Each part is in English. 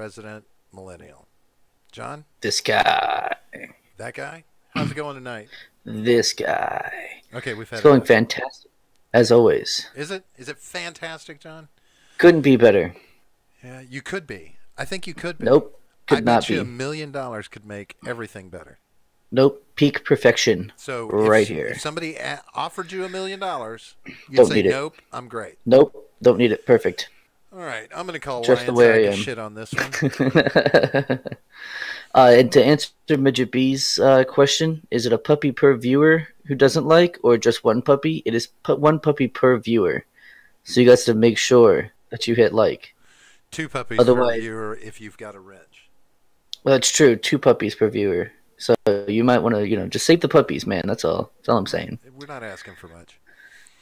resident millennial. John, This guy. that guy? How's it going tonight? This guy. Okay, we've It's had going enough. fantastic, as always. Is it? Is it fantastic, John? Couldn't be better. Yeah, you could be. I think you could be. Nope. I Could not bet you be. $1 million could make everything better. Nope. Peak perfection. So Right if here. somebody offered you $1 million, you'd Don't say, need it. "Nope, I'm great." Nope. Don't need it. Perfect. All right, I'm going to call Just the Lion's Eye way I to am. shit on this one. And to answer Midget B's question, is it a puppy per viewer who doesn't like, or just one puppy? It is one puppy per viewer. So you got to make sure that you hit like. Two puppies per Otherwise, viewer if you've got a wrench. well, that's true. Two puppies per viewer. So you might want to, just save the puppies, man. That's all. That's all I'm saying. We're not asking for much.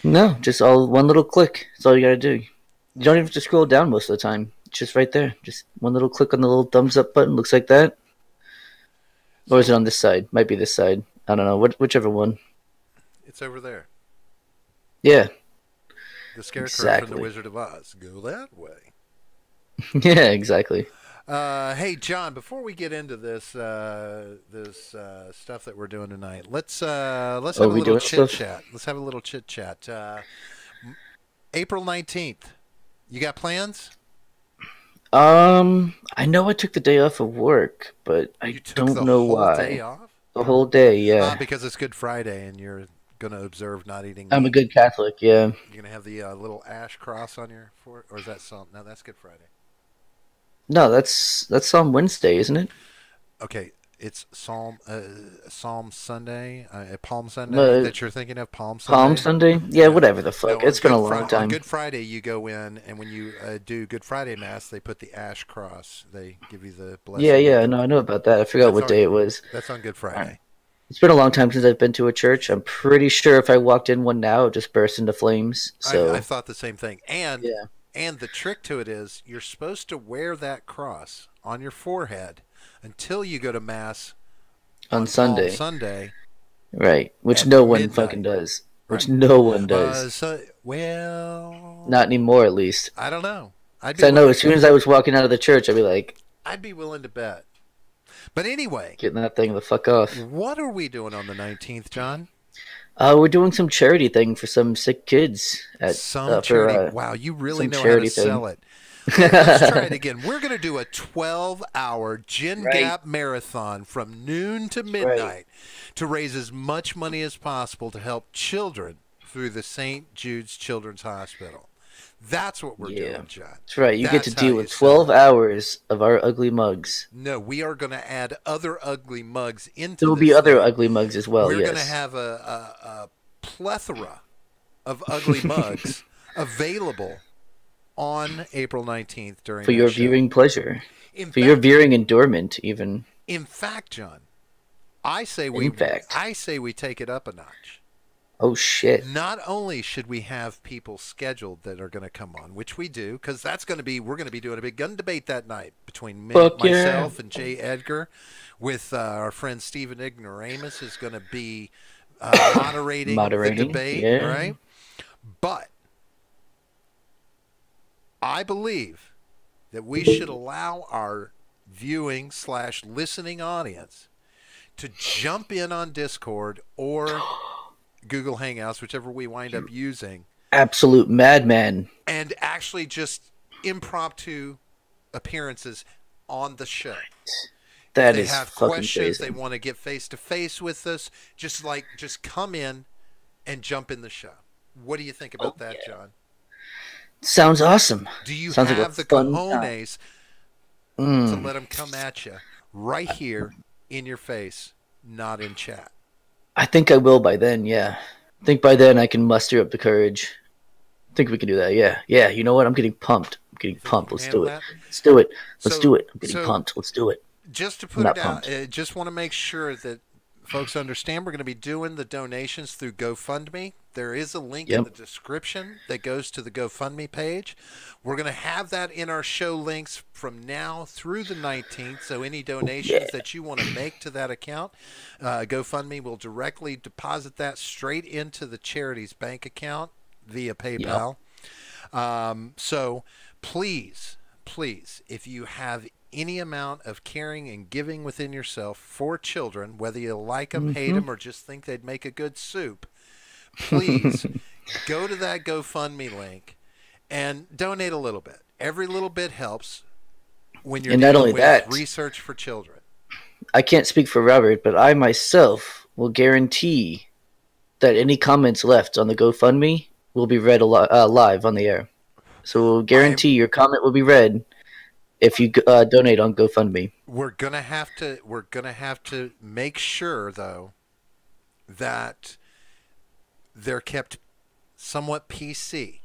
No, just all one little click. That's all you gotta do. You don't even have to scroll down most of the time. It's just right there. Just one little click on the little thumbs up button. Looks like that. Or is it So on this side? Might be this side. I don't know. Whichever one. it's over there. Yeah, The Scarecrow from the exactly. Wizard of Oz. Go that way. Yeah, exactly. Hey, John. Before we get into this stuff that we're doing tonight, let's Oh, have a we little doing chit stuff? chat. Let's have a little chit chat. April 19th. You got plans? I know I took the day off of work, but I You took don't the know whole day why. off? The whole day, yeah. Because it's Good Friday and you're going to observe not eating I'm a meat. good Catholic, yeah. You're going to have the little ash cross on your forehead, or is that something? No, that's Good Friday. No, that's on Wednesday, isn't it? Okay, it's Psalm Sunday, Palm Sunday Uh, that you're thinking of. Palm Palm Sunday. Sunday? Yeah, No, whatever the fuck. no. It's been a long On time. Good Friday, you go in, and when you do Good Friday Mass, they put the ash cross. They give you the Yeah, blessing with yeah, the. no, I know about that. I forgot That's what on. day it was. That's on Good Alright. Friday. It's been a long time since I've been to a church. I'm pretty sure if I walked in one now, it would just burst into flames. I've So, thought the same thing. yeah, And the trick to it is you're supposed to wear that cross on your forehead until you go to Mass on on Palm Sunday. Sunday Right. Which at no one fucking midnight. does. Right. Which no one does. Well, Not anymore, at least. I don't know. I'd be Because I know willing. as soon as I was walking out of the church, I'd be like, I'd be willing to bet. But anyway, getting that thing the fuck off. what are we doing on the 19th, John? We're doing some charity thing for some sick kids at Some for charity. Wow, you really some know how to charity thing. sell it. Let's try it again. We're going to do a 12-hour Gin Right. Gap marathon from noon to That's right. midnight to raise as much money as possible to help children through the St. Jude's Children's Hospital. That's what we're Yeah. doing, John. That's right. You get to That's how deal you with sell 12 it. hours of our ugly mugs. No, we are going to add other ugly mugs There into will be this other thing. ugly mugs as well, We're going to yes. have a plethora of ugly mugs available on April 19th during For that your show. viewing pleasure. In For your fact, viewing endurement, even. in fact, John, I say In we fact. I say we take it up a notch. Oh, shit. Not only should we have people scheduled that are going to come on, which we do, because that's going to be we're going to be doing a big gun debate that night between me, Fuck yeah. myself, and Jay Edgar, with our friend Stephen Ignoramus is going to be moderating the Moderating. debate. All Yeah. right, but I believe that we should allow our viewing slash listening audience to jump in on Discord or Google Hangouts, whichever we wind up using, Absolute madman. and actually just impromptu appearances on the show. If That they is have fucking questions, they crazy. want to get face to face with us, just come in and jump in the show. What do you think Oh, about that, yeah. John? Sounds awesome. Do you Sounds like a have the fun time. cojones to Mm. let them come at you right here in your face, not in chat? I think I will by then, yeah. I think by then I can muster up the courage. I think we can do that, yeah. Yeah, you know what? I'm getting pumped. I'm getting You think you pumped. can Let's do handle it. that? Let's do it. Let's So, do it. I'm getting so pumped. Let's do it. just to I'm put it not out, pumped. just want to make sure that folks understand we're going to be doing the donations through GoFundMe. There is a link in the Yep. description that goes to the GoFundMe page. We're going to have that in our show links from now through the 19th. So any Yeah. donations that you want to make to that account, GoFundMe will directly deposit that straight into the charity's bank account via Yep. PayPal. So please, if you have any amount of caring and giving within yourself for children, whether you like them, hate Mm-hmm. them, or just think they'd make a good soup, please go to that GoFundMe link and donate a little bit. Every little bit helps when you're And not dealing only with that, research for children. I can't speak for Robert, but I myself will guarantee that any comments left on the GoFundMe will be read live on the air. So we'll I guarantee your comment will be read if you donate on GoFundMe. we're gonna have to make sure though that they're kept somewhat PC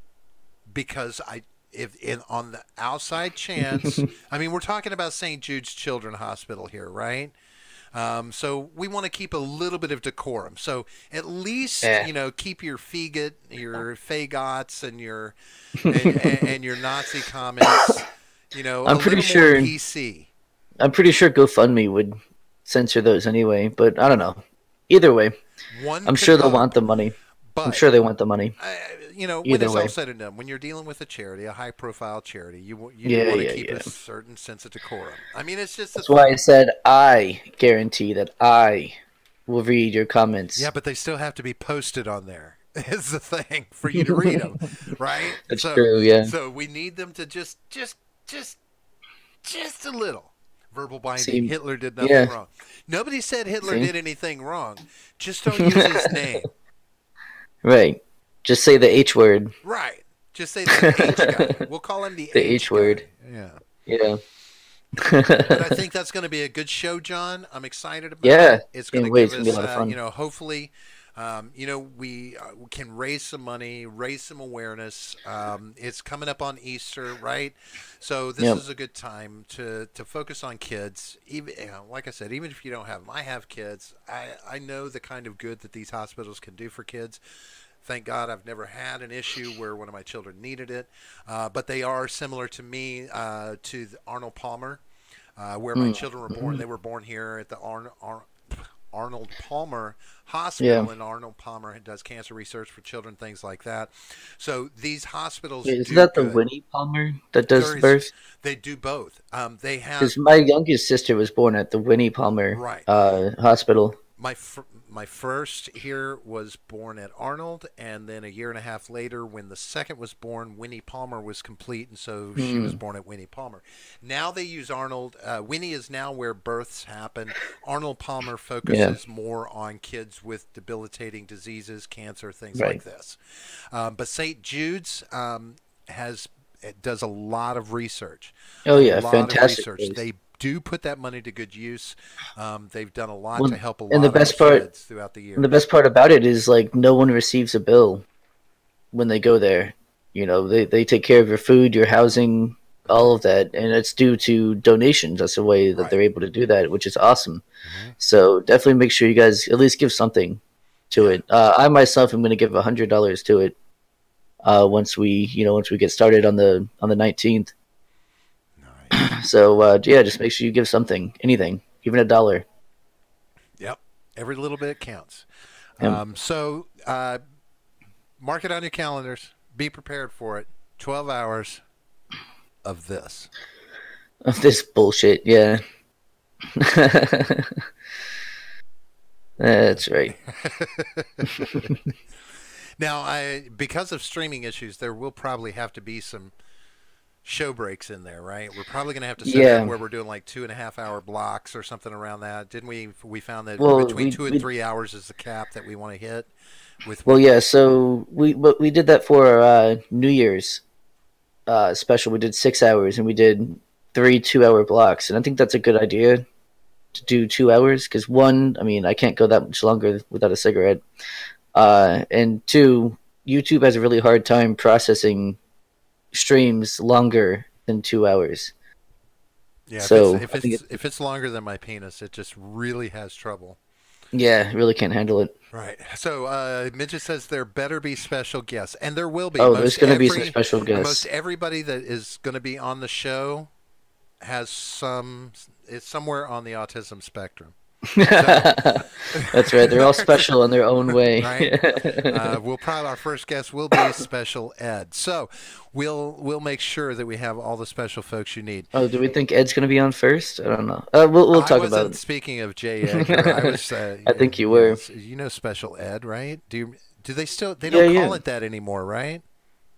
because I if in on the outside chance, I mean we're talking about St. Jude's Children's Hospital here, right? So we want to keep a little bit of decorum. So at least Yeah. keep your fagots, and your Nazi comments, a I'm pretty little more sure. PC. I'm pretty sure GoFundMe would censor those anyway, but I don't know. Either way, One I'm could sure they'll want hope, the money. I'm but sure they want the money. when Either it's all way. said and done, when you're dealing with a charity, a high-profile charity, you do Yeah, want to yeah, keep yeah. a certain sense of decorum. I mean, it's just a That's why I thing. said I guarantee that I will read your Yeah, comments. but they still have to be posted on there. Is the thing for you to read them, right? That's So, true, yeah. so we need them to just, just a little verbal binding. See, Hitler did nothing yeah, wrong. Nobody said Hitler see? did anything wrong. Just don't use his name. Right. Just say the H word. Right. Just say the H guy. The We'll call him the H H word. guy. Yeah. Yeah. But I think that's going to be a good show, John. I'm excited about Yeah. it. It's going to Can't wait. give It's gonna be a us, lot of fun. hopefully, we can raise some money, raise some awareness. It's coming up on Easter, right? So this Yep. is a good time to focus on kids. Even like I said, even if you don't have them, I have kids. I know the kind of good that these hospitals can do for kids. Thank God I've never had an issue where one of my children needed it. But they are similar to me, to the Arnold Palmer, where my children were born. Mm-hmm. They were born here at the Arnold Palmer Yeah. Hospital, and Arnold Palmer does cancer research for children, things like that. So these hospitals Wait, isn't do that the good. Winnie Palmer that does There is, birth? they do both. They have Because my youngest sister was born at the Winnie Palmer right. hospital. My first here was born at Arnold, and then a year and a half later, when the second was born, Winnie Palmer was complete, and so she was Hmm. born at Winnie Palmer. Now they use Arnold. Winnie is now where births happen. Arnold Palmer Yeah. focuses more on kids with debilitating diseases, cancer, things Right. like this. But St. Jude's has it does a lot of research, Oh a yeah, lot of fantastic research. place. They do put that money to good use. They've done a lot to Well, help a and the lot of best part, kids throughout the and the years. best part about it is like no one receives a bill when they go there. You know, they take care of your food, your housing, all of that, and it's due to donations. That's the way that Right. they're able to do that, which is awesome. Hmm. So definitely make sure you guys at least give something to Yeah. it. I myself am going to give $100 to it once we get started on the 19th. Nice. So yeah, just make sure you give something, anything, even $1. Yep. Every little bit counts. Yep. So mark it on your calendars. Be prepared for it. 12 hours of this. Of this bullshit, yeah. That's right. Now, because of streaming issues, there will probably have to be some show breaks in there, right? We're probably going to have to set it up Yeah. where we're doing like 2.5 hour blocks or something around that. Didn't we? We found that Well, between 2 and 3 hours is the cap that we want to hit with well, what. yeah. So we did that for our New Year's special. We did 6 hours, and we did 3 2-hour blocks, and I think that's a good idea to do 2 hours because one, I mean, I can't go that much longer without a cigarette, and two, YouTube has a really hard time processing streams longer than 2 hours. Yeah, So I think if it's longer than my penis, it just really has trouble. yeah, really can't handle it. Right. So Midget says there better be special guests, and there will be. Oh, there's going to be some special Most guests. everybody that is going to be on the show has some. It's somewhere on the autism spectrum. So, That's right. They're all special in their own way. right? We'll probably our first guest will be special ed. So we'll make sure that we have all the special folks you need. Oh, do we think Ed's going to be on first? I don't know. We'll I talk wasn't about speaking of J. Edgar. I was, I think you were. you know, special ed, right? Do they still? They Yeah, don't yeah. call it that anymore, right?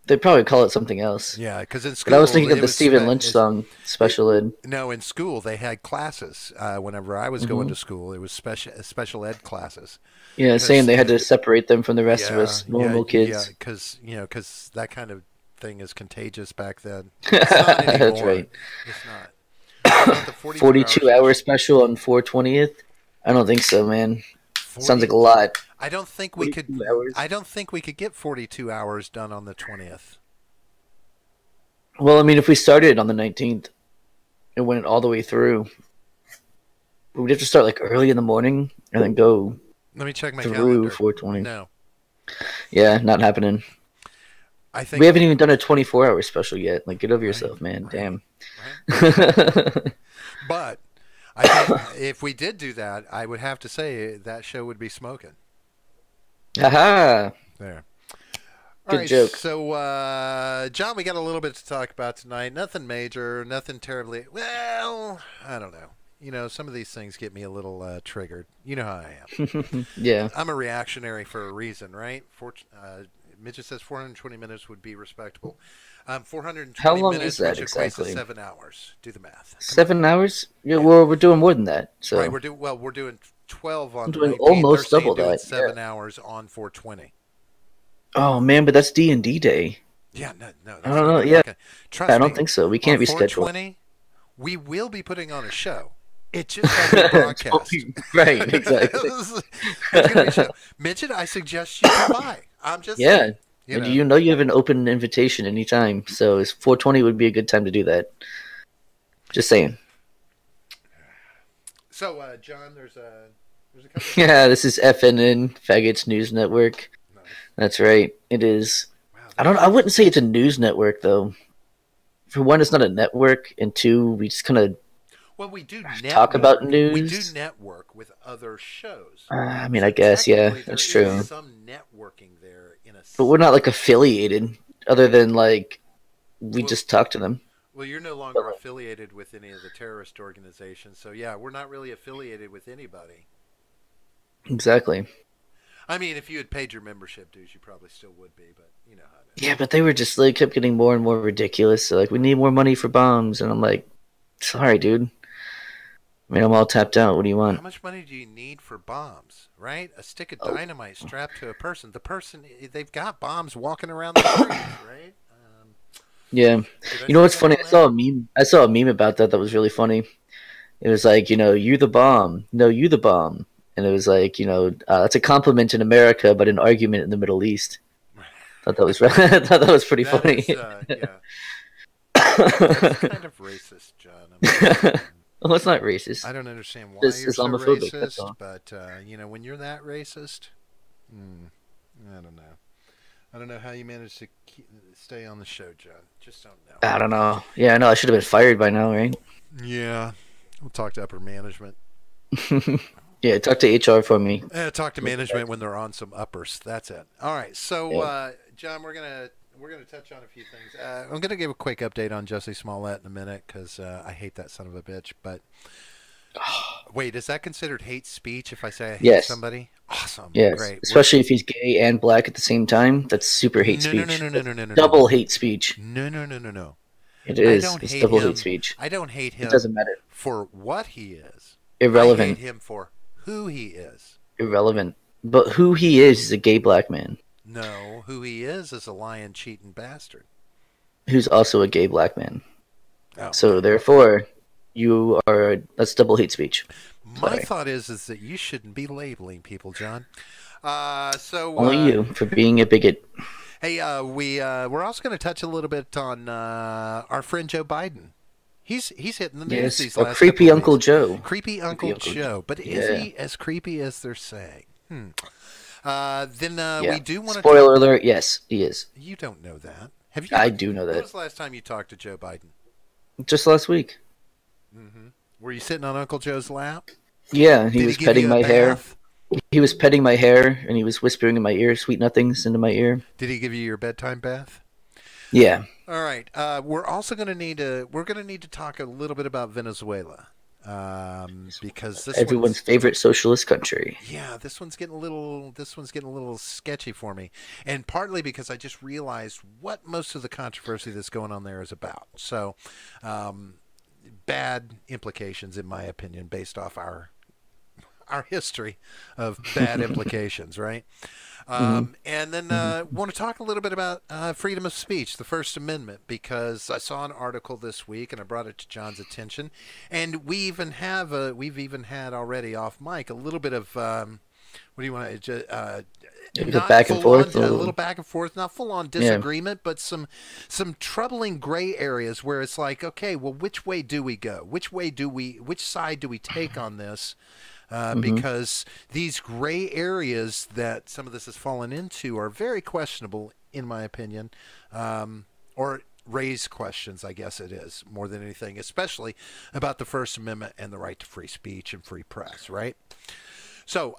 They probably call it something else. Yeah, because in But I was school thinking of it the was Stephen Lynch song, it, Special Ed. no, in school they had classes. Whenever I was going Hmm. to school, it was special ed classes. Yeah, same. Because They had to separate them from the rest of us normal yeah, kids. because that kind of thing is contagious back then. It's not That's anymore. right. It's not. What about the 42-hour 42-hour special? special on 4/20th? I don't think so, man. Sounds 40. like a lot. I don't think we could. 42 hours? I don't think we could get 42 hours done on the 20th. Well, I mean, if we started on the 19th and went all the way through, we'd have to start like early in the morning and then go Let me check my through calendar. 420. No, Yeah, not happening. I think We haven't even done a 24-hour special yet. Like, get over right, yourself, man. right, Damn. right. But I think if we did do that, I would have to say that show would be smoking. Haha. There. All Good right, joke. so John, we got a little bit to talk about tonight. Nothing major, nothing terribly. Well, I don't know. You know, some of these things get me a little triggered. You know how I am. Yeah. I'm a reactionary for a reason, right? Midget says 420 minutes would be respectable. How 420 long is minutes, that which equates to exactly? 7 hours. Do the math. Come on. 7 hours? Yeah, we're doing more than that. Right, So we're doing 12 on I'm the doing 19th. They're almost saying double doing that. Yeah. 7 hours on 420. Oh man, but that's D&D day. Yeah, no, I that's don't not know. going to Yeah, fucking. I Trust don't me, think so. We on can't reschedule. 420, we will be putting on a show. It just won't be broadcast. Right, exactly. It's going to be a show. Midget, I suggest you come by. I'm just Yeah, saying. You and know. you know you have an open invitation anytime. So it's 420 would be a good time to do that. Just saying. So, John, there's a couple of things. Yeah, this is FNN Faggots News Network. Nice. That's right. It is. Wow, I wouldn't say it's a news network though. For one, it's not a network, and two, we just kind of well, we do talk about We do news. network with other shows. I mean, So I guess, yeah, technically, there that's is true. some networking there in a But we're not sense. like affiliated, other than like we Well, just talk to them. well, you're no longer affiliated with any of the terrorist organizations, so yeah, we're not really affiliated with anybody. Exactly. I mean, if you had paid your membership dues, you probably still would be, but you know how it is. Yeah, but they were just like kept getting more and more ridiculous. So like, we need more money for bombs, and I'm like, sorry, dude. I mean, I'm all tapped out. What do you How want? much money do you need for bombs, right? A stick of Oh, dynamite strapped to a person. The person, they've got bombs walking around the streets, right? yeah. Did I You know say what's that funny? out I saw loud? a meme. I saw a meme about that. That was really funny. It was like, you the bomb. No, you the bomb. And it was like, that's a compliment in America, but an argument in the Middle East. Thought that was I thought that was pretty That funny. is, yeah, that's kind of racist, John. I'm sorry. Well, it's not racist. I don't understand why It's you're so Islamophobic. That's racist, all. but when you're that racist, hmm, I don't know. I don't know how you managed to stay on the show, John. Just don't know. I don't know. Yeah, I know. I should have been fired by now, right? Yeah, we'll talk to upper management. Yeah, talk to HR for me. Talk to management when they're on some uppers. That's it. All right, so Yeah. John, we're gonna touch on a few things. I'm gonna give a quick update on Jesse Smollett in a minute because I hate that son of a bitch. But wait, is that considered hate speech if I say I hate Yes. somebody? Awesome, Yes. great. Especially if he's gay and black at the same time. That's super hate No, speech. no, no, no, no, no, no, no, Double no, hate speech. no, no, no, no, no. It I is. don't It's hate double him. hate speech. I don't hate It him doesn't matter. for what he is. Irrelevant. I hate him for who he is. Irrelevant. But who he is a gay black man No, who he is a lying, cheating bastard. who's also a gay black man. Oh, So therefore, that's double hate speech. my Sorry. thought is that you shouldn't be labeling people, John. Only you for being a bigot. Hey, we're also going to touch a little bit on our friend Joe Biden. He's hitting the news Yes, these a last creepy couple of Uncle weeks. Joe. Creepy Uncle Uncle Joe, but is Yeah. he as creepy as they're saying? Then Yeah. we do want to. Spoiler alert, yes, he is. You don't know that. Have you? I do know When that. was the last time you talked to Joe Biden? Just last week. Mm-hmm. Were you sitting on Uncle Joe's lap? Yeah, he Did he was give petting you a my hair. bath? He was petting my hair, and he was whispering in my ear sweet nothings into my ear. Did he give you your bedtime bath? Yeah, All right. We're also going to need to talk a little bit about Venezuela, because this everyone's one's favorite socialist country. yeah, this one's getting a little sketchy for me, and partly because I just realized what most of the controversy that's going on there is about. So, um, bad implications, in my opinion, based off our history of bad implications, right? Hmm. And then Hmm. want to talk a little bit about freedom of speech, the First Amendment, because I saw an article this week and I brought it to John's attention, and we've even had already off mic a little bit of what do you want to The not back and full on forth. a little back and forth, not full on Yeah. disagreement, but some troubling gray areas where it's like, okay, well, which way do we go? Which side do we take on this? Hmm. Because these gray areas that some of this has fallen into are very questionable, in my opinion, or raise questions, I guess it is, more than anything, especially about the First Amendment and the right to free speech and free press, right? So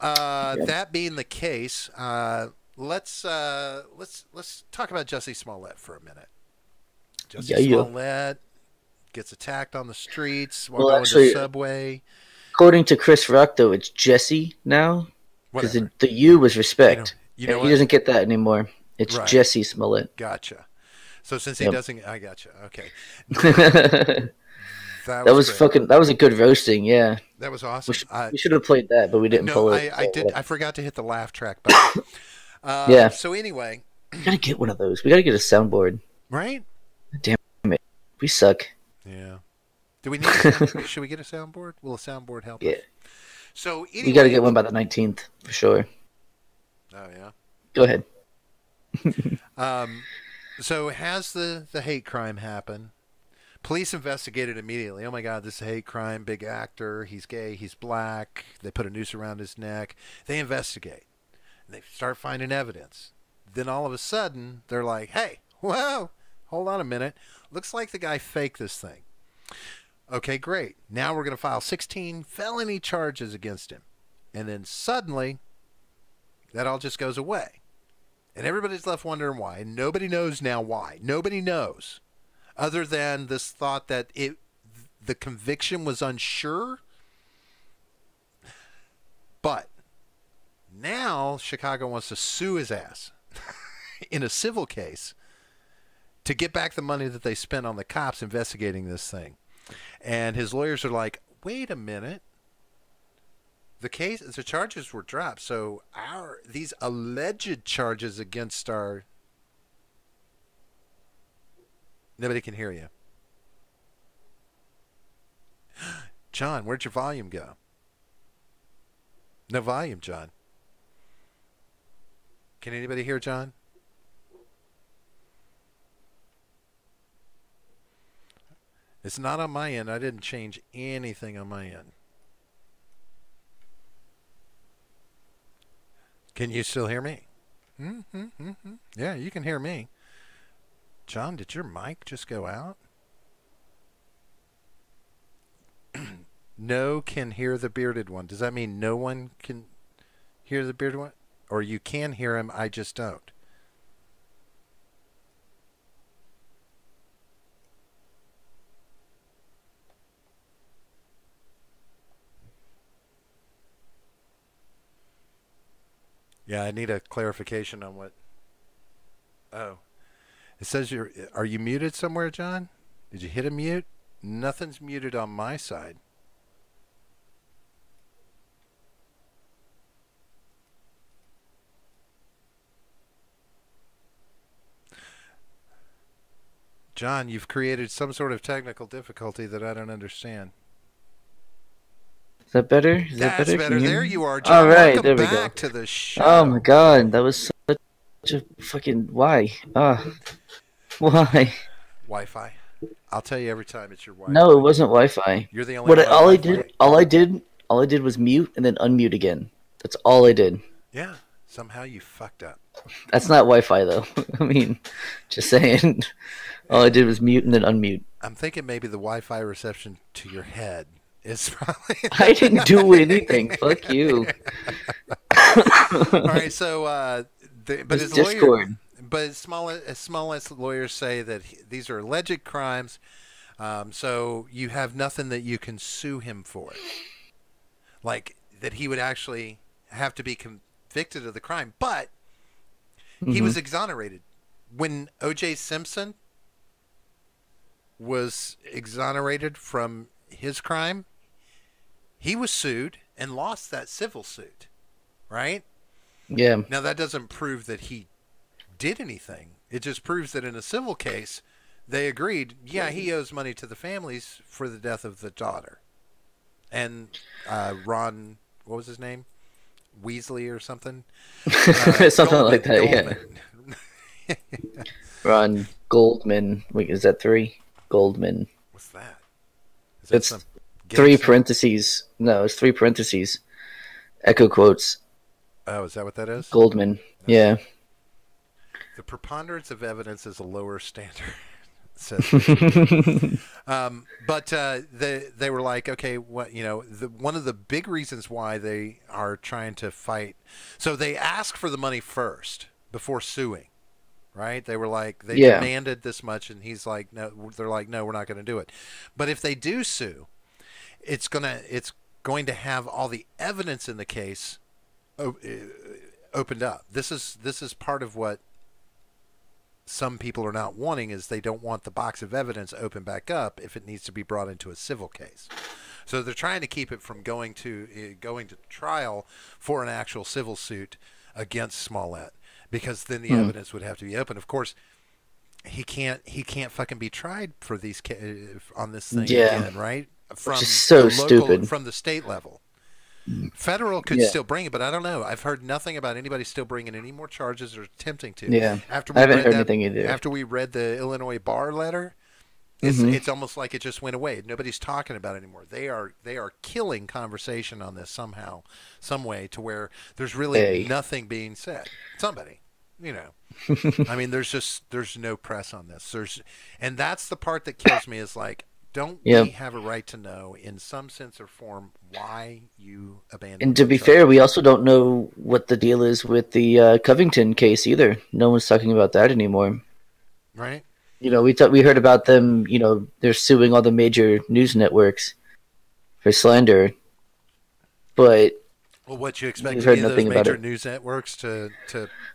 Yeah. that being the case, let's talk about Jesse Smollett for a minute. Jesse Yeah. Yeah. Smollett gets attacked on the streets while Well, going to actually, Subway. according to Chris Rock, though, it's Jesse now because Whatever. the U was You know. respect, You know and he what? doesn't get that anymore. It's Right. Jesse Smollett. Gotcha. So since he Yep. doesn't, I gotcha. Okay. that That was was great. fucking. That was a good roasting. Yeah, That was we awesome. should, we should have played that, but we didn't No, pull it. I So did. I whatever. forgot to hit the laugh track button. Yeah, So anyway, we gotta get one of those. We gotta get a soundboard. right? Damn it, we suck. Yeah. Do we need a sound? Should we get a soundboard? Will a soundboard help Yeah, us? So we gotta anyway, get one by the 19th for sure. oh yeah. Go ahead. Um, so has the hate crime happened? Police investigated immediately. Oh my God, this is a hate crime. Big actor. He's gay. He's black. They put a noose around his neck. They investigate. And they start finding evidence. Then all of a sudden, they're like, hey, whoa, hold on a minute. Looks like the guy faked this thing. Okay, great. Now we're going to file 16 felony charges against him. And then suddenly, that all just goes away. And everybody's left wondering why. And nobody knows now why. Nobody knows. Other than this thought that the conviction was unsure. But now Chicago wants to sue his ass in a civil case to get back the money that they spent on the cops investigating this thing. And his lawyers are like, wait a minute. The charges were dropped. So these alleged charges against our, nobody can hear you. John, where'd your volume go? No volume, John. Can anybody hear John? It's not on my end. I didn't change anything on my end. Can you still hear me? Yeah, you can hear me. John, did your mic just go out? No can hear the bearded one. Does that mean no one can hear the bearded one? Or you can hear him, I just don't? Yeah, I need a clarification on what. Oh, it says you're. Are you muted somewhere, John? Did you hit a mute? Nothing's muted on my side. John, you've created some sort of technical difficulty that I don't understand. Is that better? Is that That's better? Can better. you hear There me? you are, All John. right, Welcome there we go. back to the Oh my show. god, that was such a fucking why? Why? Wi-Fi. I'll tell you every time it's your No, it Wi-Fi. wasn't Wi-Fi. You're the only What one I- on Wi-Fi. all I did was mute and then unmute again. That's all I did. Yeah. Somehow you fucked up. That's not Wi-Fi though. I mean, just saying. All I did was mute and then unmute. I'm thinking maybe the Wi-Fi reception to your head is probably. I didn't do anything. Fuck you. All right, so but This his lawyer, Discord. but as small as lawyers say that these are alleged crimes, so you have nothing that you can sue him for, like that he would actually have to be convicted of the crime, but he Hmm. was exonerated when O.J. Simpson was exonerated from his crime. He was sued and lost that civil suit, right? Yeah. Now that doesn't prove that he did anything. It just proves that in a civil case, they agreed, yeah, he owes money to the families for the death of the daughter. And Ron, what was his name? Weasley or something? Something like Goldman. that. Yeah. Goldman. Ron Goldman. Wait, is that three? Goldman. What's that? Is that some It's gang three sign? parentheses. No, it's three parentheses. Echo quotes. Oh, is that what that is? Goldman. Okay. Yeah. The preponderance of evidence is a lower standard, says Richard. But they were like, okay, what one of the big reasons why they are trying to fight. So they ask for the money first before suing, right? They were like they Yeah. demanded this much, and he's like, no. They're like, no, we're not going to do it. But if they do sue, it's going to have all the evidence in the case opened up. This is part of what some people are not wanting is they don't want the box of evidence open back up if it needs to be brought into a civil case. So they're trying to keep it from going to trial for an actual civil suit against Smollett because then the Hmm. evidence would have to be open. Of course, he can't fucking be tried for on this thing Yeah. again, right? Which is From the so local stupid. from the state level. Federal could Yeah. still bring it, but I don't know. I've heard nothing about anybody still bringing any more charges or attempting to. Yeah. After I we haven't read heard that, anything either. after we read the Illinois bar letter, Hmm. it's almost like it just went away. Nobody's talking about it anymore. They are killing conversation on this somehow, some way, to where there's really Hey. nothing being said. Somebody, I mean, there's no press on this. And that's the part that kills me is like, don't we Yep. have a right to know in some sense or form why you abandoned And to your be fair, we charges? also don't know what the deal is with the Covington case either. No one's talking about that anymore. Right? We heard about them. They're suing all the major news networks for slander, but Well, what you expect we've any heard of those nothing about major it. news networks to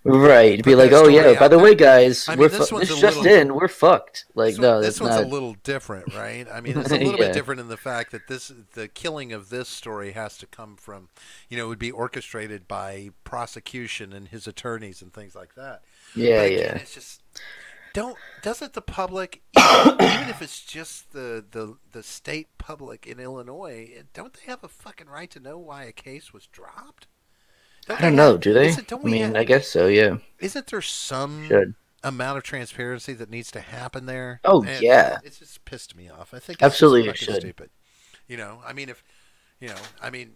Right? Be put like, that oh yeah, story by out the way, there? guys, I mean, this one's a this just little in, we're fucked. Like, no, this that's one's a not. little different, right? I mean, it's a little bit Yeah, different in the fact that the killing of this story has to come from, it would be orchestrated by prosecution and his attorneys and things like that. But yeah, again, yeah. it's just doesn't the public, even if it's just the state public in Illinois, don't they have a fucking right to know why a case was dropped? Don't I they don't have? know. Do they? Isn't don't I we mean, have? I guess so. Yeah, Isn't there some should. amount of transparency that needs to happen there? Oh And yeah, it's just pissed me off. I think it's just absolutely, it fucking should. stupid. I mean, if I mean,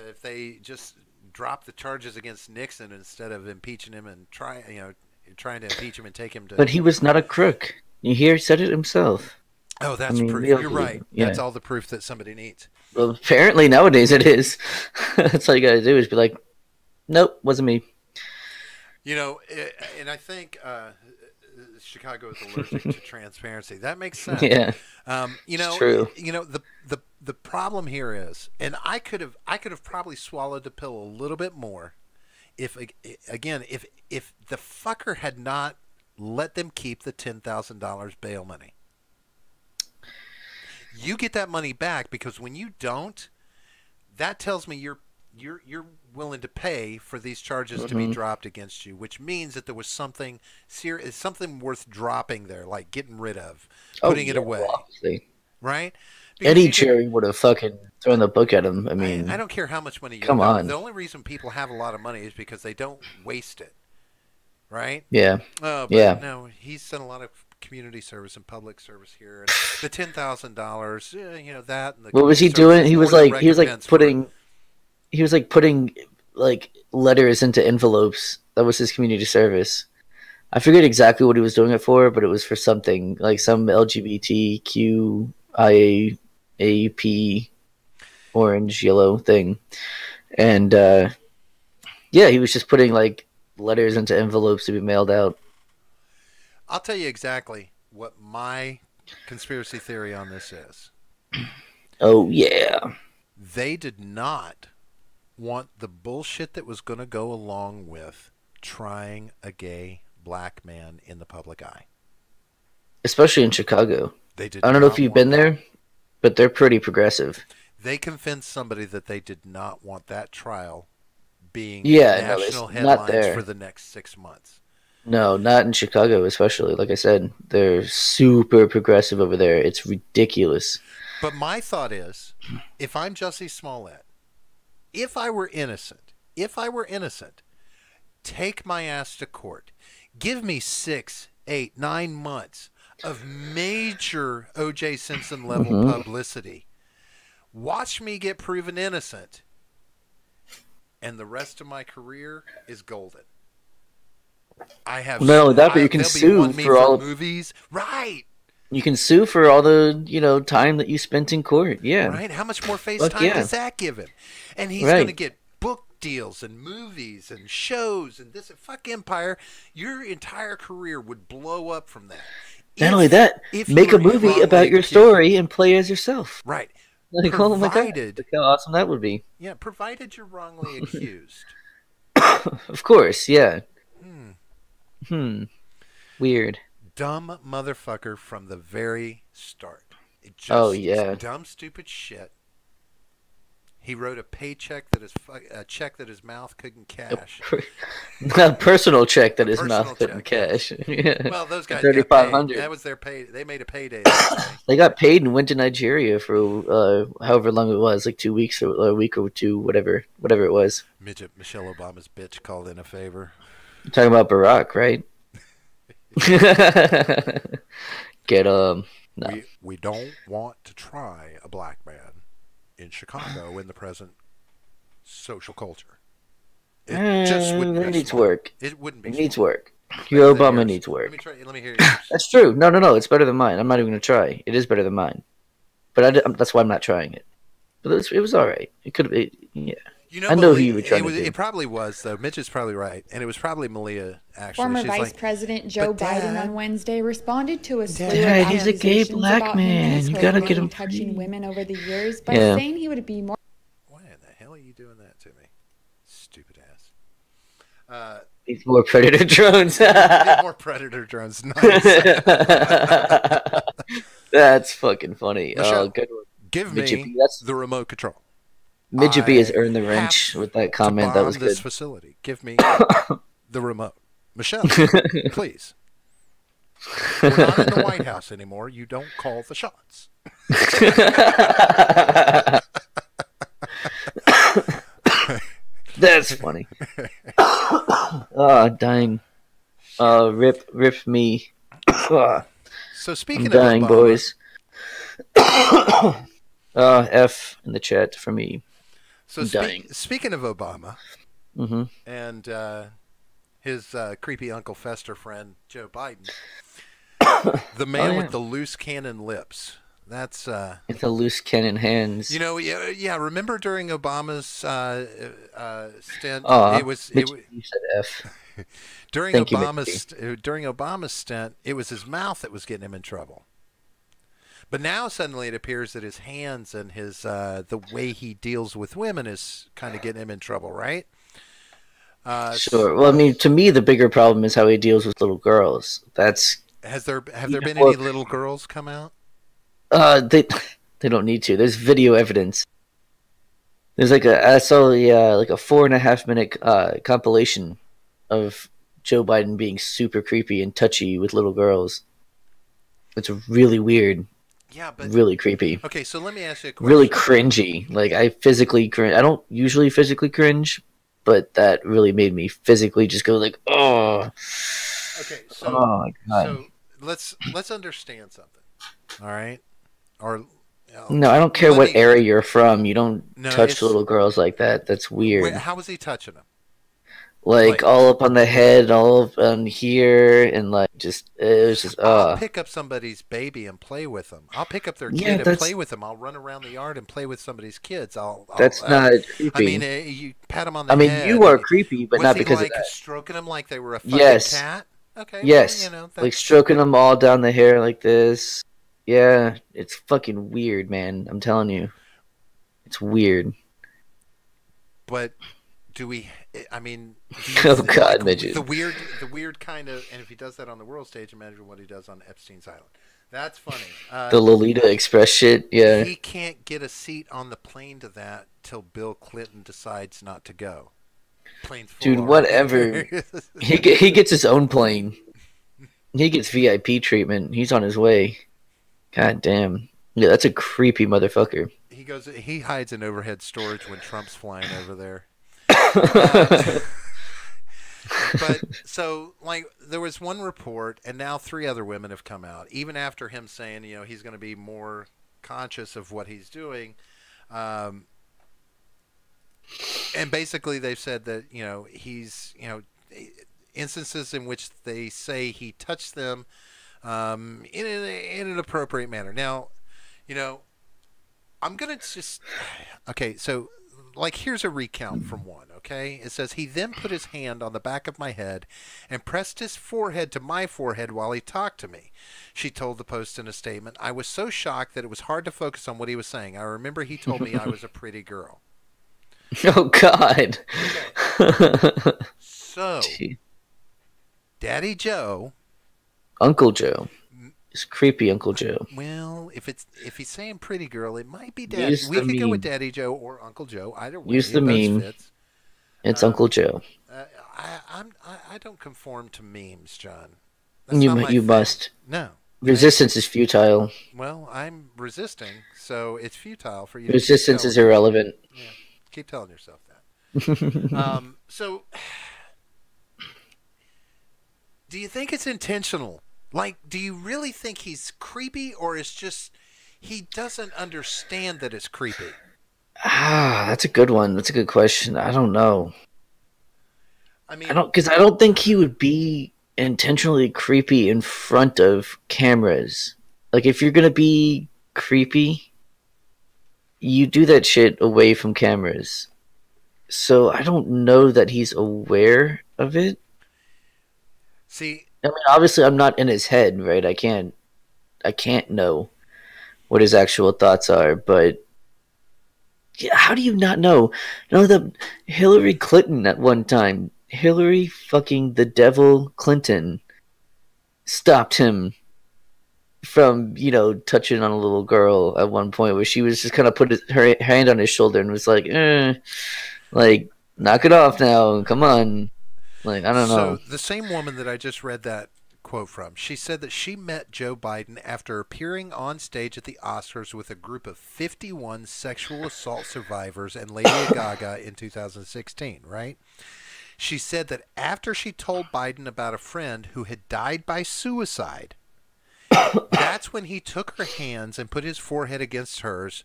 if they just drop the charges against Nixon instead of impeaching him and trying to impeach him and take him to. But he was not a crook. You hear, he said it himself. Oh, I that's mean, proof. You're really, right. That's yeah. all the proof that somebody needs. Well, apparently nowadays it is. That's all you gotta do is be like, nope, wasn't me. And I think Chicago is allergic to transparency. That makes sense. Yeah, Um, you it's know, true. the problem here is, and I could have probably swallowed the pill a little bit more if again if the fucker had not let them keep the $10,000 bail money. You get that money back because when you don't, that tells me you're willing to pay for these charges to be Hmm. dropped against you, which means that there was something serious, something worth dropping there, like getting rid of, Oh putting it yeah, well, away, obviously. right? Because Any you could. jury would have fucking thrown the book at him. I I mean, don't care how much money you come have. The on. only reason people have a lot of money is because they don't waste it, right? Yeah, Oh, but yeah. no, he's done a lot of community service and public service here, and the $10,000, that and the What was community he service doing? is He more was than like he was like recompense for. putting he was like putting like letters into envelopes. That was his community service. I forget exactly what he was doing it for, but it was for something like some LGBTQIA. AUP orange yellow thing, and yeah, he was just putting like letters into envelopes to be mailed out. I'll tell you exactly what my conspiracy theory on this is. Oh yeah. They did not want the bullshit that was going to go along with trying a gay black man in the public eye. Especially in Chicago. They did I don't know if not you've want been that. there, but they're pretty progressive. They convinced somebody that they did not want that trial being Yeah, no, it's national not headlines for there. the next 6 months. No, not in Chicago, especially. Like I said, they're super progressive over there. It's ridiculous. But my thought is, if I'm Jussie Smollett, if I were innocent, take my ass to court. Give me 6, 8, 9 months of major O.J. Simpson level Hmm. publicity. Watch me get proven innocent, and the rest of my career is golden. I have, Not only that, but you can they'll be sue wanting me for for all. movies, right? You can sue for all the time that you spent in court. Yeah, Right? How much more face fuck time yeah, does that give him? And he's going to right. get book deals and movies and shows and this. Fuck Empire. Your entire career would blow up from that. Not only that, If you make a were movie wrongly about your accused. story and play as yourself. Right. Like, oh my god, Provided, look how awesome that would be. yeah, provided you're wrongly accused. Of course, yeah. Hmm. Hmm. Weird. Dumb motherfucker from the very start. It Oh just yeah. dumb, stupid shit. He wrote a paycheck that a check that his mouth couldn't cash. A personal check that A his personal mouth couldn't check, yeah. cash. Yeah. Well, those guys Thirty got five paid. That hundred. was their pay. They made a payday that day. They got paid and went to Nigeria for however long it was, like 2 weeks or a week or two, whatever it was. Midget Michelle Obama's bitch called in a favor. I'm talking about Barack, right? Get no. We don't want to try a black man in Chicago in the present social culture. It just wouldn't It be needs smart. work. It wouldn't be It needs smart. work. Your Better than Obama yours. needs work. Let me try. Let me hear yours. That's true. No. It's better than mine. I'm not even gonna try. It is better than mine. But that's why I'm not trying it. But it was all right. It could have. Yeah. You know, I know who you were trying it, to do. it probably was though. Mitch is probably right, and it was probably Malia. Actually, Former she's Vice like, President Joe "But, Biden Dad, on Wednesday responded to a slew of Dad, he's a gay accusations black about man. him You and gotta his get him touching free." women over the years by Yeah. saying he would be more why in the hell are you doing that to me? Stupid ass." These more predator drones. Get more predator drones. Nice. That's fucking funny. Michelle, Oh, good one. give Midget me B. That's the remote control. Midget B has I earned the have wrench with that to comment. That bomb was this good. facility. Give me the remote. Michelle, please. We're not in the White House anymore. You don't call the shots. That's funny. Oh, dying. Rip me. Oh, So I'm speaking of dying, Obama, boys. F in the chat for me. so I'm dying. speaking of Obama Mm-hmm. and his creepy Uncle Fester friend Joe Biden, the man yeah. with the loose cannon lips. That's With the loose cannon hands. yeah. Remember during Obama's stint, Aw, it was Mitch, you said F. during Thank you, Obama's stint, it was his mouth that was getting him in trouble. But now suddenly it appears that his hands and his the way he deals with women is kind of getting him in trouble, right? Sure. Well, I mean, to me, the bigger problem is how he deals with little girls. That's Have there even been more any little girls come out? they don't need to. There's video evidence. There's I saw like a 4.5 minute compilation of Joe Biden being super creepy and touchy with little girls. It's really weird, Yeah, but really creepy, okay. So let me ask you a really question. cringy. Like I physically cringe. I don't usually physically cringe, but that really made me physically just go like, oh, Okay, oh my god. so let's understand something. All right, or No, I don't care let what me- area you're from. You don't No, touch it's- little girls like that. That's weird. how was he touching them? like all up on the head, all up on here, and like just it was just I'll pick up somebody's baby and play with them. I'll pick up their yeah, kid and play with them. I'll run around the yard and play with somebody's kids. that's not I mean, creepy. you pat them on I the mean, head. you are creepy, but Was not he because of like that. stroking them like they were a fucking Yes, cat? Okay, well, yes, that's like stroking them all down the hair like this. Yeah, it's fucking weird, man. I'm telling you, it's weird. But do we? I mean, do Oh you God, like midget. the weird kind of? And if he does that on the world stage, imagine what he does on Epstein's Island. That's funny. The Lolita Express shit. Yeah, He can't get a seat on the plane to that till Bill Clinton decides not to go. Plane's full dude, already. whatever. He gets his own plane. He gets VIP treatment. He's on his way. God damn. Yeah, that's a creepy motherfucker. He hides in overhead storage when Trump's flying over there. Uh, but so, like, there was one report, and now 3 other women have come out, even after him saying, he's going to be more conscious of what he's doing. And basically, they've said that, he's, instances in which they say he touched them in an appropriate manner. Now, I'm going to just. Okay, so, like, here's a recount from one, okay? It says, he then put his hand on the back of my head and pressed his forehead to my forehead while he talked to me. She told the Post in a statement, I was so shocked that it was hard to focus on what he was saying. I remember he told me I was a pretty girl. Oh, God. Okay. So, Gee. Daddy Joe. Uncle Joe. It's creepy Uncle Joe. Well, if he's saying pretty girl, it might be Daddy. Use We the could go with meme. Daddy Joe or Uncle Joe. Either way, Use the both meme. fits. It's Uncle Joe. I don't conform to memes, John. That's not my You thing. must. No. Resistance is futile. Well, I'm resisting, so it's futile for you. Resistance to is irrelevant. Yeah, keep telling yourself that. So, do you think it's intentional? Like, do you really think he's creepy, or is just he doesn't understand that it's creepy? That's a good one. That's a good question. I don't know. I mean, I don't think he would be intentionally creepy in front of cameras. Like, if you're gonna be creepy, you do that shit away from cameras. So I don't know that he's aware of it. see, I mean, obviously, I'm not in his head, right? I can't know what his actual thoughts are. But yeah, how do you not know? No, the Hillary Clinton at one time, Hillary fucking the devil Clinton, stopped him from touching on a little girl at one point, where she was just kind of put her hand on his shoulder and was like, like, knock it off now, come on. Like, I don't know. So the same woman that I just read that quote from, she said that she met Joe Biden after appearing on stage at the Oscars with a group of 51 sexual assault survivors and Lady Gaga in 2016, right? She said that after she told Biden about a friend who had died by suicide, that's when he took her hands and put his forehead against hers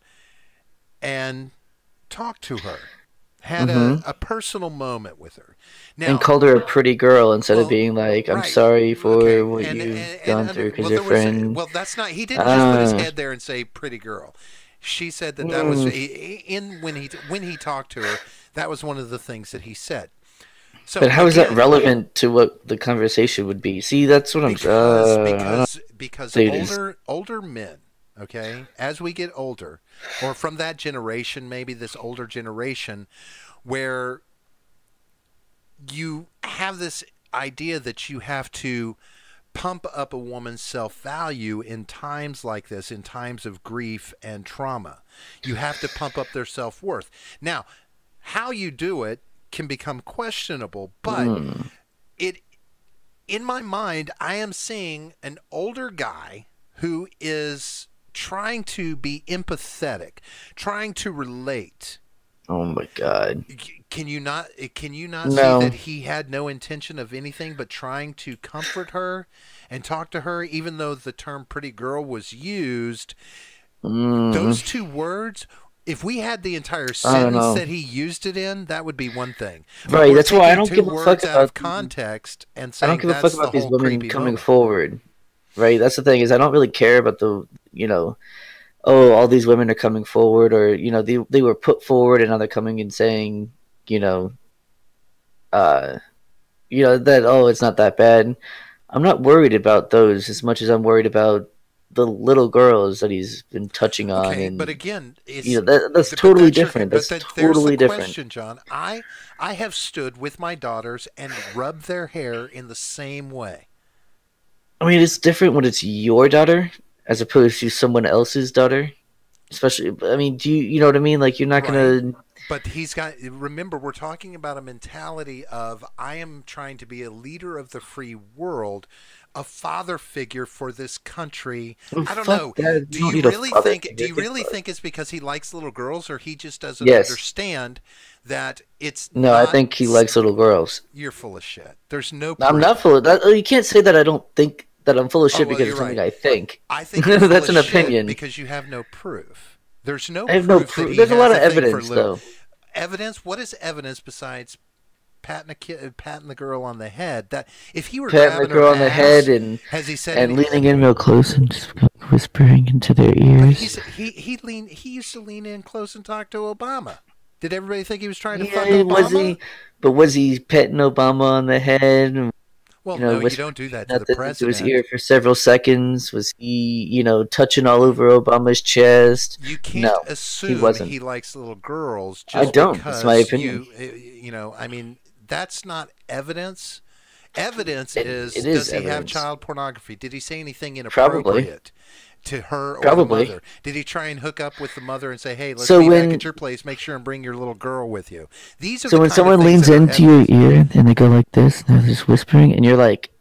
and talked to her. Had a personal moment with her. Now, And called her a pretty girl instead of well, being like, I'm right. sorry for Okay. what And you've gone through because well, your there was friend. well, that's not. He didn't just put his Uh, head there and say "pretty girl." She said that was when he talked to her. That was one of the things that he said. So, but how is that again, relevant to what the conversation would be? See, that's what I'm. because say it is. older men, okay, as we get older, or from that generation, maybe this older generation, where you have this idea that you have to pump up a woman's self-value in times like this, in times of grief and trauma. You have to pump up their self-worth. Now, how you do it can become questionable, but it, in my mind, I am seeing an older guy who is trying to be empathetic, trying to relate. Oh my god. Can you not No. see that he had no intention of anything but trying to comfort her and talk to her, even though the term pretty girl was used? Those two words If we had the entire I don't sentence know. that he used it in, that would be one thing. But Right, we're that's why I taking don't two give a fuck words out of about. context and I don't saying give a fuck that's the about these whole women creepy coming moment. forward. Right, that's the thing is I don't really care about the oh, all these women are coming forward, or they were put forward and now they're coming and saying you know uh that, oh, it's not that bad. I'm not worried about those as much as I'm worried about the little girls that he's been touching on, Okay, but and again, it's that's but totally that's your different. but That's that there's the totally different. question, John. I have stood with my daughters and rubbed their hair in the same way. I mean, it's different when it's your daughter as opposed to someone else's daughter. Especially, I mean, you know what I mean? Like, you're not Right. gonna. But he's got, remember, we're talking about a mentality of I am trying to be a leader of the free world, a father figure for this country. Oh, I don't fuck know. that. You Do don't you need a really father think do figure. you Get really fucked. think it's because he likes little girls, or he just doesn't Yes. understand that it's No, I not think he likes little girls. you're full of shit. There's no I'm not proof. full of that. You can't say that I don't think that I'm full of Oh, shit well, because you're of something right. I think. I think you're full That's of an shit opinion. because you have no proof. There's no I have no proof that proof. he There's a lot has of a thing for evidence, little though. evidence. What is evidence besides patting the girl on the head? That if he were Patting the grabbing her girl on the head ass, and has he said and any? leaning in real close and just whispering into their But ears. he used to lean in close and talk to Obama. Did everybody think he was trying to fuck Yeah, was Obama? he? But was he petting Obama on the head? Well, no, you don't Whispering do that to the nothing into his president. ear for several seconds? Was he, touching all over Obama's chest? You can't No, he assume wasn't. he likes little girls I just don't. It's my because opinion. I mean, that's not evidence. Evidence It is, is does he have evidence. child pornography? Did he say anything Probably. inappropriate to her or the Probably. mother? Did he try and hook up with the mother and say, "Hey, let's So be back at when your place. Make sure and bring your little girl with you"? These are so the when kind of someone things leans that are into your evidence. ear and they go like this, and they're just whispering, and you're like,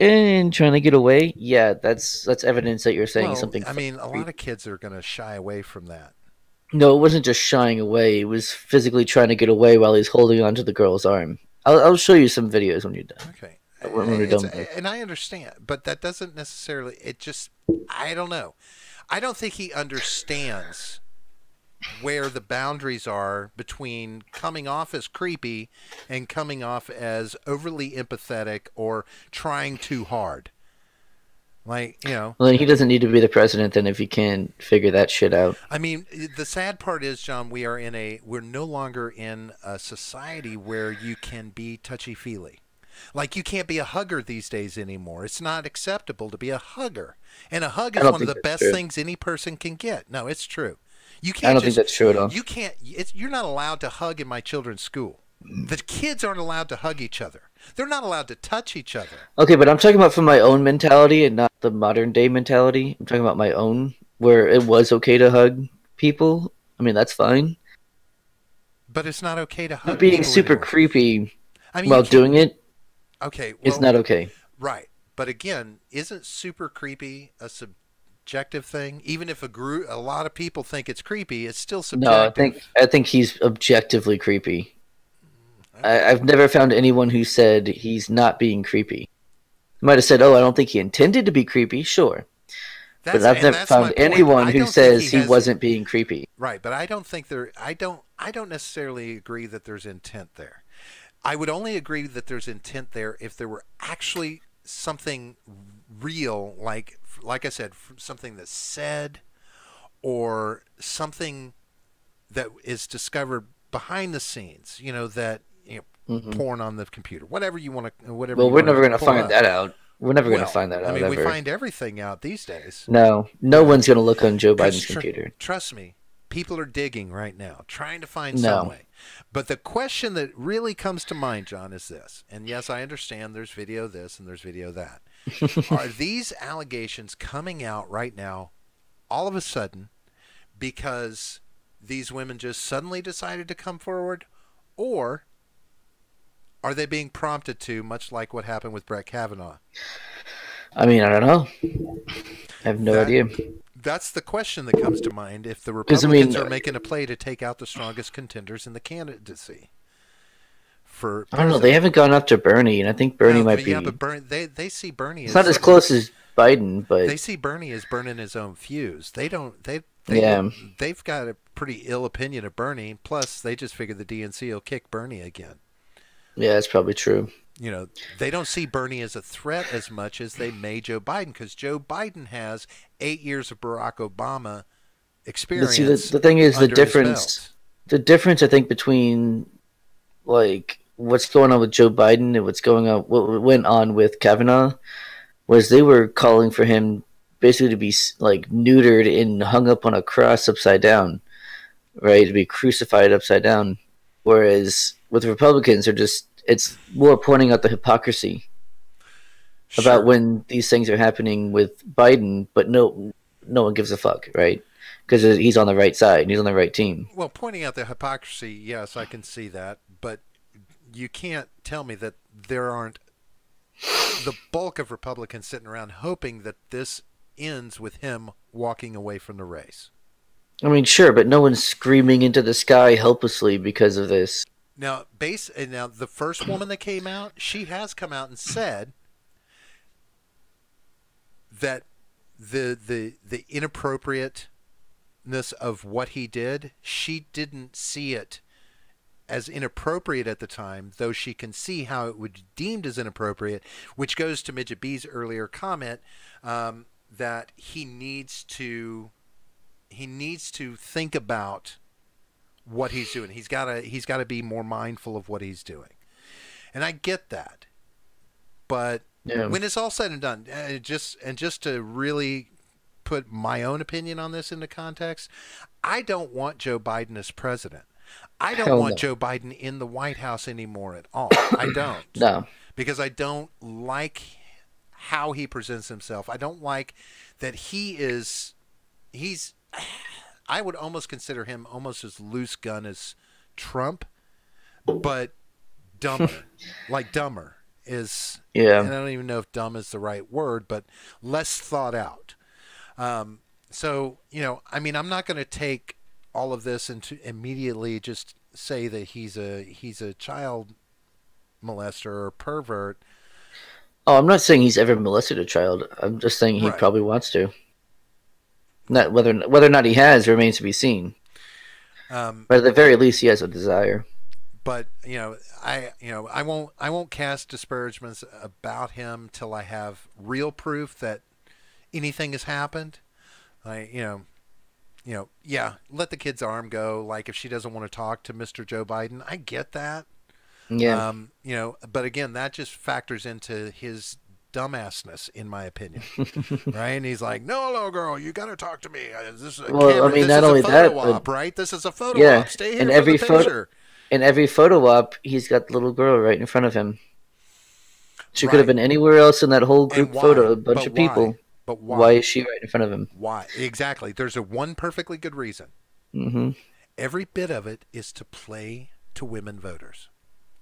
and trying to get away, yeah, that's evidence that you're saying Well, something I mean, a lot creepy. of kids are going to shy away from that. No, it wasn't just shying away. It was physically trying to get away while he's holding onto the girl's arm. I'll show you some videos when you're done. Okay. When we're It's done with this. and I understand, but that doesn't necessarily it just I don't know. I don't think he understands where the boundaries are between coming off as creepy and coming off as overly empathetic or trying too hard. Like, Well, then he doesn't need to be the president then if he can't figure that shit out. I mean, the sad part is, John, we're no longer in a society where you can be touchy-feely. Like, you can't be a hugger these days anymore. It's not acceptable to be a hugger. And a hug I is don't one of think the that's best true. things any person can get. No, it's true. You I can't don't think just that's true at all. you can't you're not allowed to hug in my children's school. The kids aren't allowed to hug each other. They're not allowed to touch each other. Okay, but I'm talking about from my own mentality and not the modern day mentality. I'm talking about my own, where it was okay to hug people. I mean, that's fine. But it's not okay to But hug being people super anymore. creepy I mean, you while can't. doing it Okay, is well, not okay. right. But again, isn't super creepy a subjective thing? Even if a lot of people think it's creepy, it's still No, I think subjective. I think he's objectively creepy. Okay. I've never found anyone who said he's not being creepy. They might have said, "Oh, I don't think he intended to be creepy." Sure, but I've never That's my found point. anyone I who don't think he says he has wasn't being creepy. right, but I don't think there I don't necessarily agree that there's intent there. I would only agree that there's intent there if there were actually something real, like I said, something that's said or something that is discovered behind the scenes. That Hmm. porn on the computer, whatever Well, you we're want never to going to pull find up. that out. We're never going to Well, find that I out mean, we ever. find everything out these days. No, You no know, one's going to look on Joe because Biden's computer. trust me, people are digging right now, trying to find some No. way. But the question that really comes to mind, John, is this. And yes, I understand there's video this and there's video that. Are these allegations coming out right now all of a sudden because these women just suddenly decided to come forward? Or are they being prompted to, much like what happened with Brett Kavanaugh? I mean, I don't know. I have no That idea. that's the question that comes to mind if the 'Cause, I mean, Republicans are making a play to take out the strongest contenders in the candidacy for I don't know. They president. haven't gone after Bernie, and I think Bernie No, might but yeah, be. but they see Bernie It's not as as close as Biden, but they see Bernie as burning his own fuse. Yeah. they've got a pretty ill opinion of Bernie. Plus, they just figure the DNC will kick Bernie again. Yeah, that's probably true. You know, they don't see Bernie as a threat as much as they may Joe Biden, because Joe Biden has 8 years of Barack Obama But see, experience the thing is, under his belt. the difference, I think, between like what's going on with Joe Biden and what went on with Kavanaugh was they were calling for him basically to be like neutered and hung up on a cross upside down, right? To be crucified upside down. Whereas with Republicans, it's more pointing out the hypocrisy about Sure. when these things are happening with Biden, but no one gives a fuck, right? Because he's on the right side, he's on the right team. Well, pointing out the hypocrisy, yes, I can see that, but you can't tell me that there aren't the bulk of Republicans sitting around hoping that this ends with him walking away from the race. I mean, sure, but no one's screaming into the sky helplessly because of this. Now, the first woman that came out, she has come out and said that the inappropriateness of what he did, she didn't see it as inappropriate at the time, though she can see how it would be deemed as inappropriate, which goes to Midget B's earlier comment that he needs to think about what he's doing. He's got to be more mindful of what he's doing, and I get that. But when it's all said and done, just to really put my own opinion on this into context, I don't want Joe Biden as president. I don't Hell want no. Joe Biden in the White House anymore at all. I don't. No. Because I don't like how he presents himself. I don't like that he's I would almost consider him almost as loose gun as Trump, but dumber. Like dumber is, Yeah. and I don't even know if dumb is the right word, but less thought out. So, I mean, I'm not going to take all of this and to immediately just say that he's a child molester or pervert. Oh, I'm not saying he's ever molested a child. I'm just saying he Right. probably wants to. Not whether or not he has remains to be seen. But at the very least, he has a desire. But I won't cast disparagements about him till I have real proof that anything has happened. Yeah, let the kid's arm go. Like if she doesn't want to talk to Mr. Joe Biden, I get that. Yeah. But again, that just factors into his dumbassness, in my opinion, right? And he's like, "No, little girl, you got to talk to me. This is a Well, camera. I mean, This not is only a photo that, op, but right? This is a photo yeah, op. Stay here in for every the picture." in every photo op, he's got the little girl right in front of him. She could have Right. been anywhere else in that whole And group photo, why? a bunch But of why? people. But Why why? is she right in front of him? Why? Exactly. There's a one perfectly good reason. Hmm. Every bit of it is to play to women voters.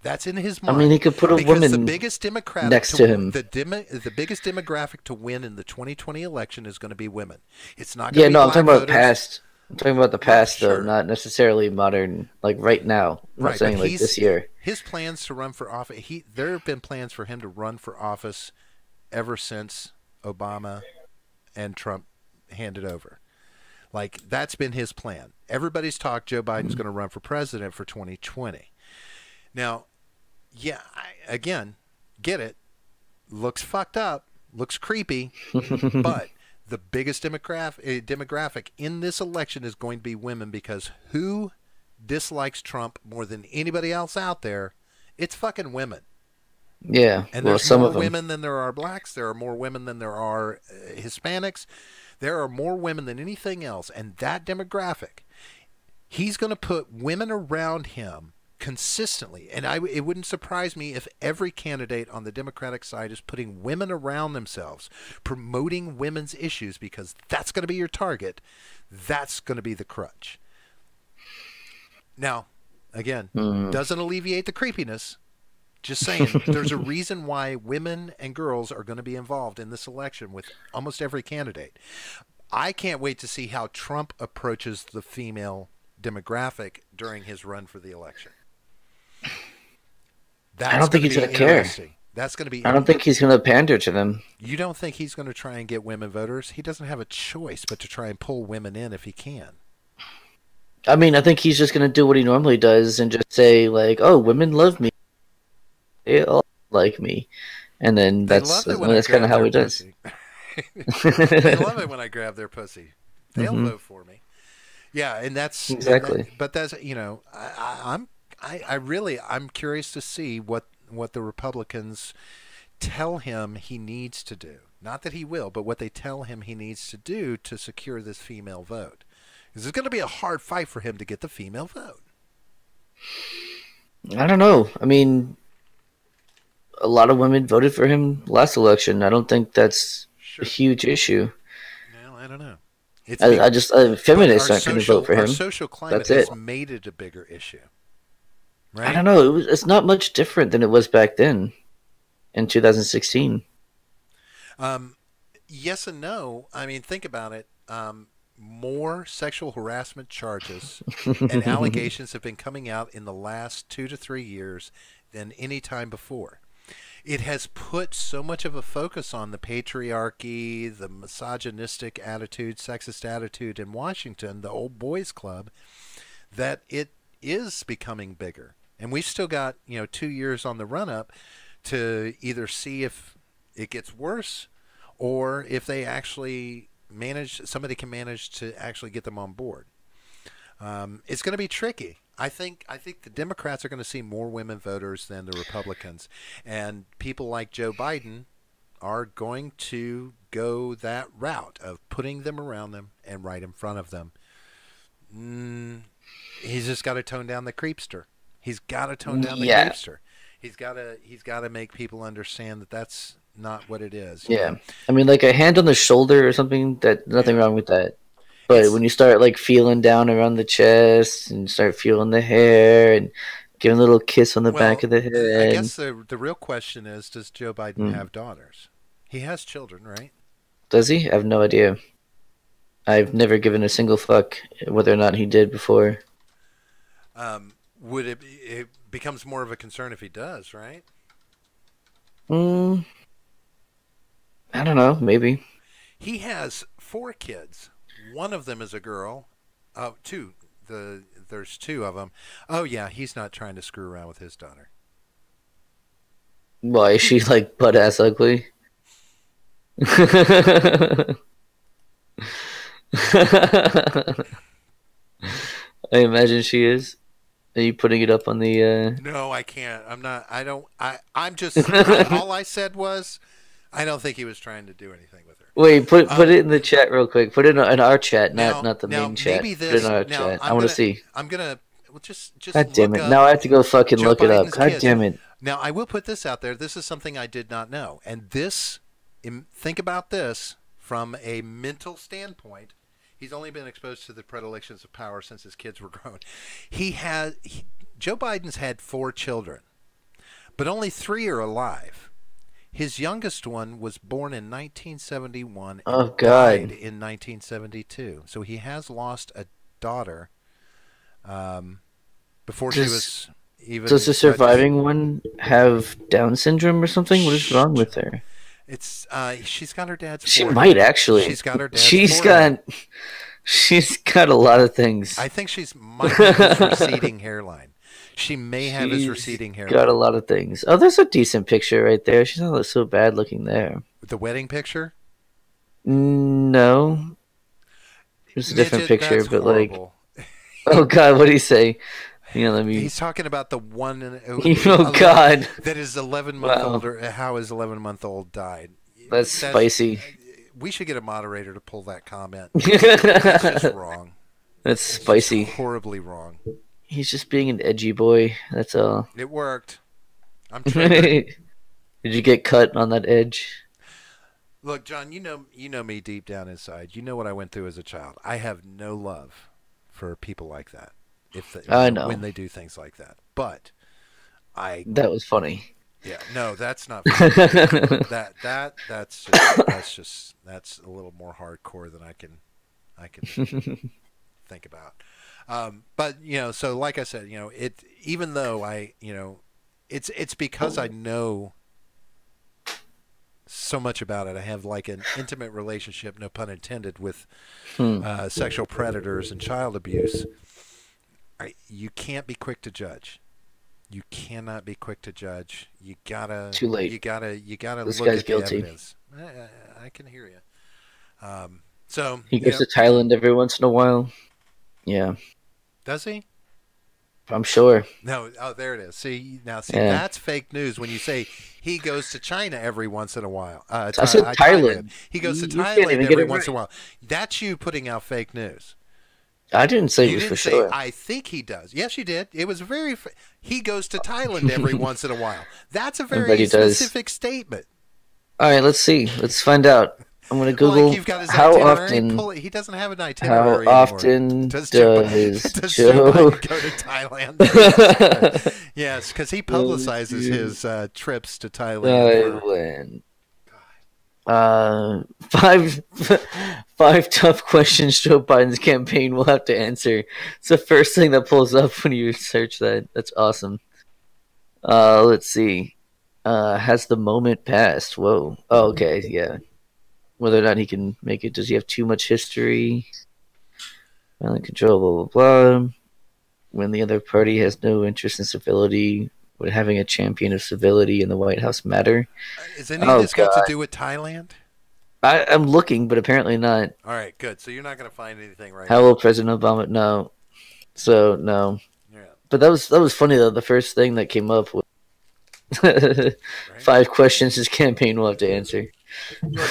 That's in his I mind. mean, he could put a Because the woman biggest democratic next to him. the biggest demographic to win in the 2020 election is going to be women. It's not going Yeah, to be no, I'm black talking about voters. past. I'm talking about the Right, past, though, sure. not necessarily modern, like right now. I'm not Right, saying but like this year. his plans to run for office. There have been plans for him to run for office ever since Obama and Trump handed over. Like that's been his plan. Everybody's talked Joe Biden's going to run for president for 2020. Now, yeah, again, get it. Looks fucked up. Looks creepy. But the biggest demographic in this election is going to be women, because who dislikes Trump more than anybody else out there? It's fucking women. Yeah, And well, there's some more of them. women than there are blacks. There are more women than there are Hispanics. There are more women than anything else. And that demographic, he's going to put women around him consistently. And it wouldn't surprise me if every candidate on the Democratic side is putting women around themselves, promoting women's issues, because that's going to be your target. That's going to be the crutch. Now, again, doesn't alleviate the creepiness. Just saying, there's a reason why women and girls are going to be involved in this election with almost every candidate. I can't wait to see how Trump approaches the female demographic during his run for the election. I don't think he's going to gonna care. That's going to be. I don't think he's going to pander to them. You don't think he's going to try and get women voters? He doesn't have a choice but to try and pull women in if he can. I mean, I think he's just going to do what he normally does and just say, like, oh, women love me. They all like me. And then They that's love it when I kind grab of how their he does. pussy. They love it when I grab their pussy. They'll Mhm. vote for me. Yeah, and that's Exactly. but that's I'm curious to see what the Republicans tell him he needs to do. Not that he will, but what they tell him he needs to do to secure this female vote. Because it's going to be a hard fight for him to get the female vote. I don't know. I mean, a lot of women voted for him last election. I don't think that's a Sure. huge issue. No, I don't know. It's I just but feminists aren't going to vote for our him. social climate That's it. has made it a bigger issue, I right? don't know. It's not much different than it was back then in 2016. Yes and no. I mean, think about it. More sexual harassment charges and allegations have been coming out in the last 2 to 3 years than any time before. It has put so much of a focus on the patriarchy, the misogynistic attitude, sexist attitude in Washington, the old boys club, that it is becoming bigger. And we've still got, 2 years on the run up to either see if it gets worse or if they actually somebody can manage to actually get them on board. It's going to be tricky. I think the Democrats are going to see more women voters than the Republicans, and people like Joe Biden are going to go that route of putting them around them and right in front of them. He's just got to tone down the creepster. He's got to tone down the Yeah, creepster. He's got to make people understand that that's not what it is. yeah. I mean, like a hand on the shoulder or something. That nothing Yeah. wrong with that. But It's when you start like feeling down around the chest and start feeling the hair and giving a little kiss on the back well, of the I head, guess the real question is, does Joe Biden hmm. have daughters? He has children, right? Does he? I have no idea. I've never given a single fuck whether or not he did before. Would it becomes more of a concern if he does, right? Mm, I don't know. Maybe. He has 4 kids. One of them is a girl. Oh, two. There's 2 of them. Oh yeah, he's not trying to screw around with his daughter. Why is she like butt ass ugly? I imagine she is. Are you putting it up on the? No, I can't. I'm not. I don't. I'm just. All I said was, I don't think he was trying to do anything with her. Wait, put Um, it in the chat real quick. Put it in our chat, now, not the now main chat. maybe Put it this. in our Now chat. I want to see. I'm gonna. Well, just God damn look it! up Now I have to go fucking Joe look it up. Biden's God kids. damn it! Now I will put this out there. This is something I did not know, and think about this from a mental standpoint. He's only been exposed to the predilections of power since his kids were grown. Joe Biden's had 4 children, but only 3 are alive. His youngest one was born in 1971 Oh and died God! in 1972. So he has lost a daughter before she Does was even does the surviving one have Down syndrome or something? What is Shh. wrong with her? It's she's got her dad's She forehead. might actually. She's got her dad's She's forehead. got she's got a lot of things. I think she's might have his receding hairline. She may have his She's receding got hairline. a lot of things. Oh, there's a decent picture right there. She's not so bad looking there. The wedding picture? No, there's a different Midget, picture, that's but like, horrible. oh God, what do you say? Let me. He's talking about the one Oh God! that is 11-month Wow, old, or how his 11-month-old died. that's spicy. We should get a moderator to pull that comment. It's just wrong. That's It's just spicy. horribly wrong. He's just being an edgy boy. That's all. It worked. I'm triggered. Did you get cut on that edge? Look, John, you know me deep down inside. You know what I went through as a child. I have no love for people like that. I know. When they do things like that. But I That was funny. yeah, no, that's not funny. That's a little more hardcore than I can think about. But so like I said, even though it's because I know so much about it. I have like an intimate relationship, no pun intended, with Hmm. sexual predators and child abuse. You can't be quick to judge. You cannot be quick to judge. You gotta, Too late. you gotta This look guy's at the guilty. evidence. I can hear you. So He goes to Thailand every once in a while. Yeah, does he? I'm sure. No. Oh, there it is. See, Yeah. that's fake news when you say he goes to China every once in a while. I said Thailand. He goes to You can't Thailand even get every it once in a right. while. That's you putting out fake news. I didn't say it You was for didn't say sure. I think he does. Yes, you did. It was he goes to Thailand every once in a while. That's a I bet very he does. specific statement. All right, let's see. Let's find out. I'm gonna Google Like you've got his how itinerary. often. He doesn't have an How itinerary anymore. often Does does Joe Joe Biden go to Thailand? Jesus Christ. Yes, because he publicizes his trips to Thailand. Thailand? Five five tough questions Joe Biden's campaign will have to answer. It's the first thing that pulls up when you search that. That's awesome. Let's see. Has the moment passed? Whoa. Oh, okay, yeah. Whether or not he can make it. Does he have too much history? Violent control, blah, blah, blah. When the other party has no interest in civility, would having a champion of civility in the White House matter? Is any of this got to do with Thailand? I'm looking, but apparently not. All right, good. So you're not going to find anything right How now. will President Obama? No. So no. Yeah. But that was funny though. The first thing that came up was 5 questions his campaign will have to answer. Look,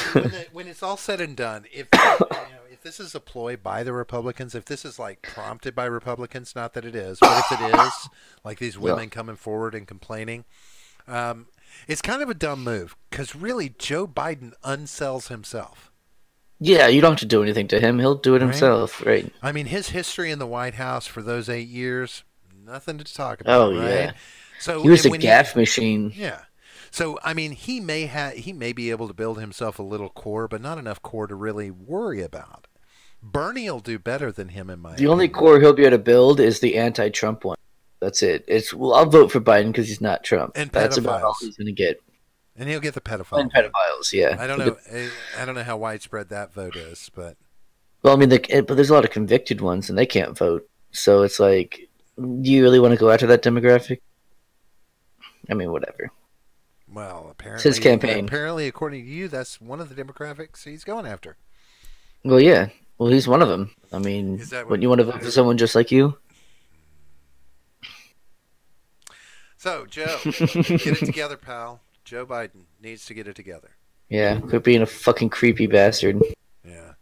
when it's all said and done, if if this is a ploy by the Republicans, if this is like prompted by Republicans, not that it is, but if it is, like these women coming forward and complaining, it's kind of a dumb move because really Joe Biden unsells himself. Yeah, you don't have to do anything to him. He'll do it Right. himself, right? I mean, his history in the White House for those 8 years, nothing to talk about. Oh right? yeah. So He was a when gaffe machine. Yeah. So I mean, he may be able to build himself a little core, but not enough core to really worry about. Bernie will do better than him in my The only opinion. core he'll be able to build is the anti-Trump one. That's it. I'll vote for Biden because he's not Trump. And That's about all pedophiles. he's going to get. And he'll get the pedophile. And vote. pedophiles, yeah. I don't know. I don't know how widespread that vote is, but Well, I mean, but there's a lot of convicted ones, and they can't vote. So it's like, do you really want to go after that demographic? I mean, whatever. well, apparently It's his campaign. Apparently, according to you, that's one of the demographics he's going after. Well, yeah. Well, he's one of them. I mean, Is that what- wouldn't you want to vote for someone just like you? So, Joe, get it together, pal. Joe Biden needs to get it together. Yeah, quit being a fucking creepy bastard. Yeah.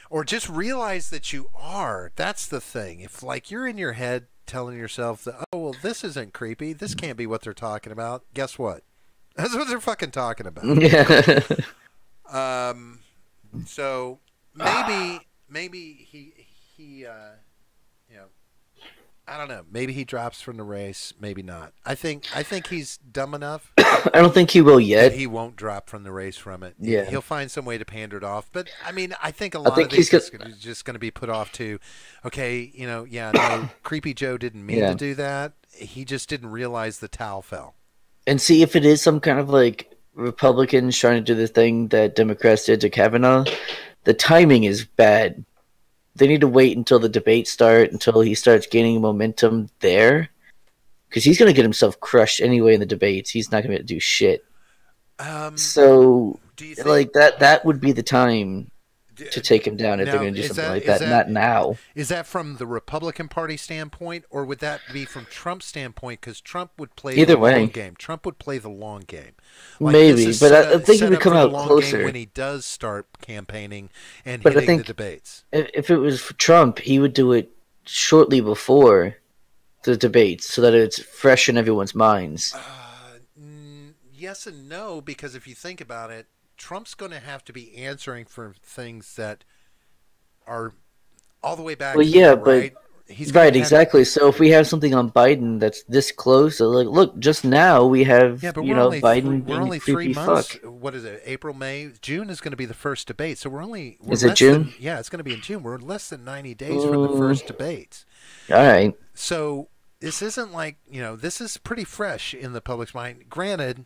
Or just realize that you are. That's the thing. If like you're in your head telling yourself that, oh well, this isn't creepy. This can't be what they're talking about. Guess what? That's what they're fucking talking about. Yeah. So maybe he I don't know. Maybe he drops from the race. Maybe not. I think he's dumb enough I don't think he will that yet. he won't drop from the race from it. Yeah. He'll find some way to pander it off. But I mean, I think a lot think of this he's is just going to be put off to, okay, no, Creepy Joe didn't mean Yeah. to do that. He just didn't realize the towel fell. And see if it is some kind of like Republicans trying to do the thing that Democrats did to Kavanaugh. The timing is bad. They need to wait until the debates start, until he starts gaining momentum there. Because he's going to get himself crushed anyway in the debates. He's not going to be able to do shit. So, Do you think, like, that would be the time to take him down if Now, they're going to do is something that- like is that. that- Not now. Is that from the Republican Party standpoint, or would that be from Trump's standpoint? Because Trump would play Either the way. long game. Trump would play the long game. Maybe, this is but set I think he set would up come for the out long closer. game when he does start campaigning and But I hitting think- the debates. If it was for Trump, he would do it shortly before the debates so that it's fresh in everyone's minds. Yes and no, because if you think about it, Trump's going to have to be answering for things that are all the way back. Well, here, yeah, but- right? He's gonna Right, have- exactly. So if we have something on Biden that's this close, so like, look, just now we have, Yeah, but you we're know, only Biden we're being only a 3 creepy months. fuck. What is it? April, May, June is going to be the first debate. So we're Is it less June? than- yeah, it's going to be in June. We're less than 90 days from the first debates. All right. So this isn't like this is pretty fresh in the public's mind. Granted,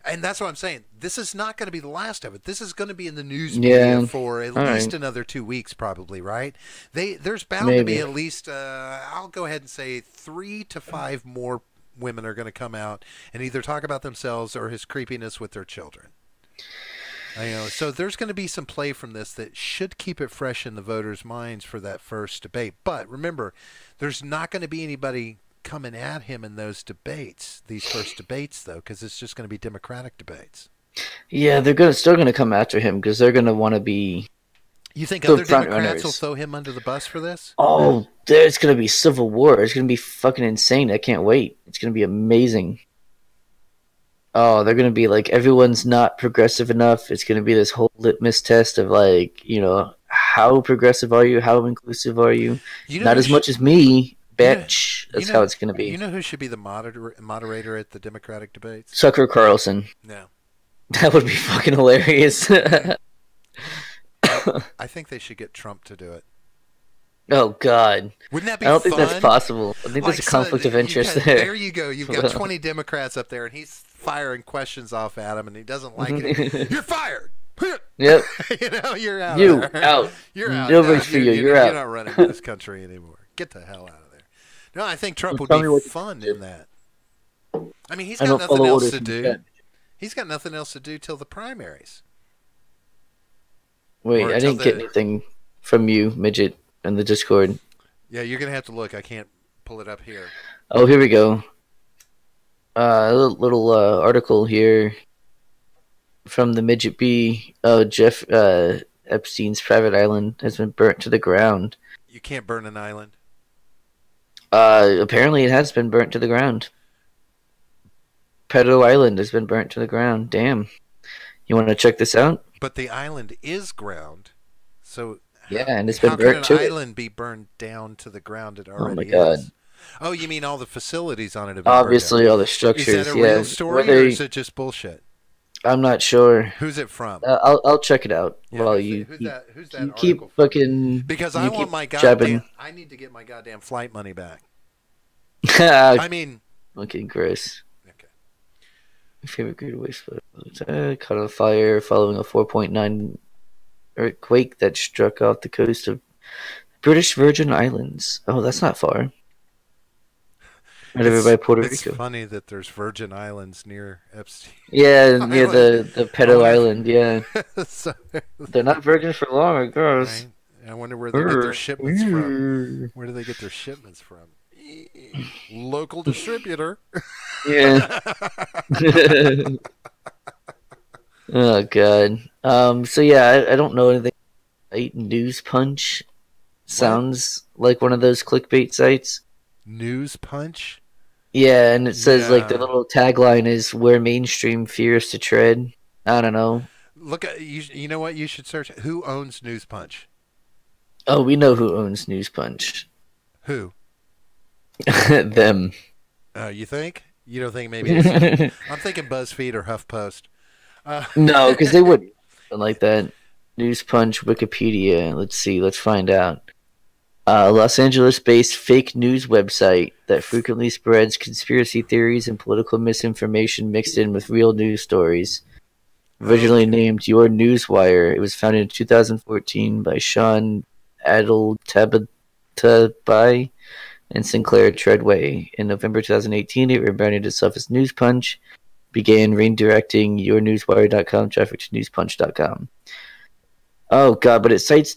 And that's what I'm saying. This is not going to be the last of it. This is going to be in the news Yeah. media for at All least right. another 2 weeks, probably, right? There's bound to be Maybe. at least, I'll go ahead and say 3 to 5 more women are going to come out and either talk about themselves or his creepiness with their children. So there's going to be some play from this that should keep it fresh in the voters' minds for that first debate. But remember, there's not going to be anybody coming at him in those debates, these first debates, though, because it's just going to be Democratic debates. Yeah, they're still gonna come after him because they're gonna want to be. You think The other front Democrats will runners. throw him under the bus for this? Oh, there's gonna be civil war. It's gonna be fucking insane. I can't wait. It's gonna be amazing. Oh, they're gonna be like everyone's not progressive enough. It's gonna be this whole litmus test of like, how progressive are you? How inclusive are you? You know Not who as much as me, you know- bitch. That's how it's gonna be. You know who should be the moderator at the Democratic debates? Tucker Carlson. No. That would be fucking hilarious. I think they should get Trump to do it. Oh God. Wouldn't that be I don't fun? think that's possible. I think there's a conflict of interest there. There you go. You've got 20 Democrats up there, and he's firing questions off at him, and he doesn't like it. You're fired. Yep. You're out. You there. out. You're out. Nobody's for you. You're out. You're not running this country anymore. Get the hell out of there. No, I think Trump would Tell me be what fun to do. in that. I mean, he's I got don't nothing follow else orders to from do. the Fed. He's got nothing else to do till the primaries. Wait, Or I until didn't get anything from you, midget, in the Discord. Yeah, you're gonna have to look. I can't pull it up here. Oh, here we go. A little article here from the midget B. Oh, Jeff Epstein's private island has been burnt to the ground. You can't burn an island. Apparently, it has been burnt to the ground. Pedo Island has been burnt to the ground. Damn. You want to check this out? But the island is ground, so Yeah, and it's been how burnt can to an it. island be burned down to the ground? It Oh already my God. is. Oh, you mean all the facilities on it have been Obviously, all the burned structures. down? Is that a yeah. real story, Whether or is it just bullshit? I'm not sure. Who's it from? I'll check it out while who's you, who's you, that? Who's that you article keep from? fucking. Because you I keep want my jabbing. goddamn. I need to get my goddamn flight money back. I I mean, fucking gross. okay. My favorite great waste caught on fire following a 4.9 earthquake that struck off the coast of British Virgin Islands. Oh, that's not far. Right over by Puerto It's Rico. funny that there's Virgin Islands near Epstein. Yeah, near Island. the pedo wonder- island. Yeah, So, they're not virgin for long, I guess. right? I wonder where they get their shipments from. Where do they get their shipments from? Local distributor. Yeah. Oh God. So yeah, I don't know anything. News Punch sounds like one of those clickbait sites. News Punch. Yeah, and it says like the Yeah. little tagline is "Where mainstream fears to tread." I don't know. Look at you. You know what? You should search. Who owns News Punch? Oh, we know who owns News Punch. Who? Them. You think? You don't think maybe? It's, I'm thinking BuzzFeed or HuffPost. No, because they wouldn't like that. News Punch, Wikipedia. Let's see. Let's find out. Los Angeles-based fake news website that frequently spreads conspiracy theories and political misinformation mixed in with real news stories. Originally named Your Newswire, it was founded in 2014 by Sean Adeltabatabai and Sinclair Treadway. In November 2018, it rebranded itself as News Punch, began redirecting yournewswire.com traffic to newspunch.com. Oh god, but it cites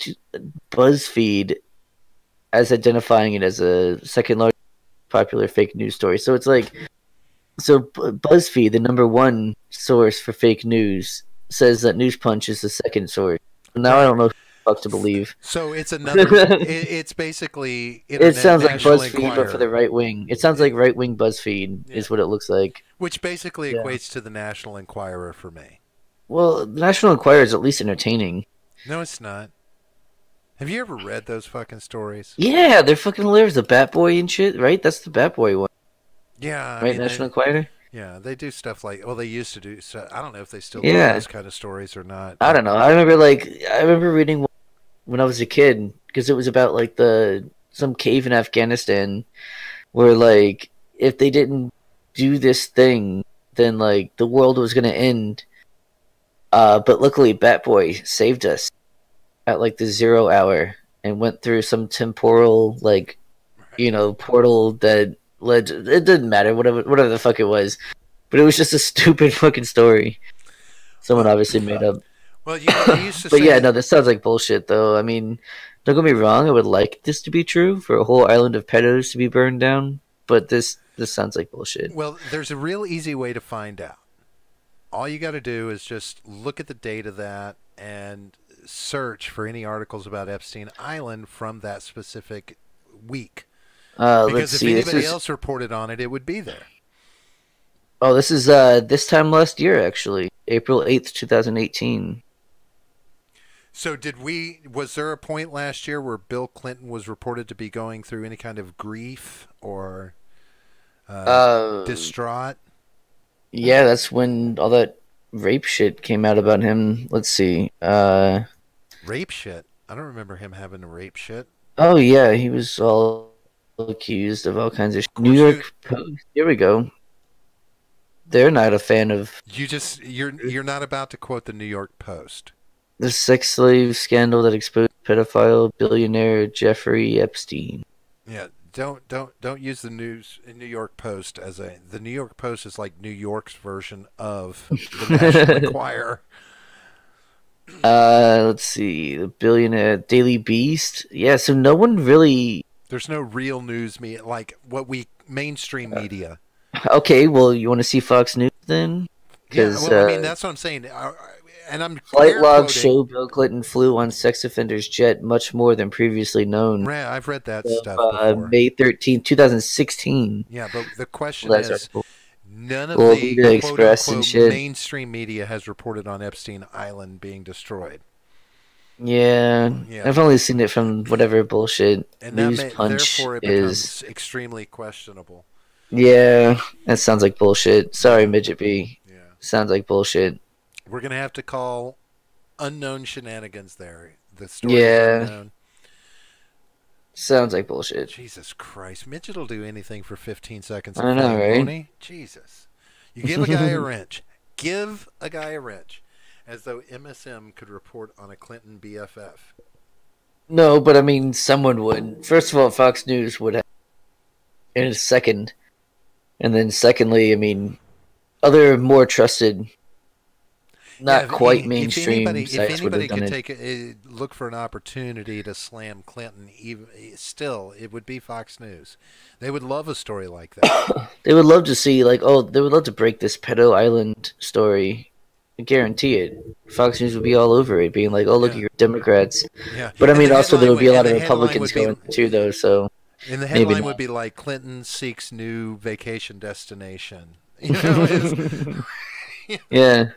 BuzzFeed as identifying it as a second largest popular fake news story. So it's like, BuzzFeed, the number one source for fake news, says that News Punch is the second source. Now I don't know who the fuck to believe. So it's another. It's basically. It sounds like National BuzzFeed, Enquirer, but for the right wing. It sounds like right wing BuzzFeed is what it looks like. which basically Yeah. equates to the National Enquirer for me. Well, the National Enquirer is at least entertaining. No, it's not. Have you ever read those fucking stories? Yeah, they're fucking hilarious. The Bat Boy and shit, right? That's the Bat Boy one, Yeah, I right? mean, National Enquirer. yeah, they do stuff like. Well, they used to do. So I don't know if they still Yeah. do those kind of stories or not. I don't know. I remember reading one when I was a kid because it was about like some cave in Afghanistan where like if they didn't do this thing, then like the world was gonna end. But luckily, Batboy saved us at like the 0 hour and went through some temporal portal that led. It didn't matter, whatever the fuck it was, but it was just a stupid fucking story. Someone Well, obviously made up. well, they used to But say yeah, that. no, this sounds like bullshit, though. I mean, don't get me wrong. I would like this to be true for a whole island of pedos to be burned down, but this sounds like bullshit. Well, there's a real easy way to find out. All you got to do is just look at the date of that and search for any articles about Epstein Island from that specific week. Let's Because if see. anybody else reported on it, it would be there. Oh, this is this time last year, actually, April 8th, 2018. So was there a point last year where Bill Clinton was reported to be going through any kind of grief or distraught? Yeah, that's when all that rape shit came out about him. Let's see. Rape shit? I don't remember him having a rape shit. Oh yeah, he was all accused of all kinds of shit. New York Post. Here we go. They're not a fan of You're not about to quote the New York Post. the sex slave scandal that exposed pedophile billionaire Jeffrey Epstein. Yeah, don't use the New York Post as the New York Post is like New York's version of the National Enquirer. Let's see, the billionaire Daily Beast. Yeah, so no one really. There's no real news like what mainstream media. Okay, well, you want to see Fox News then? Yeah, well, I mean that's what I'm saying. And I'm flight logs quoting. show Bill Clinton flew on sex offender's jet much more than previously known. Right, I've read that stuff before. May 13th, 2016. Yeah, but the question is, none of the the quote-unquote mainstream media has reported on Epstein Island being destroyed. Yeah, I've only seen it from whatever bullshit and News Punch therefore it becomes extremely questionable. Yeah, that sounds like bullshit. Sorry, Midget B. Yeah. Sounds like bullshit. We're going to have to call unknown shenanigans there. The story is unknown. Sounds like bullshit. Jesus Christ. Midget will do anything for 15 seconds. I know, right? Won't he? Jesus. You give a guy a wrench. Give a guy a wrench. As though MSM could report on a Clinton BFF. No, but I mean, someone would. First of all, Fox News would have in a second. And then secondly, I mean, other more trusted, not quite mainstream if anybody could look for an opportunity to slam Clinton, still, it would be Fox News. They would love a story like that. They would love to see, they would love to break this pedo island story. I guarantee it. Fox News would be all over it, being like, "Oh, look at your Democrats." Yeah. But I mean, also there would be a lot of Republicans going too, though. So. And the headline would be like, "Clinton seeks new vacation destination." You know, yeah.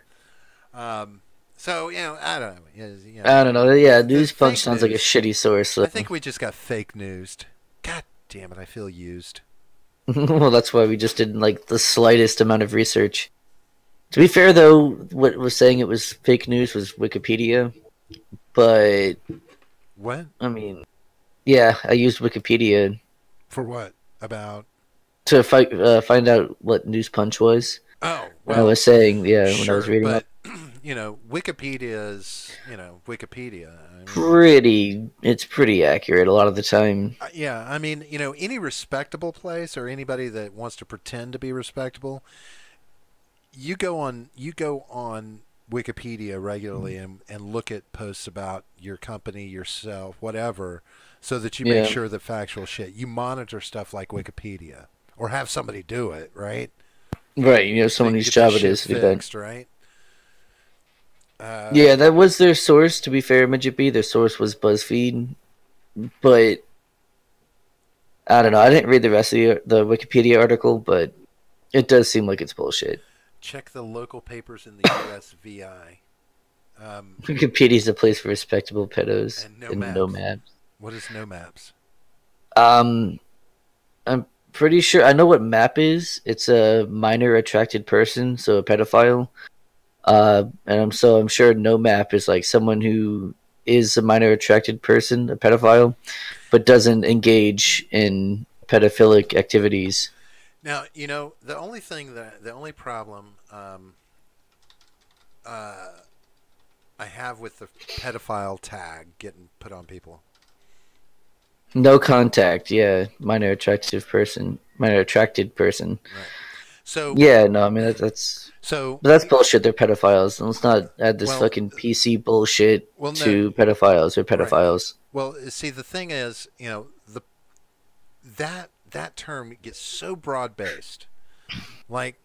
So I don't know. I don't know. Yeah, News Punch sounds like a shitty source. So. I think we just got fake newsed. God damn it! I feel used. Well, that's why we just did the slightest amount of research. To be fair, though, what was saying it was fake news was Wikipedia. But what? I mean, yeah, I used Wikipedia for what about to find out what News Punch was. Oh, well, I was saying, sure, when I was reading but Wikipedia is Wikipedia. It's pretty accurate a lot of the time. Yeah, I mean, any respectable place or anybody that wants to pretend to be respectable, you go on Wikipedia regularly and look at posts about your company, yourself, whatever, so that you make sure that factual shit. You monitor stuff like Wikipedia or have somebody do it, right? Right, someone whose job it is to do that. Right? Yeah, that was their source, to be fair, Midget B. Their source was BuzzFeed. But I don't know. I didn't read the rest of the Wikipedia article, but it does seem like it's bullshit. Check the local papers in the USVI. Wikipedia is a place for respectable pedos and no maps. What is no maps? I'm pretty sure I know what MAP is. It's a minor attracted person, so a pedophile. And I'm sure no map is like someone who is a minor attracted person, a pedophile, but doesn't engage in pedophilic activities. Now, the only problem uh, I have with the pedophile tag getting put on people. No contact. Yeah, minor attracted person. Right. So, Yeah, no, I mean so, that's bullshit. They're pedophiles. Let's not add this well, fucking PC bullshit well, no, to pedophiles or right. pedophiles. Well, see, the thing is, the that term gets so broad based. Like,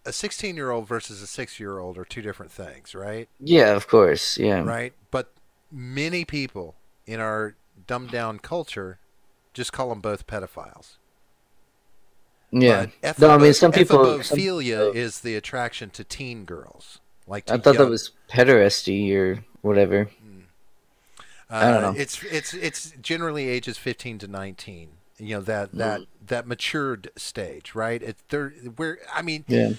a 16-year-old versus a 6-year-old are two different things, right? Yeah, of course. Yeah, Right. But many people in our dumbed down culture just call them both pedophiles. yeah. But No, I mean some ephebophilia people. is the attraction to teen girls, like to I thought that young. was pederasty or whatever. I don't know. It's generally ages 15 to 19. That matured stage, right? I mean, Yeah.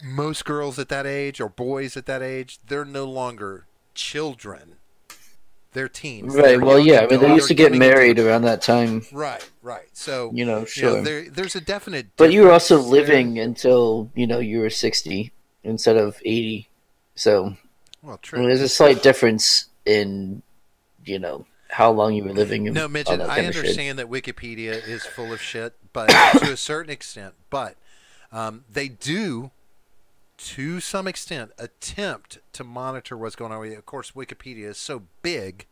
most girls at that age or boys at that age, they're no longer children. They're teens. Right. They're Well, young yeah. I mean, they adult. used They're to get coming into married around that time. right, right. So, Sure. there's a definite But you were also difference there. living until you were 60 instead of 80. So Well, I mean, true. there's a slight difference in how long you were living and No, all Midget, that I kind of shit. understand that Wikipedia is full of shit, but to a certain extent, but they do, to some extent, attempt to monitor what's going on. Of course, Wikipedia is so big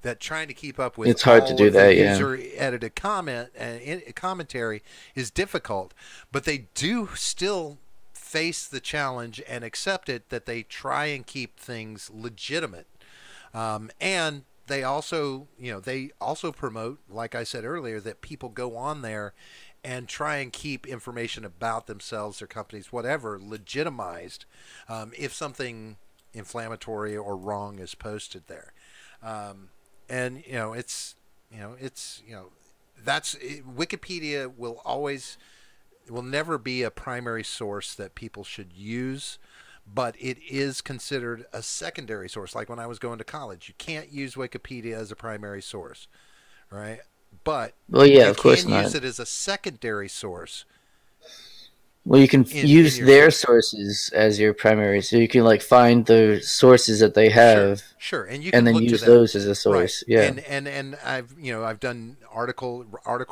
that trying to keep up with It's hard to all do of the that. Yeah. user edited comment and commentary is difficult, but they do still face the challenge and accept it that they try and keep things legitimate. And they also promote, like I said earlier, that people go on there and try and keep information about themselves, their companies, whatever, legitimized if something inflammatory or wrong is posted there. And it's that's Wikipedia will never be a primary source that people should use, but it is considered a secondary source. Like when I was going to college, you can't use Wikipedia as a primary source, right? But Well, yeah, you of course can not. use it as a secondary source Well, you can in use your their search. sources as your primary, so you can find the sources that they Sure, have, sure, and you and can then look to use that, those as a right? source. Yeah. And I've done article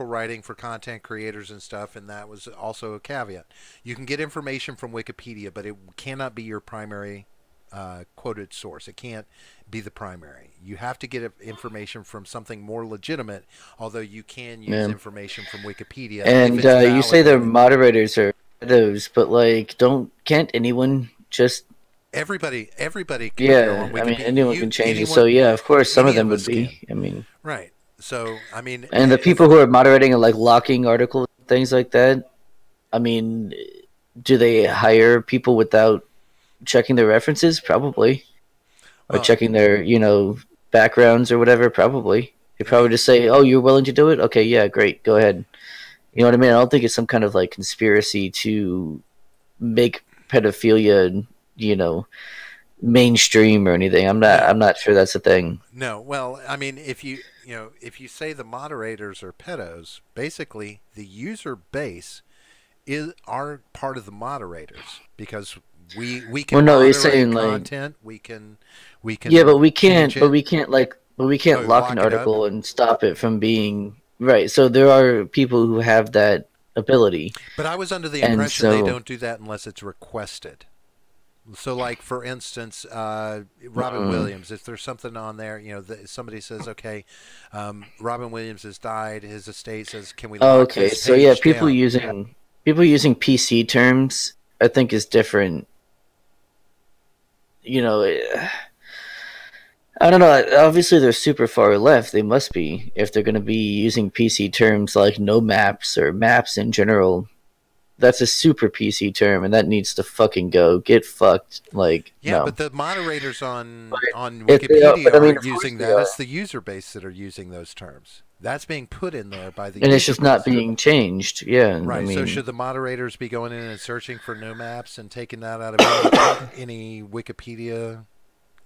writing for content creators and stuff, and that was also a caveat. You can get information from Wikipedia, but it cannot be your primary quoted source. It can't be the primary. You have to get information from something more legitimate. Although you can use Yeah. information from Wikipedia if And it's you say their validated. moderators are those, but don't can't anyone just Everybody can go yeah? on I mean, Wikipedia. anyone can change it. So Anyone, yeah, of course, some of any them of would us can. be. I mean, Right. So I mean, and the people who are moderating and locking articles, things like that. I mean, do they hire people without checking their references? Probably, or well, checking their backgrounds or whatever. Probably. They I probably mean, just say, "Oh, you're willing to do it? Okay, yeah, great, go ahead." You know what I mean? I don't think it's some kind of conspiracy to make pedophilia, you know, mainstream or anything. I'm not. no, I'm not sure that's a thing. no. Well, I mean, if you say the moderators are pedos, basically the user base is are part of the moderators because we can Well, no, he's moderate saying content. We yeah, can change but it. we can't but we Oh, can't lock an lock it up. article and stop it from being right. So there are people who have that ability, But I was under the and impression they so don't do that unless it's requested. So, like for instance, Robin mm, Williams. If there's something on there, somebody says, "Okay, Robin Williams has died. His estate says, can we oh, lock okay. this So yeah, page down?" people using PC terms, I think is different. You know, I don't know. Obviously, they're super far left. They must be if they're going to be using PC terms like no maps or maps in general. That's a super PC term, and that needs to fucking go. Get fucked. Yeah, No. but the moderators But on if they are, Wikipedia but I mean, aren't of course using they that. are, It's the user base that are using those terms. That's being put in there by the and it's user just not base. being changed. Yeah, I Right. So mean, should the moderators be going in and searching for no maps and taking that out of any Wikipedia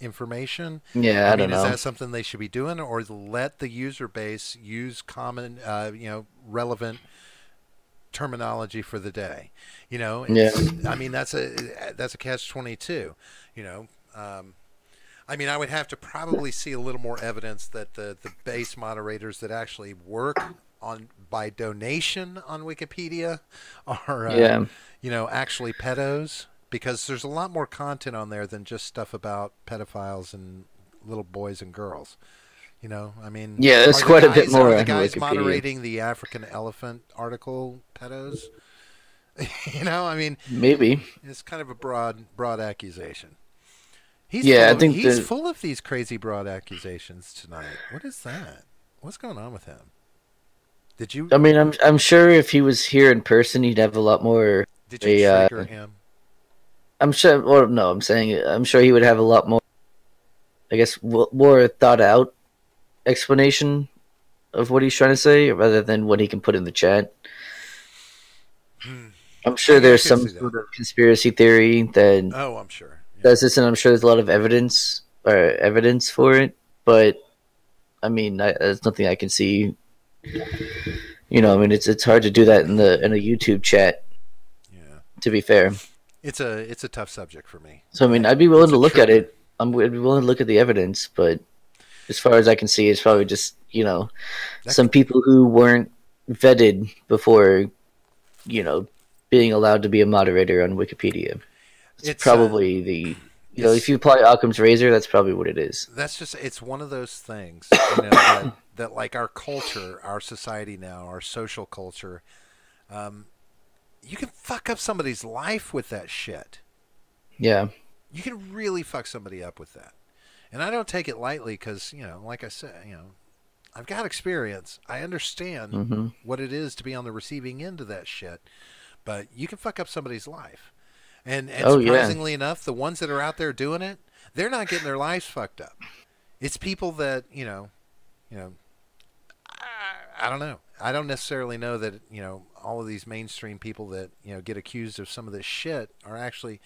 information? yeah, I I mean, don't is know. that something they should be doing, or let the user base use common, relevant terminology for the day. Yeah. I mean, that's a catch-22. You know, I mean, I would have to probably see a little more evidence that the base moderators that actually work on by donation on Wikipedia are, Yeah. actually pedos, because there's a lot more content on there than just stuff about pedophiles and little boys and girls. I mean, Yeah, there's quite a bit more are the on guys Wikipedia. moderating the African elephant article pedos? I mean, Maybe. it's kind of a broad accusation. He's Yeah, full I of think he's the. full of these crazy broad accusations tonight. What is that? What's going on with him? Did you I mean, I'm sure if he was here in person, he'd have a lot more. did you A, trigger him? I'm sure. Well, no, I'm saying I'm sure he would have a lot more. I guess more thought out explanation of what he's trying to say, rather than what he can put in the chat. Hmm. I'm sure I there's could some see that. sort of conspiracy theory that Oh, I'm sure. Yeah. does this, and I'm sure there's a lot of evidence for it. But I mean, there's nothing I can see. I mean, it's hard to do that in a YouTube chat. Yeah. To be fair, It's a tough subject for me. so I mean, I'd be willing It's to a look at trigger. it. I'd be willing to look at the evidence, but as far as I can see, it's probably just That some could, people who weren't vetted before you know being allowed to be a moderator on Wikipedia. It's it's probably the if it's you apply Occam's razor, that's probably what it is. it's one of those things, that like our culture, our society now, our social culture, um, you can fuck up somebody's life with that shit. Yeah. You can really fuck somebody up with that. And I don't take it lightly because, like I said, I've got experience. I understand Hmm. what it is to be on the receiving end of that shit. But you can fuck up somebody's life. And Oh yeah. surprisingly enough, the ones that are out there doing it, they're not getting their lives fucked up. It's people that, you know, I don't know. I don't necessarily know that, all of these mainstream people that, get accused of some of this shit are actually,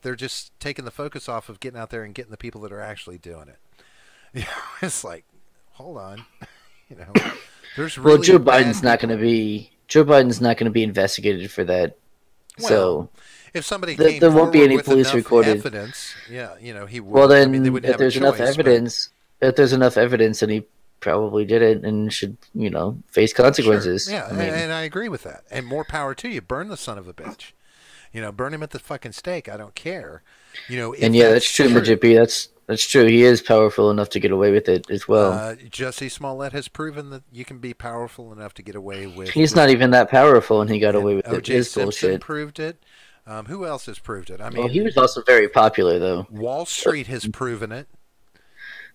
they're just taking the focus off of getting out there and getting the people that are actually doing it. It's like, hold on, you know, there's Well, really bad people. Joe Biden's not going to be investigated for that. Well, So if somebody came there won't be forward any with police enough recorded. evidence, yeah, he Well, would. I mean, they then wouldn't have a choice, but if there's enough evidence, then he probably did it and should face sure, consequences. yeah, I mean, and I agree with that. And more power to you. Burn the son of a bitch. Burn him at the fucking stake. I don't care. and If yeah, that's that's true, true. Majid B. That's true. He is powerful enough to get away with it as well. Jussie Smollett has proven that you can be powerful enough to get away with He's not this. even that powerful, and he got And away with it. O.J. His Simpson bullshit. proved it. Who else has proved it? I Well, he mean, was also very popular, though. Wall Street has proven it.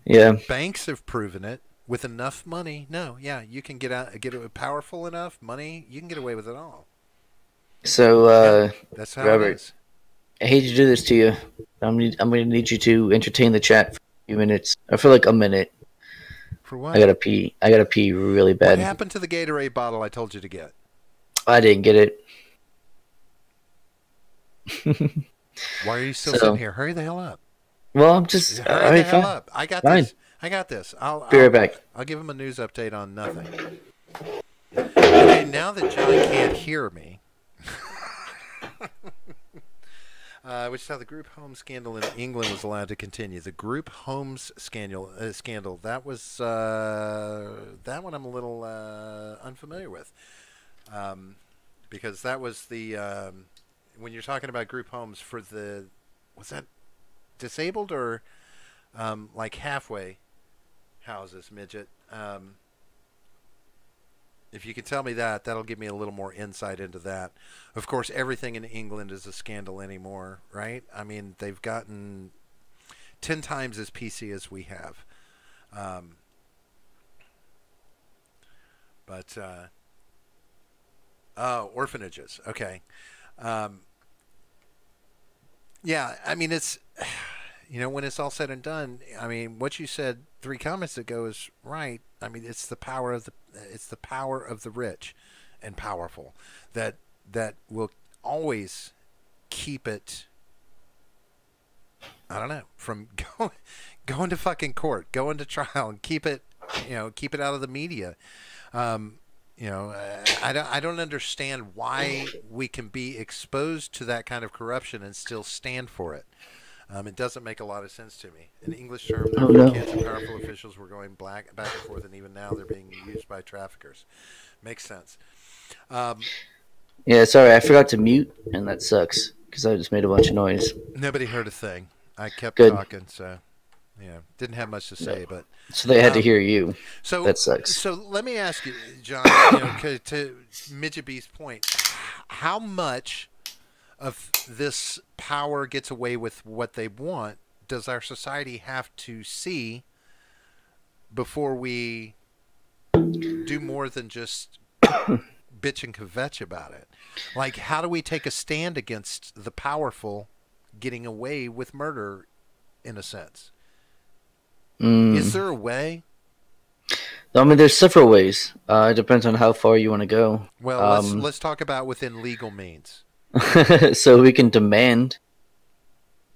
Yeah. Banks have proven it. With enough money, no, yeah, you can get powerful enough money. You can get away with it all. So, Yeah, that's how it Robert, is. I hate to do this to you. I'm going to need you to entertain the chat for a few minutes, or for like a minute. For I what? gotta pee. I gotta pee really What bad. happened to the Gatorade bottle I told you to get? I didn't get it. Why are you still sitting So, here? Hurry the hell up! well, I'm just all Hurry the right. hell Fine, up! I got fine. this. I got this. I'll Be right I'll back. I'll give him a news update on nothing. Okay, now that John can't hear me, which is how the group home scandal in England was allowed to continue. The group homes scandal that one I'm a little unfamiliar with, because that was the when you're talking about group homes for the was that disabled or like halfway houses, midget. If you could tell me that, that'll give me a little more insight into that. Of course, everything in England is a scandal anymore, right? I mean, they've gotten 10 times as PC as we have. Um, but, oh, orphanages. Okay. Um, yeah, I mean, it's, when it's all said and done, I mean, what you said 3 comments ago is right. I mean, it's the power of the rich and powerful that will always keep it. I don't know, from going to fucking court, going to trial, and keep it out of the media. I don't understand why we can be exposed to that kind of corruption and still stand for it. It doesn't make a lot of sense to me. An English term that Oh for no. kids and powerful officials were going back and forth, and even now they're being used by traffickers. Makes sense. Um, Yeah, sorry, I forgot to mute, and that sucks because I just made a bunch of noise. Nobody heard a thing. I kept Good. talking, so didn't have much to No. say. But So they had to um, hear you. so That sucks. so let me ask you, John. To Midget B's point, how much of this power gets away with what they want does our society have to see before we do more than just bitch and kvetch about it? Like, how do we take a stand against the powerful getting away with murder, in a sense? Is there a way? I mean, there's several ways. It depends on how far you want to go. Well, let's talk about within legal means. So we can demand.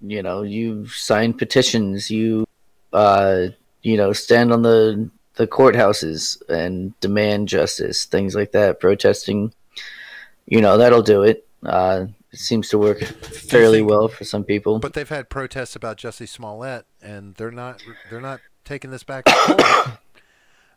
You sign petitions. Stand on the courthouses and demand justice, things like that. Protesting. That'll do it. It seems to work fairly well for some people. But they've had protests about Jussie Smollett, and they're not taking this back to court.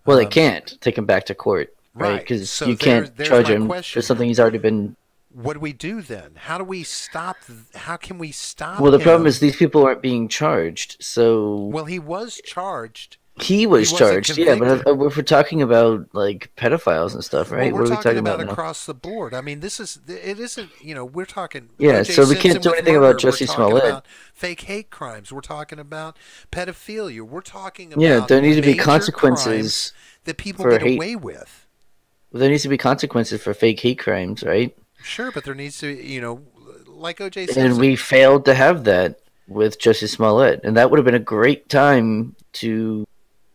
Well, they can't take him back to court, right? Right. Because So you can't there's charge my him question. for something he's already been. What do we do then? How do we stop? How can we stop? Well, the problem him? is these people aren't being charged. So Well, he was charged. he was wasn't charged, yeah. But convicted. if we're talking about like pedophiles and stuff, right? Well, we're What are we talking about now? across the board. I mean, it isn't. We're talking. Yeah, O.J. so we Simpson can't do with anything murder. about Jussie We're talking Smollett. about fake hate crimes. We're talking about pedophilia. We're talking about Yeah, there need to be major consequences crimes that people for get hate. away with. Well, there needs to be consequences for fake hate crimes, right? Sure, but there needs to, like O.J. And Simpson. we failed to have that with Jussie Smollett, and that would have been a great time to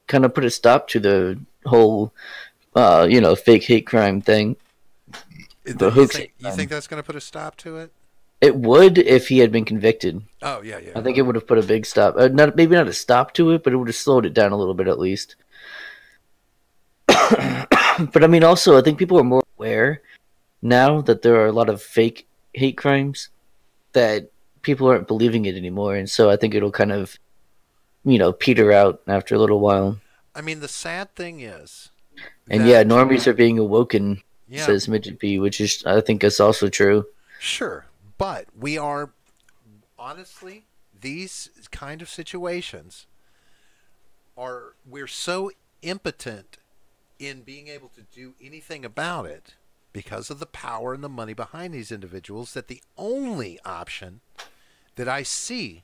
kind of put a stop to the whole, fake hate crime thing. The You hoax. think that's going to put a stop to it? It would if he had been conved. Oh yeah, yeah. I think it would have put a big stop. Maybe not a stop to it, but it would have slowed it down a little bit at least. But I mean, also, I think people are more aware now that there are a lot of fake hate crimes that people aren't believing it anymore, and so I think it'll kind of, peter out after a little while. I mean, the sad thing is, And yeah, normies are being awoken, Yeah. says Midget B, which is, I think, is also true. Sure, but we are honestly, these kind of situations we're so impotent in being able to do anything about it because of the power and the money behind these individuals that the only option that I see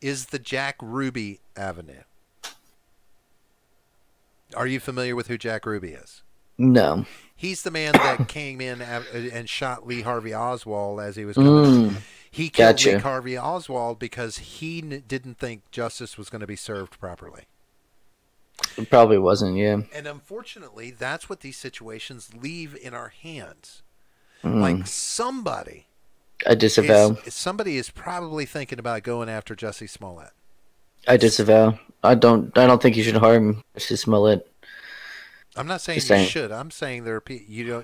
is the Jack Ruby Avenue. Are you familiar with who Jack Ruby is? No. He's the man that came in and shot Lee Harvey Oswald as he was coming. He killed Gotcha. Lee Harvey Oswald because he didn't think justice was going to be served properly. It probably wasn't, yeah. And unfortunately, that's what these situations leave in our hands. Like somebody I disavow. somebody is probably thinking about going after Jussie Smollett. I disavow. I don't think you should harm Jussie Smollett. I'm not saying Just you saying. should. I'm saying there are people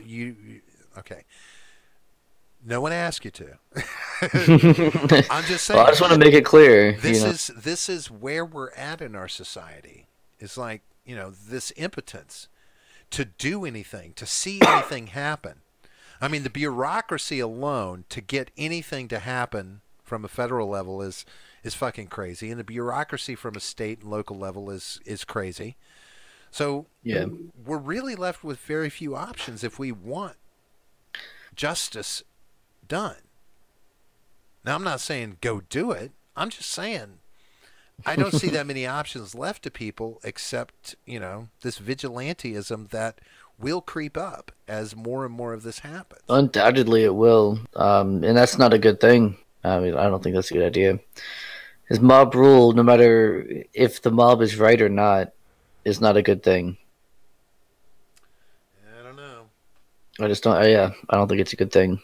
okay. No one asked you to. I'm just saying. Well, I just want to make it clear. This is where we're at in our society. It's like, this impotence to do anything, to see anything happen. I mean, the bureaucracy alone to get anything to happen from a federal level is fucking crazy, and the bureaucracy from a state and local level is crazy. So Yeah. we're really left with very few options if we want justice done. Now, I'm not saying go do it. I'm just saying I don't see that many options left to people except, this vigilantism that will creep up as more and more of this happens. Undoubtedly it will. And that's not a good thing. I mean, I don't think that's a good idea. Because mob rule, no matter if the mob is right or not, is not a good thing. I don't know. I don't think it's a good thing.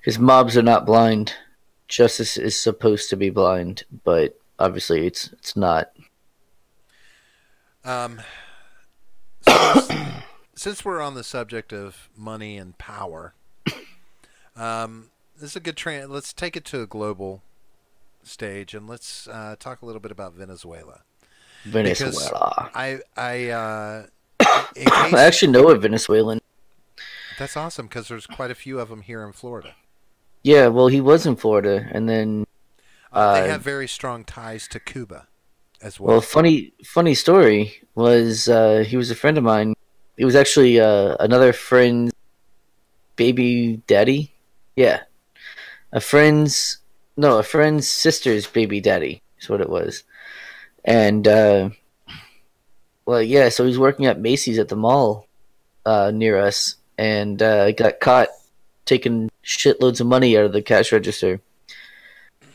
Because mobs are not blind. Justice is supposed to be blind, but obviously it's not. So since we're on the subject of money and power, this is a good trend. Let's take it to a global stage and let's talk a little bit about Venezuela. Because Venezuela. in I case actually know a Venezuelan. that's awesome because there's quite a few of them here in Florida. Yeah, well, he was in Florida, and then They have very strong ties to Cuba as well, well. funny story was he was a friend of mine. He was actually another friend's baby daddy. Yeah, a friend's sister's baby daddy is what it was. And well, yeah, so he's working at Macy's at the mall near us, and got caught taking shitloads of money out of the cash register.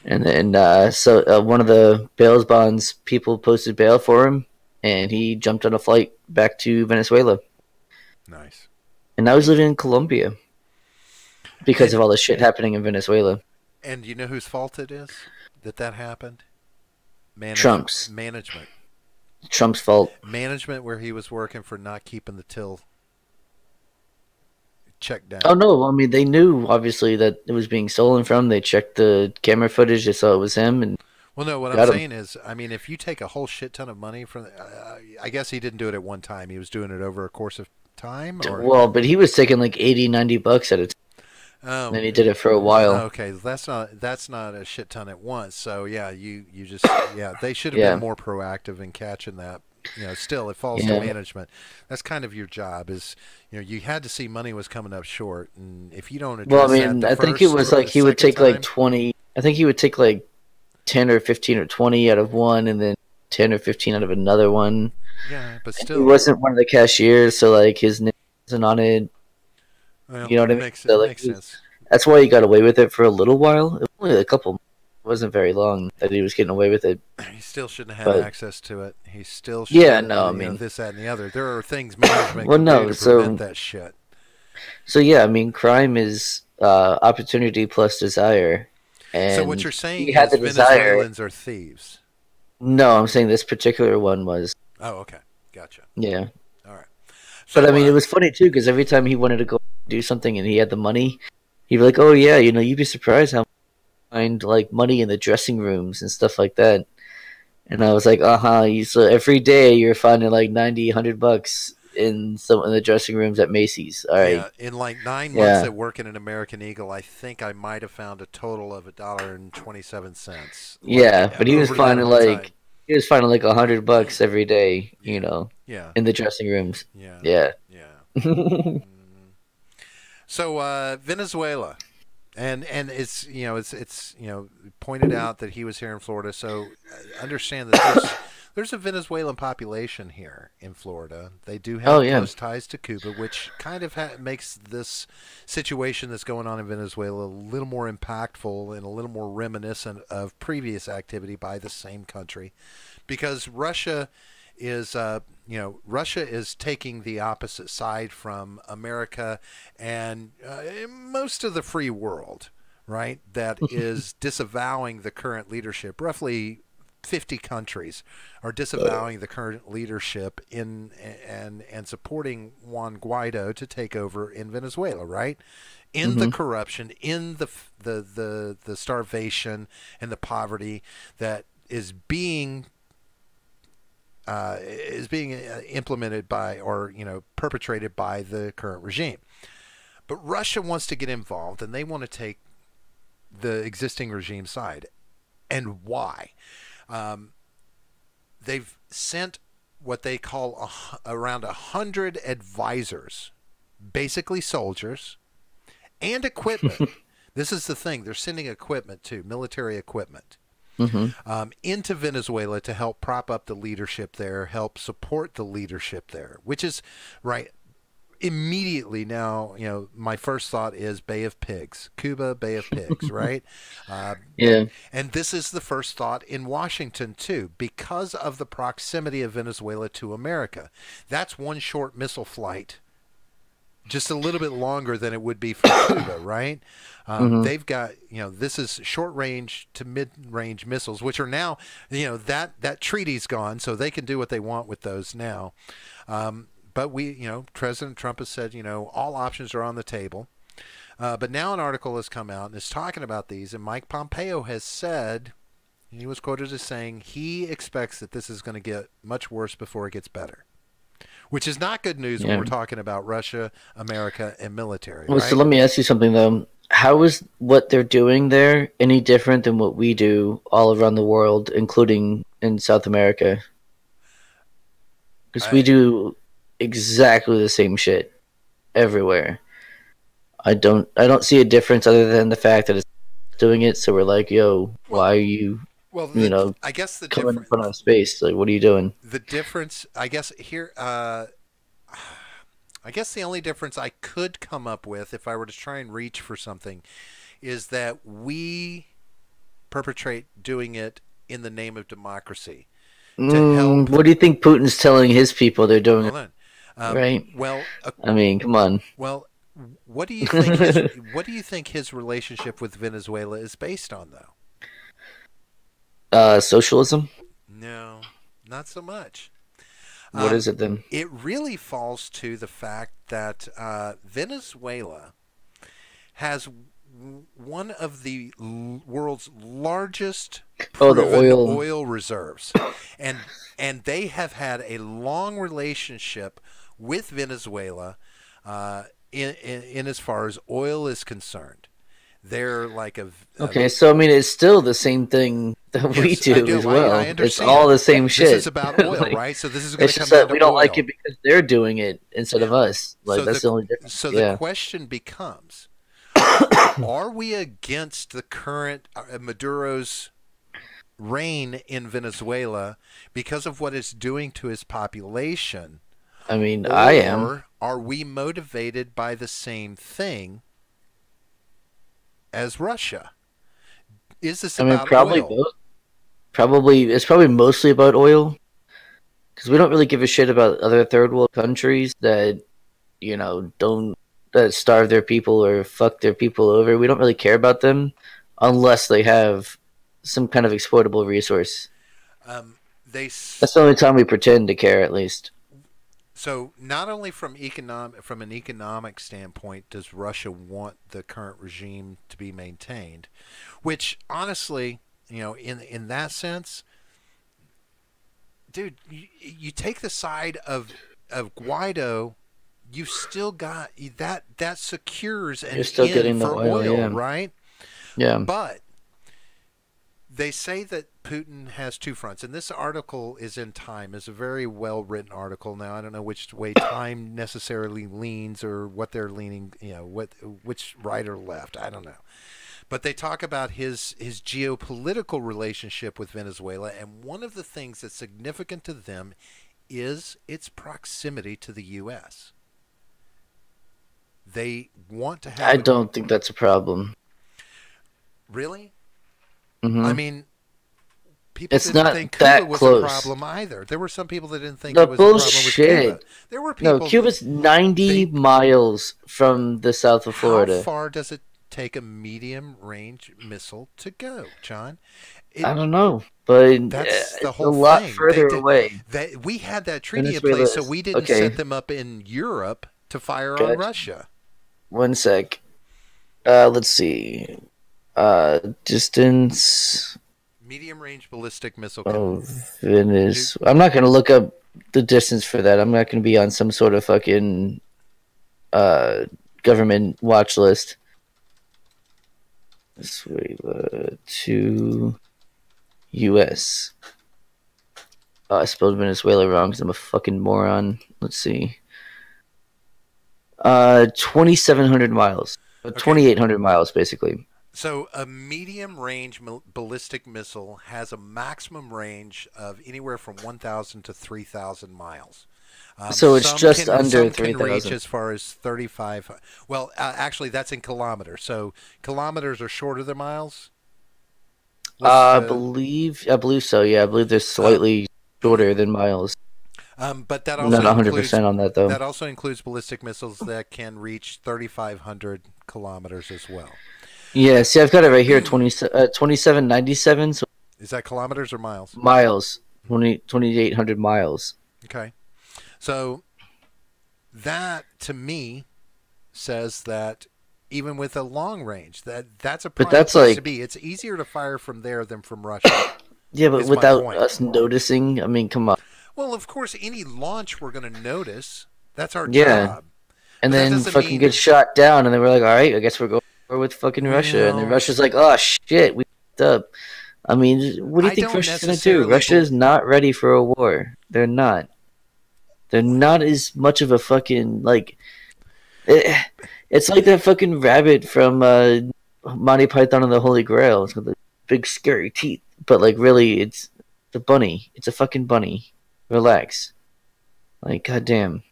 And then so one of the bail bonds people posted bail for him, and he jumped on a flight back to Venezuela. Nice. And now he's living in Colombia because And of all the shit happening in Venezuela. and you know whose fault it is that happened? Trump's. Management. Trump's fault. Management where he was working for not keeping the till checked down. Oh no! I mean, they knew obviously that it was being stolen from. They checked the camera footage. They saw it was him, and Well, no, what I'm got him. saying is, I mean, if you take a whole shit ton of money from, I guess he didn't do it at one time. He was doing it over a course of time, or Well, but he was taking like 80, 90 bucks at a time, oh, and then he did it for a while. okay, that's not a shit ton at once. So yeah, you just they should have Yeah. been more proactive in catching that. Still it falls Yeah. to management. That's kind of your job. Is you had to see money was coming up short, and if you don't address Well, I mean, that I the think it first was or like the he would second take like time- 20. I think he would take like 10 or 15 or 20 out of one, and then 10 or 15 out of another one. yeah, but He still, wasn't one of the cashiers, so like his name wasn't on it. well, You know what I mean? Makes, So, like, makes sense. That's why he got away with it for a little while. It was only a couple. It wasn't very long that he was getting away with it. He still shouldn't have But- had access to it. He still should. Yeah, no, I mean- this, that, and the other. There are things management Well, can no, do to so- prevent that shit. So yeah, I mean, crime is opportunity plus desire. And So what you're saying he had is the desire. Venezuelans are thieves. No, I'm saying this particular one was. Oh, okay, gotcha. Yeah. All right. So, But I mean, it was funny too because every time he wanted to go do something and he had the money, he'd be like, "Oh yeah, you'd be surprised how find like money in the dressing rooms and stuff like that." And I was like, So every day you're finding like 90, $100 in the dressing rooms at Macy's. All right. yeah, in like 9 Yeah. months at working at American Eagle, I think I might have found a total of $1.27. Yeah, but he was over that finding whole like time. $100 every day. Yeah, In the dressing rooms. yeah, Yeah. yeah. So Venezuela, and it's it's pointed out that he was here in Florida. So understand that there's a Venezuelan population here in Florida. They do have Oh, yeah. close ties to Cuba, which kind of makes this situation that's going on in Venezuela a little more impactful and a little more reminiscent of previous activity by the same country, because Russia is Russia is taking the opposite side from America and most of the free world, right? That is disavowing the current leadership. Roughly 50 countries are disavowing the current leadership and supporting Juan Guaido to take over in Venezuela, right? In the corruption, in the starvation and the poverty that is being implemented by or perpetrated by the current regime. But Russia wants to get involved and they want to take the existing regime side. And why? They've sent what they call around 100 advisors, basically soldiers, and equipment. This is the thing. They're sending equipment too, military equipment. Into Venezuela to help prop up the leadership there, help support the leadership there, which is right. Immediately now, my first thought is Bay of Pigs, Cuba, Bay of Pigs, right? Yeah. And this is the first thought in Washington too, because of the proximity of Venezuela to America. That's one short missile flight, just a little bit longer than it would be for Cuba, right? They've got, this is short range to mid range missiles, which are now, that treaty's gone, so they can do what they want with those now. but President Trump has said, all options are on the table. But now an article has come out and is talking about these, and Mike Pompeo has said, he was quoted as saying, he expects that this is going to get much worse before it gets better, which is not good news when we're talking about Russia, America, and military. Well, right? so let me ask you something, though. How is what they're doing there any different than what we do all around the world, including in South America? Because we do exactly the same shit everywhere. I don't see a difference other than the fact that it's doing it. So we're like, yo, why are you, I guess the coming up on space? Like, what are you doing? The difference, I guess, here, I guess the only difference I could come up with if I were to try and reach for something is that we perpetrate doing it in the name of democracy. To help. What do you think Putin's telling his people they're doing? Hold on. Right? Well, I mean, come on. Well, what do you think? What do you think his relationship with Venezuela is based on, though? Socialism? No, not so much. What is it then? It really falls to the fact that Venezuela has one of the world's largest proven oil reserves, and they have had a long relationship with Venezuela in as far as oil is concerned. They're like okay, so I mean, it's still the same thing that we do as well. I understand. It's all the same shit. This is about oil, like, right? So this is going to come just down that to we don't oil. like it because they're doing it instead of us. Like, so that's the only difference. So the question becomes, are we against the current Maduro's reign in Venezuela because of what it's doing to his population? I mean, I am. Or are we motivated by the same thing as Russia? Is this about probably oil? Both. It's probably mostly about oil, because we don't really give a shit about other third world countries that don't starve their people or fuck their people over. We don't really care about them unless they have some kind of exploitable resource. That's the only time we pretend to care, at least. So not only from an economic standpoint does Russia want the current regime to be maintained, which honestly, in that sense, dude, you take the side of Guaido, you still got that secures an end for oil, right? Yeah. But they say that Putin has two fronts, and this article is in Time. It's a very well-written article. Now, I don't know which way Time necessarily leans or what they're leaning, which right or left. I don't know. But they talk about his geopolitical relationship with Venezuela, and one of the things that's significant to them is its proximity to the U.S. They want to have... I don't think that's a problem. Really? Mm-hmm. I mean, people didn't think Cuba was a problem either. There were some people that didn't think it was a problem with Cuba. There were people. No, Cuba's 90 miles from the south of Florida. How far does it take a medium-range missile to go, John? I don't know, but that's the it's whole a lot thing. further away. We had that treaty in place, so we didn't set them up in Europe to fire on Russia. One sec. Let's see. Distance. Medium range ballistic missile. Venezuela. I'm not going to look up the distance for that. I'm not going to be on some sort of fucking government watch list. Venezuela to U.S. Oh, I spelled Venezuela wrong because I'm a fucking moron. Let's see. 2,700 miles. 2,800 miles, basically. So a medium-range ballistic missile has a maximum range of anywhere from 1,000 to 3,000 miles. So it's just under 3,000. Some can reach as far as 35. Well, actually, that's in kilometers. So kilometers are shorter than miles? I believe so, yeah. I believe they're slightly shorter than miles. But that also not 100% on that, though. That also includes ballistic missiles that can reach 3,500 kilometers as well. Yeah, see, I've got it right here, 2797. So is that kilometers or miles? Miles, 2,800 miles. Okay. So that to me says that even with a long range, that's a But prime that's place to like, be. It's easier to fire from there than from Russia. yeah, but Is my without point. us noticing, I mean, come on. Well, of course, any launch we're going to notice. That's our Yeah. job. And But that then doesn't fucking mean. get shot down, and then we're like, all right, I guess we're going with fucking Russia. And then Well, Russia's like, oh shit, we fucked up. I mean, what do you I think don't Russia's gonna do? necessarily. Russia is not ready for a war. They're not. They're not as much of a fucking like. eh, It's like that fucking rabbit from Monty Python and the Holy Grail. It's got the big scary teeth, but like really, it's the bunny. It's a fucking bunny. Relax. Like goddamn,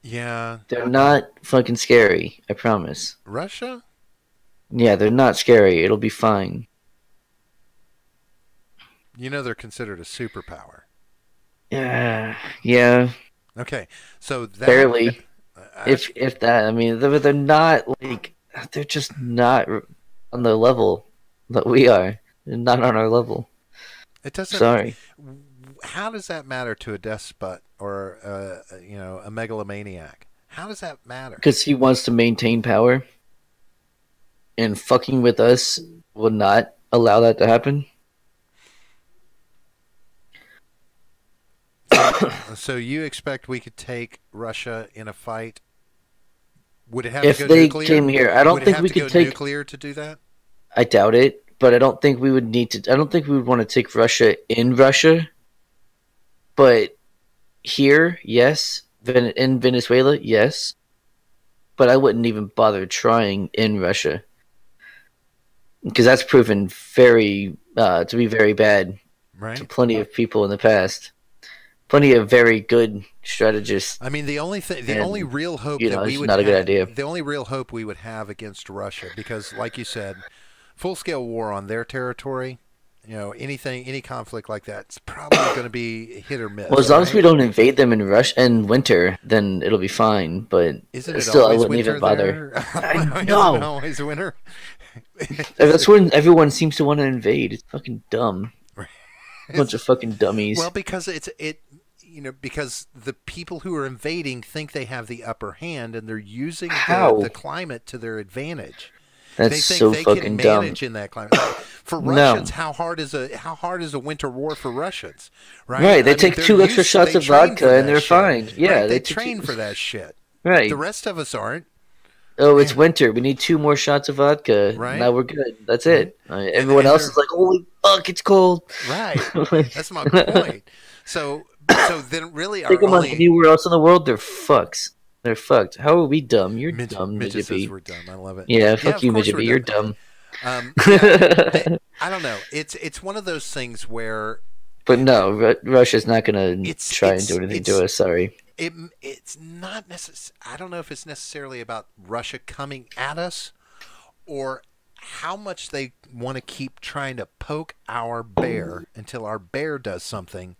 Yeah, they're not fucking scary. I promise. Russia. Yeah, they're not scary. It'll be fine. You know they're considered a superpower. Yeah, yeah, Okay, so that. barely. I, If that, I mean, they're not like they're just not on the level that we are. They're not on our level. it doesn't. Sorry. How does that matter to a despot or a megalomaniac? How does that matter? Because he wants to maintain power, and fucking with us will not allow that to happen. So you expect we could take Russia in a fight? Would it have If to go they nuclear? came here, I don't Would it think have we to could go take. nuclear to do that? I doubt it, but I don't think we would need to. I don't think we would want to take Russia in Russia, but here, yes. In Venezuela, yes. But I wouldn't even bother trying in Russia because that's proven very to be very bad to Right. plenty of people in the past. Plenty of very good strategists, I mean, the only thing, the and only real hope you that know we it's would not a good have, idea. the only real hope we would have against Russia, because, like you said, full-scale war on their territory, any conflict like that, it's probably going to be hit or Well, miss, as long as we right? don't invade them in winter, then it'll be fine. But Isn't it still, I always wouldn't winter even bother. there? I Isn't it know. always winter? That's when everyone seems to want to invade. It's fucking dumb. Bunch of fucking dummies. Well, because because the people who are invading think they have the upper hand, and they're using How? the climate to their advantage. That's They think so they fucking can dumb. manage in that climate. For No. Russians, how hard is a winter war for Russians? Right. Right, they I mean, take they're 2 extra used- shots they of train vodka for and that they're shit. fine. Yeah, Right? They take train two- for that shit. Right. The rest of us aren't. Oh, it's Yeah. winter. We need 2 more shots of vodka. Right. Now we're good. That's Right. it. Everyone and else they're- is like, "Holy fuck, it's cold." Right. That's my point. So then really Take our them on only anywhere else in the world, they're fucks. They're fucked. How are we dumb? You're Midget, dumb, Midget says Midgety. we're dumb. I love it. Yeah, fuck of you, course we're Midgety. You're dumb. I don't know. It's one of those things where But no, Russia's not gonna It's- try and it's- do anything it's- to us. Sorry. it's not I don't know if it's necessarily about Russia coming at us, or how much they want to keep trying to poke our bear until our bear does something.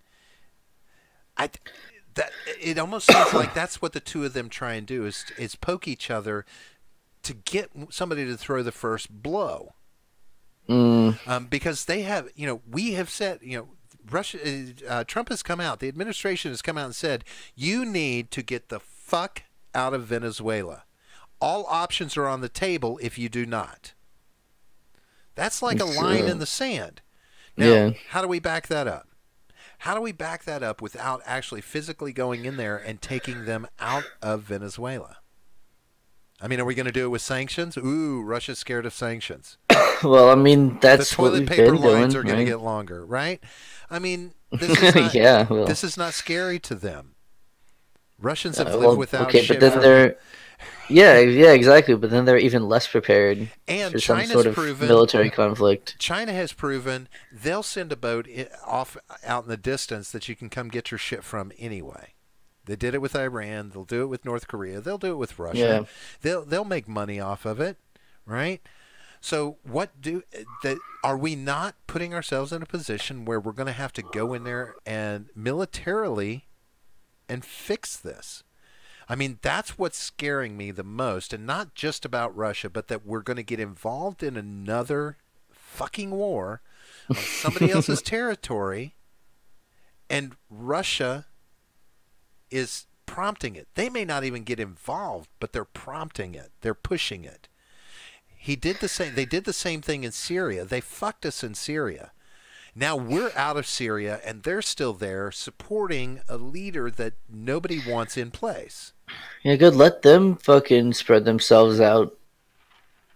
That it almost seems like that's what the two of them try and do is poke each other to get somebody to throw the first blow. Because they have, we have said, Russia, Trump has come out, the administration has come out and said, you need to get the fuck out of Venezuela. All options are on the table if you do not. That's like a line in the sand. Now, Yeah. how do we back that up? How do we back that up without actually physically going in there and taking them out of Venezuela? I mean, are we going to do it with sanctions? Ooh, Russia's scared of sanctions. Well, I mean, that's The what toilet we've paper been lines doing, are going right? to get longer, right? I mean, this is not, Yeah, well. this is not scary to them. Russians have lived Well, without okay, shit but then for- they're yeah, exactly. But then they're even less prepared And for some China's sort of proven- military conflict. China has proven they'll send a boat off out in the distance that you can come get your shit from anyway. They did it with Iran. They'll do it with North Korea. They'll do it with Russia. They'll make money off of it, right? So are we not putting ourselves in a position where we're going to have to go in there and militarily and fix this? I mean, that's what's scaring me the most, and not just about Russia, but that we're going to get involved in another fucking war on somebody else's territory, and Russia is prompting it. They may not even get involved, but they're prompting it. They're pushing it. He did the same. They did the same thing in Syria. They fucked us in Syria. Now we're out of Syria, and they're still there supporting a leader that nobody wants in place. Yeah, good. Let them fucking spread themselves out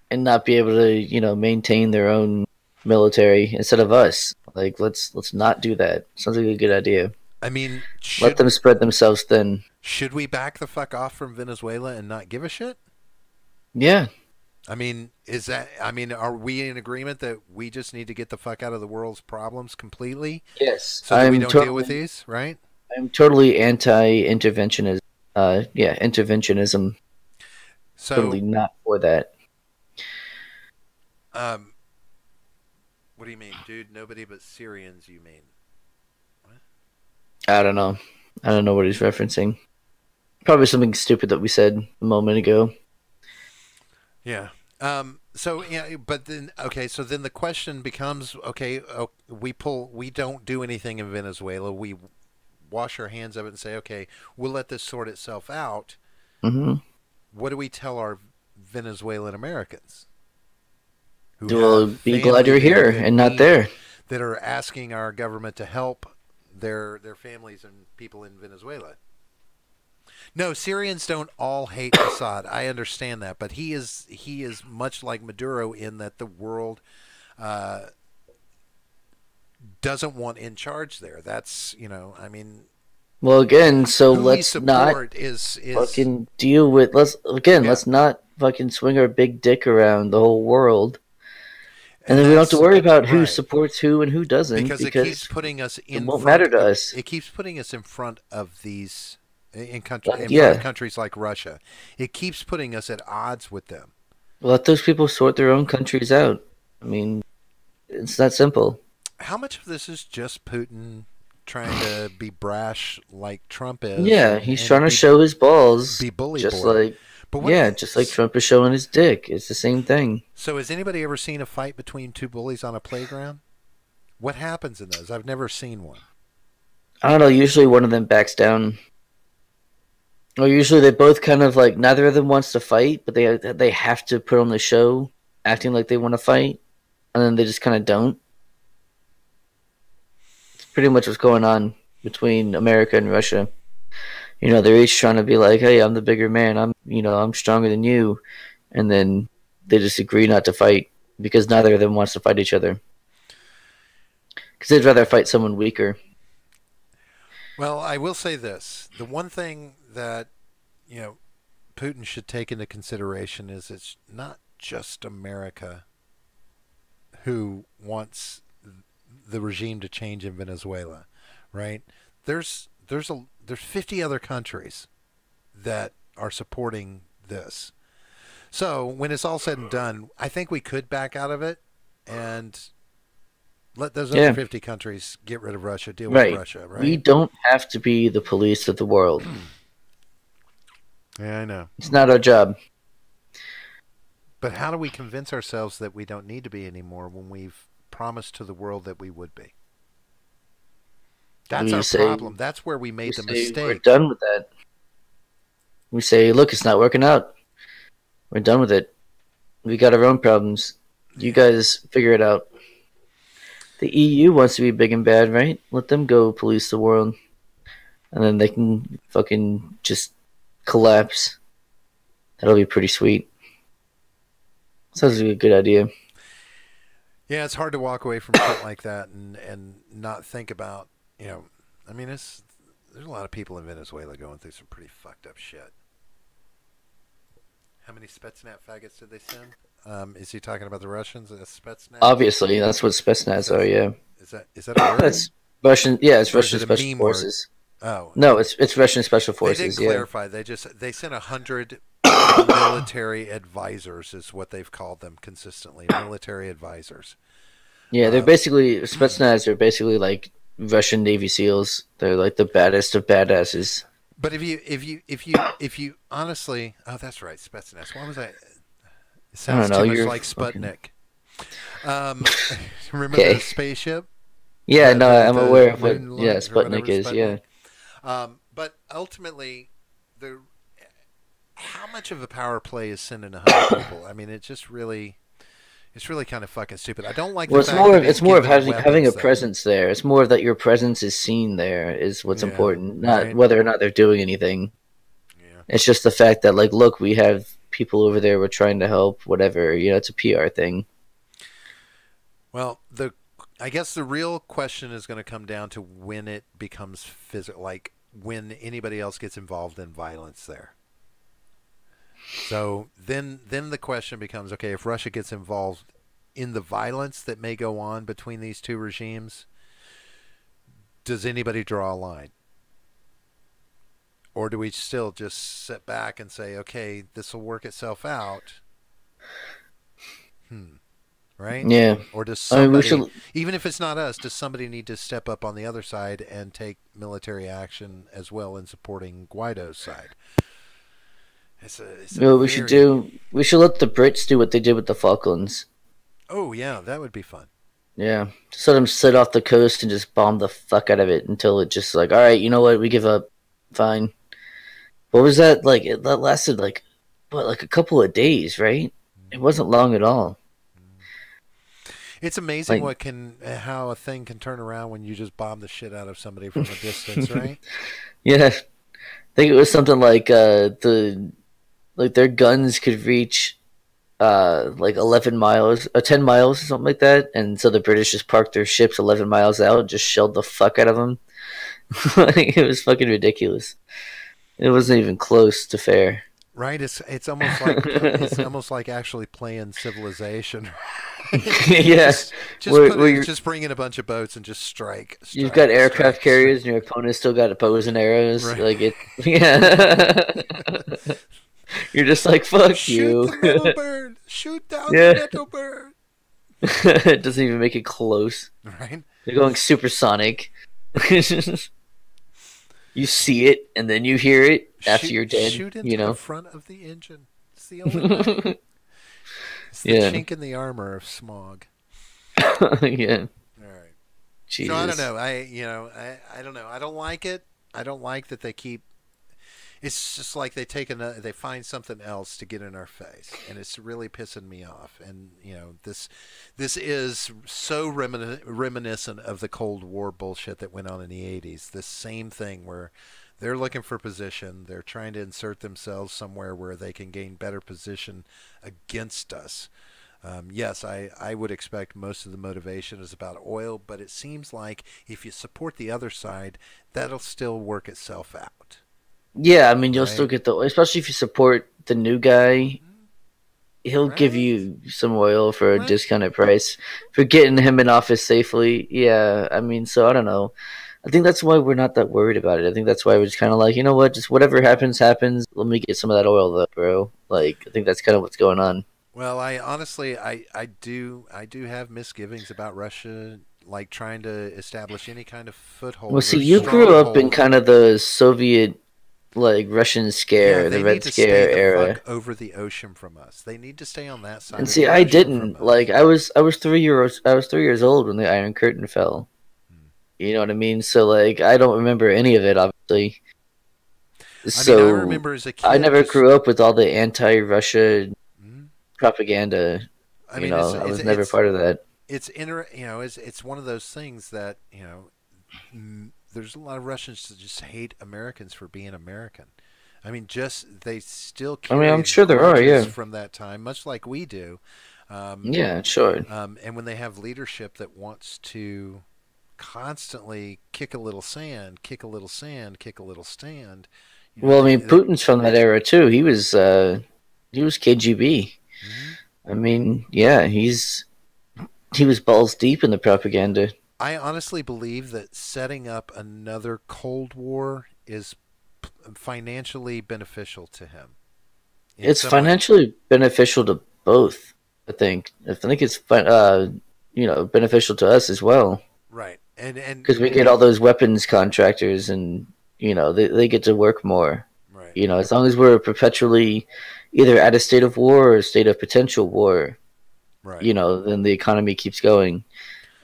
and not be able to, maintain their own military instead of us. Like, let's not do that. Sounds like a good idea. I mean, Let them spread themselves thin. Should we back the fuck off from Venezuela and not give a shit? Yeah. I mean, are we in agreement that we just need to get the fuck out of the world's problems completely? Yes. So that we don't deal with these, right? I'm totally anti-interventionism. Interventionism. So totally not for that. What do you mean, dude? Nobody but Syrians, you mean? What? I don't know. I don't know what he's referencing. Probably something stupid that we said a moment ago. Yeah. So yeah, but then okay. So then the question becomes: okay, we don't do anything in Venezuela. We wash our hands of it and say, okay, we'll let this sort itself out. Mm-hmm. What do we tell our Venezuelan Americans? We'll be glad you're here and not there. That are asking our government to help their families and people in Venezuela. No, Syrians don't all hate Assad. I understand that, but he is much like Maduro in that the world doesn't want in charge there. That's I mean. Well, again, so let's not fucking deal with. Let's not fucking swing our big dick around the whole world. And then we don't have to worry about who supports who and who doesn't because it keeps putting us in. It won't matter to us. It keeps putting us in front of these in front of countries like Russia. It keeps putting us at odds with them. Let those people sort their own countries out. I mean, it's that simple. How much of this is just Putin trying to be brash like Trump is? Yeah, he's trying to show his balls. Be bully just boy. Just like Trump is showing his dick. It's the same thing. So has anybody ever seen a fight between two bullies on a playground? What happens in those? I've never seen one. I don't know. Usually one of them backs down. Or usually they both kind of like, neither of them wants to fight, but they have to put on the show acting like they want to fight. And then they just kind of don't. It's pretty much what's going on between America and Russia. They're each trying to be like, hey, I'm the bigger man. I'm stronger than you. And then they just agree not to fight because neither of them wants to fight each other. Because they'd rather fight someone weaker. Well, I will say this. The one thing that, Putin should take into consideration is it's not just America who wants the regime to change in Venezuela, right? There's 50 other countries that are supporting this. So when it's all said and done, I think we could back out of it and let those other 50 countries get rid of Russia, deal with Russia, right? We don't have to be the police of the world. Yeah, I know. It's not our job. But how do we convince ourselves that we don't need to be anymore when we've promised to the world that we would be? That's our problem. That's where we made the mistake. We're done with that. We say, look, it's not working out. We're done with it. We got our own problems. You guys figure it out. The EU wants to be big and bad, right? Let them go police the world. And then they can fucking just collapse. That'll be pretty sweet. Sounds like a good idea. Yeah, it's hard to walk away from shit like that and not think about, I mean, there's a lot of people in Venezuela going through some pretty fucked up shit. How many Spetsnaz faggots did they send? Is he talking about the Russians? Spetsnaz? Obviously, that's what Spetsnaz are. Yeah. Is that a word? That's Russian. Yeah, it's Russian special forces. Oh no, it's Russian special forces. They didn't clarify. They sent 100 military advisors, is what they've called them consistently. Military advisors. Yeah, they're basically Spetsnaz. They're basically like Russian Navy SEALs. They're like the baddest of badasses. But if you honestly, oh, that's right, Spetsnaz. Why was I? It sounds too much like Sputnik. Remember the spaceship? Yeah, I'm aware of what. Yeah, Sputnik is. Sputnik. Yeah. But ultimately, the how much of a power play is sending 100 people? I mean, it's really kind of fucking stupid. I don't like Well, the fact that he's it's more of giving having a weapons there. presence there. It's more that your presence is seen there is what's Yeah, important, not right. whether or not they're doing anything. Yeah. It's just the fact that, like, look, we have people over there. We're trying to help. Whatever, it's a PR thing. Well, the I guess the real question is going to come down to when it becomes physical, like when anybody else gets involved in violence there. So then the question becomes, okay, if Russia gets involved in the violence that may go on between these two regimes, does anybody draw a line? Or do we still just sit back and say, okay, this will work itself out? Right? Yeah, Or does I mean, we somebody, should. even if it's not us, does somebody need to step up on the other side and take military action as well in supporting Guaido's side? It's a We should very do. We should let the Brits do what they did with the Falklands. oh yeah, that would be fun. Yeah, just let them sit off the coast and just bomb the fuck out of it until it just like, all right, you know what, we give up. Fine. What was that like? That lasted like, what, like a couple of days, right? It wasn't long at all. It's amazing Like, what can how a thing can turn around when you just bomb the shit out of somebody from a distance, right? yeah, I think it was something like their guns could reach like 11 miles, 10 miles, or something like that, and so the British just parked their ships 11 miles out and just shelled the fuck out of them. Like, it was fucking ridiculous. It wasn't even close to fair. Right? It's almost like actually playing Civilization. Yeah, where Just bring in a bunch of boats and just you've got aircraft strike. carriers and your opponent's still got bows and arrows. Right. Like it, yeah. You're just like fuck Shoot you. the little bird. Shoot down the Yeah, little bird. it doesn't even make it close. Right? They're going supersonic. You see it and then you hear it after you're dead. Shoot into the front of the engine. It's the only way. It's the Yeah, chink in the armor of smog. yeah. All right. So I don't Jesus. know. I don't know. I don't like it. I don't like that they keep. It's just like they find something else to get in our face, and it's really pissing me off. And this is so reminiscent of the Cold War bullshit that went on in the '80s. This same thing where they're looking for position, they're trying to insert themselves somewhere where they can gain better position against us. Yes, I would expect most of the motivation is about oil, but it seems like if you support the other side, that'll still work itself out, Yeah, I mean, you'll still right? get the, especially if you support the new guy. He'll give Right? you some oil for a Right? discounted price for getting him in office safely. Yeah, I mean, so I don't know. I think that's why we're not that worried about it. I think that's why we're just kind of like, you know what, just whatever happens, happens. Let me get some of that oil, though, bro. Like, I think that's kind of what's going on. Well, I honestly, I do have misgivings about Russia, like trying to establish any kind of Well, foothold see, or you grew up in stronghold. kind of the Soviet, like, Russian Yeah, scare, the they need Red to stay Scare the era. fuck over the ocean from us. They need to stay on that And side of see, the I ocean from didn't. Like, us. I was 3 years old when the Iron Curtain fell. Hmm. You know what I mean? So, like, I don't remember any of it, obviously. I mean, I So remember as a I kid never just. grew up with all the anti-Russia Hmm. propaganda. I mean, I was never part of that. it's one of those things that there's a lot of Russians that just hate Americans for being American. I mean, just they still I mean, I'm carry sure there are. grudges Yeah, from that time, much like we do. Um, yeah, sure. and when they have leadership that wants to constantly kick a little sand, kick a little sand, kick a little stand, Well, I mean, they Putin's from that era too. He was KGB. mhm. I mean, yeah, he was balls deep in the propaganda. I honestly believe that setting up another Cold War is financially beneficial to him in It's some way. financially beneficial to both. I think it's beneficial to us as well Right. because we get all those weapons contractors and they get to work more. Right. As long as we're perpetually either at a state of war or a state of potential war, Right. then the economy keeps going,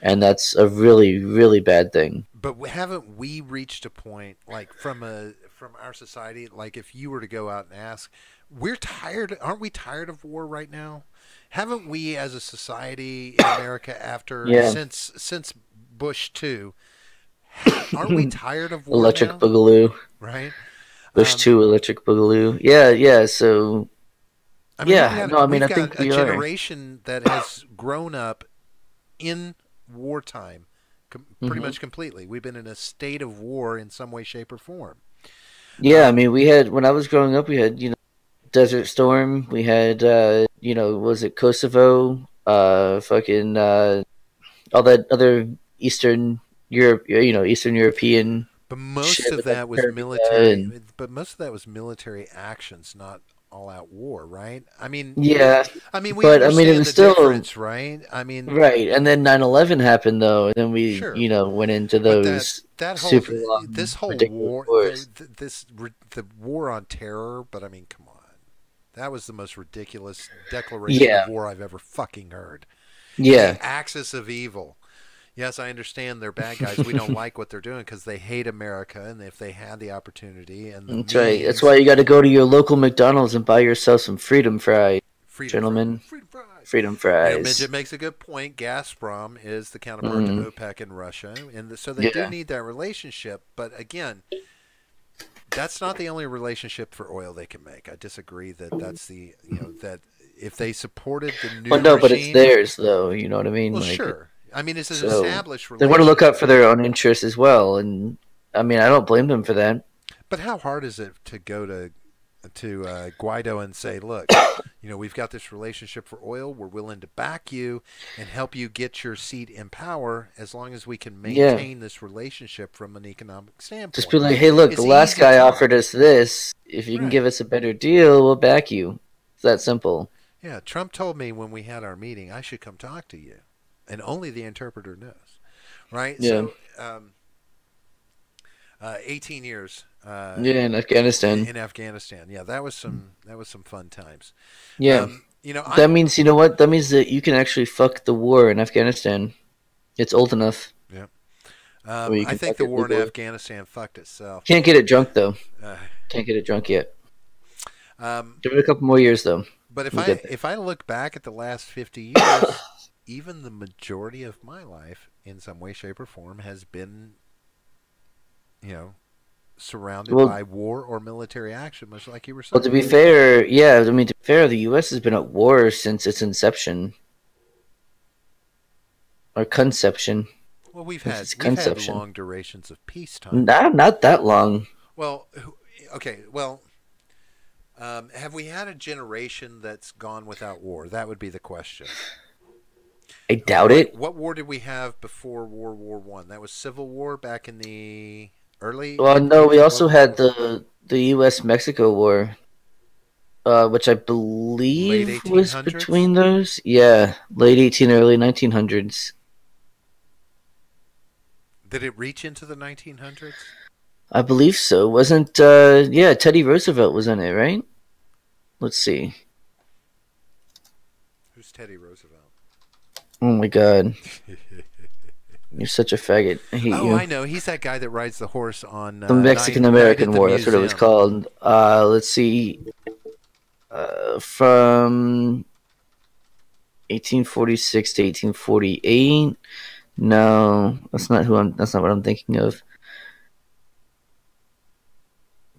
and that's a really, really bad thing. But haven't we reached a point like from our society, like if you were to go out and ask, aren't we tired of war right now? Haven't we as a society in America Yeah. since Bush 2, aren't we tired of war Electric now? Boogaloo. Right? Bush Um, 2 Electric Boogaloo. Yeah, yeah. So, I mean, yeah. No, I mean, we've I got think a we are. generation that has grown up in wartime pretty Hmm. much completely. We've been in a state of war in some way, shape, or form. Yeah, I Um, mean, when I was growing up, we had, Desert Storm. We had, was it Kosovo? Fucking, all that other Eastern Europe, Eastern European but most shit of with like that was Serbia military. and But most of that was military actions, not all-out war, right? yeah, We but I mean, it understand was the still difference, right? right. And then 9/11 happened though, and then we, Sure, went into but those that whole super long, this whole ridiculous war, wars. the war on terror. But I mean, come on, that was the most ridiculous declaration Yeah, of war I've ever fucking heard. And the yeah, axis of evil. Yes, I understand they're bad guys. We don't like what they're doing because they hate America, and if they had the opportunity and the that's right. That's means, why you got to go to your local McDonald's and buy yourself some freedom fries, freedom fries, gentlemen. freedom fries. Freedom Midget fries. makes a good point. Gazprom is the counterpart to Mm, OPEC in Russia, and so they do yeah, need that relationship. But again, that's not the only relationship for oil they can make. I disagree that that's the that if they supported the well, new no, but it's regime, theirs though. You know what I mean? well, Like, sure. I mean, it's an so established they want to look out relationship. for their own interests as well, and I mean, I don't blame them for that. But how hard is it to go to Guaido and say, look, we've got this relationship for oil. We're willing to back you and help you get your seat in power as long as we can Yeah, maintain this relationship from an economic just be standpoint. like, hey, look, the It's last easy guy talk, offered us this. If you can right? give us a better deal, we'll back you. It's that simple. Yeah, Trump told me when we had our meeting I should come talk to you, and only the interpreter knows, right? Yeah, So, 18 years yeah, in Afghanistan. in Afghanistan. Yeah, that was some fun times. Yeah, I that means, you know what? That means that you can actually fuck the war in Afghanistan. It's old enough yeah. where you I can think fuck the it war in legally. Afghanistan fucked itself. Can't get it drunk though. Uh, Can't get it drunk yet. um, Give it a couple more years though. but We'll get there. if I look back at the last 50 years, even the majority of my life, in some way, shape, or form, has been, you know, surrounded Well, by war or military action, much like you were well, to saying. be fair, yeah, I mean, to be fair, the U.S. has been at war since its inception or conception. Well, Since its we've had conception, long durations of peacetime. not that long. Well, okay. Well, have we had a generation that's gone without war? That would be the question. I doubt it. What war did we have before World War One? That was Civil War back in the early. Well, no, we What, also had the U.S. Mexico War, which I late believe was 1800s? between those. Yeah, late 18, early 1900s. Did it reach into the 1900s? I believe so. Wasn't yeah, Teddy Roosevelt was in it, right? Let's see. Who's Teddy Roosevelt? Oh my god, you're such a faggot. I hate Oh, you. I know. He's that guy that rides the horse on The Mexican Night at American the War. That's what it was Museum. called. Let's see. From 1846 to 1848. No, that's not who I'm. That's not what I'm thinking of.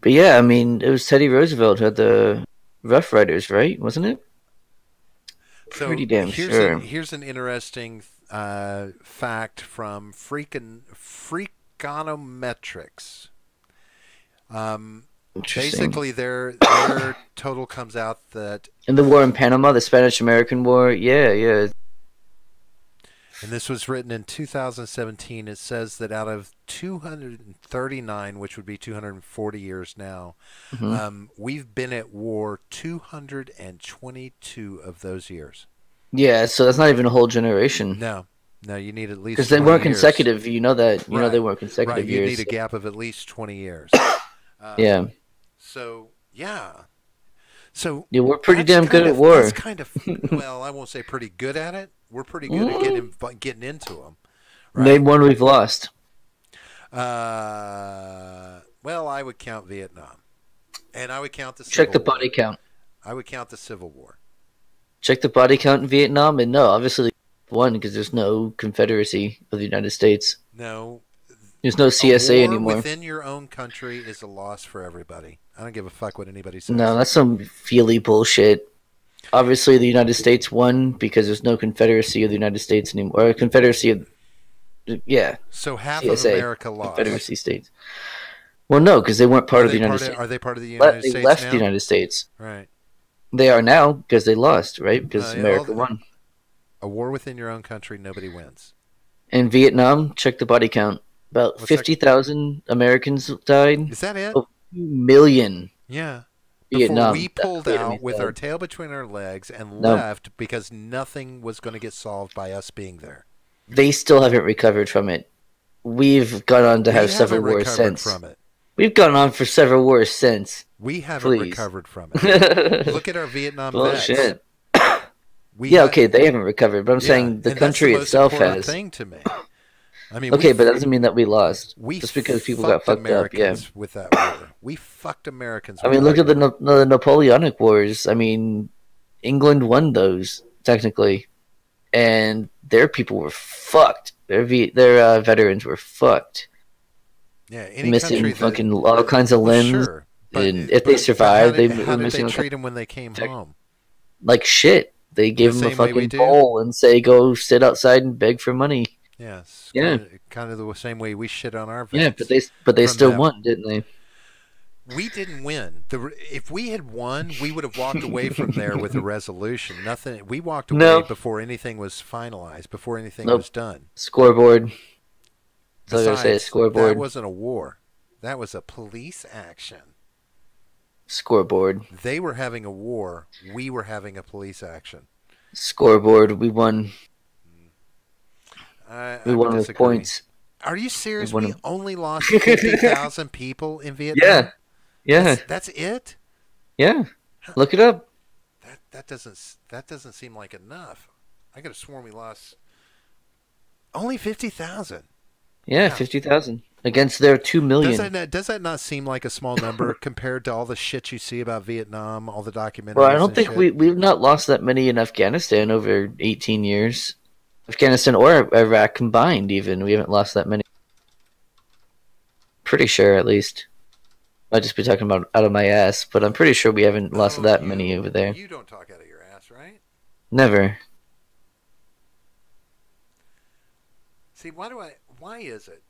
But yeah, I mean, it was Teddy Roosevelt who had the Rough Riders, right? Wasn't it? So Pretty damn sure. here's an interesting fact from Freakonometrics. Interesting. Basically, their total comes out that, And the war in Panama, the Spanish-American War. Yeah, yeah. and this was written in 2017. It says that out of 239, which would be 240 years now, Hmm. we've been at war 222 of those years. Yeah, so that's not even a whole generation. No, no, you need at Because least they 20 weren't years. consecutive. You know that. You know they Right, weren't right. consecutive You need years. a gap of at least 20 years. Um, Yeah. so yeah, so Yeah, we're pretty damn good at war. that's kind of, well, I won't say pretty good at it. We're pretty good at getting into them, right? Name one we've lost. Well, Well, I would count Vietnam, and I would count the Check the Civil War. body count. I would count the Civil War. Check the body count in Vietnam, and no, obviously one because there's no Confederacy of the United States. No, There's no a CSA war anymore. within your own country is a loss for everybody. I don't give a fuck what anybody says. No, that's some feely bullshit. Obviously, the United States won because there's no Confederacy of the United States anymore. Or Confederacy of, yeah, So half CSA, of America lost. Confederacy states. Well, no, because they weren't part of the United States. Are they part of the United They States left now? the United States. Right. They are now because they lost, right? Because Yeah, America won. A war within your own country, nobody wins. In Vietnam, check the body count. About What's that? 50,000 Americans died. Is that it? Oh, 2 million. Yeah. Vietnam. Before we pulled out with our died. tail between our legs and No. left because nothing was going to get solved by us being there. They still haven't recovered from it. We've gone on to have several haven't wars recovered since. from it. We've gone on for several wars since. We haven't Please. recovered from it. Look at our Vietnam vets. Bullshit. We Yeah, had- okay, they haven't recovered, but I'm yeah, saying the and country that's itself the most important has. thing to me. I mean, Okay, but that doesn't mean that we lost. we Just because people got fucked fucked up, yeah. Americans with that war. We fucked Americans. I with mean, that look at war. the Napoleonic Wars. I mean, England won those, technically. And their people were fucked. Their veterans were fucked. Yeah, any Missing country that, fucking all kinds of well, limbs. sure. But, And if they survived, they how were did missing they all treat them when they came Tech- home? like shit. They gave The them a same way we fucking do? bowl and say, go sit outside and beg for money. Yes. Yeah. Kind of the same way we shit on our vets. Yeah, but they from still them. won, didn't they? We didn't win. If we had won, we would have walked away from there with a resolution. Nothing. We walked away No. before anything was finalized, before anything Nope. was done. Scoreboard. That's all I gotta say. Besides, Scoreboard. that wasn't a war. That was a police action. Scoreboard. They were having a war. We were having a police action. Scoreboard. We won. I We would won with disagree. points. Are you serious? We won We with- only lost 50,000 people in Vietnam? Yeah. That's it? Yeah. Look it up. That doesn't seem like enough. I could have sworn we lost only 50,000. Yeah, Wow. 50,000 against their 2 million. Does that not seem like a small number compared to all the shit you see about Vietnam, all the documentaries? Well, I don't and think shit? we've not lost that many in Afghanistan over 18 years. Afghanistan or Iraq combined, even we haven't lost that many. Pretty sure, at least. Might just be talking about out of my ass, but I'm pretty sure we haven't lost that many over there. You don't talk out of your ass, right? Never. See, why is it?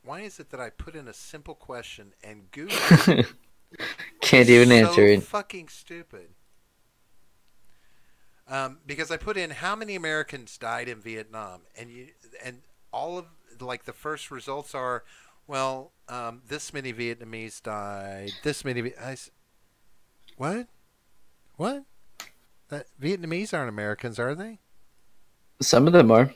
Why is it that I put in a simple question and Google Can't even answer it. fucking stupid. Because I put in how many Americans died in Vietnam, and all of like the first results are, well, this many Vietnamese died. This many. What? Vietnamese aren't Americans, are they? Some of them are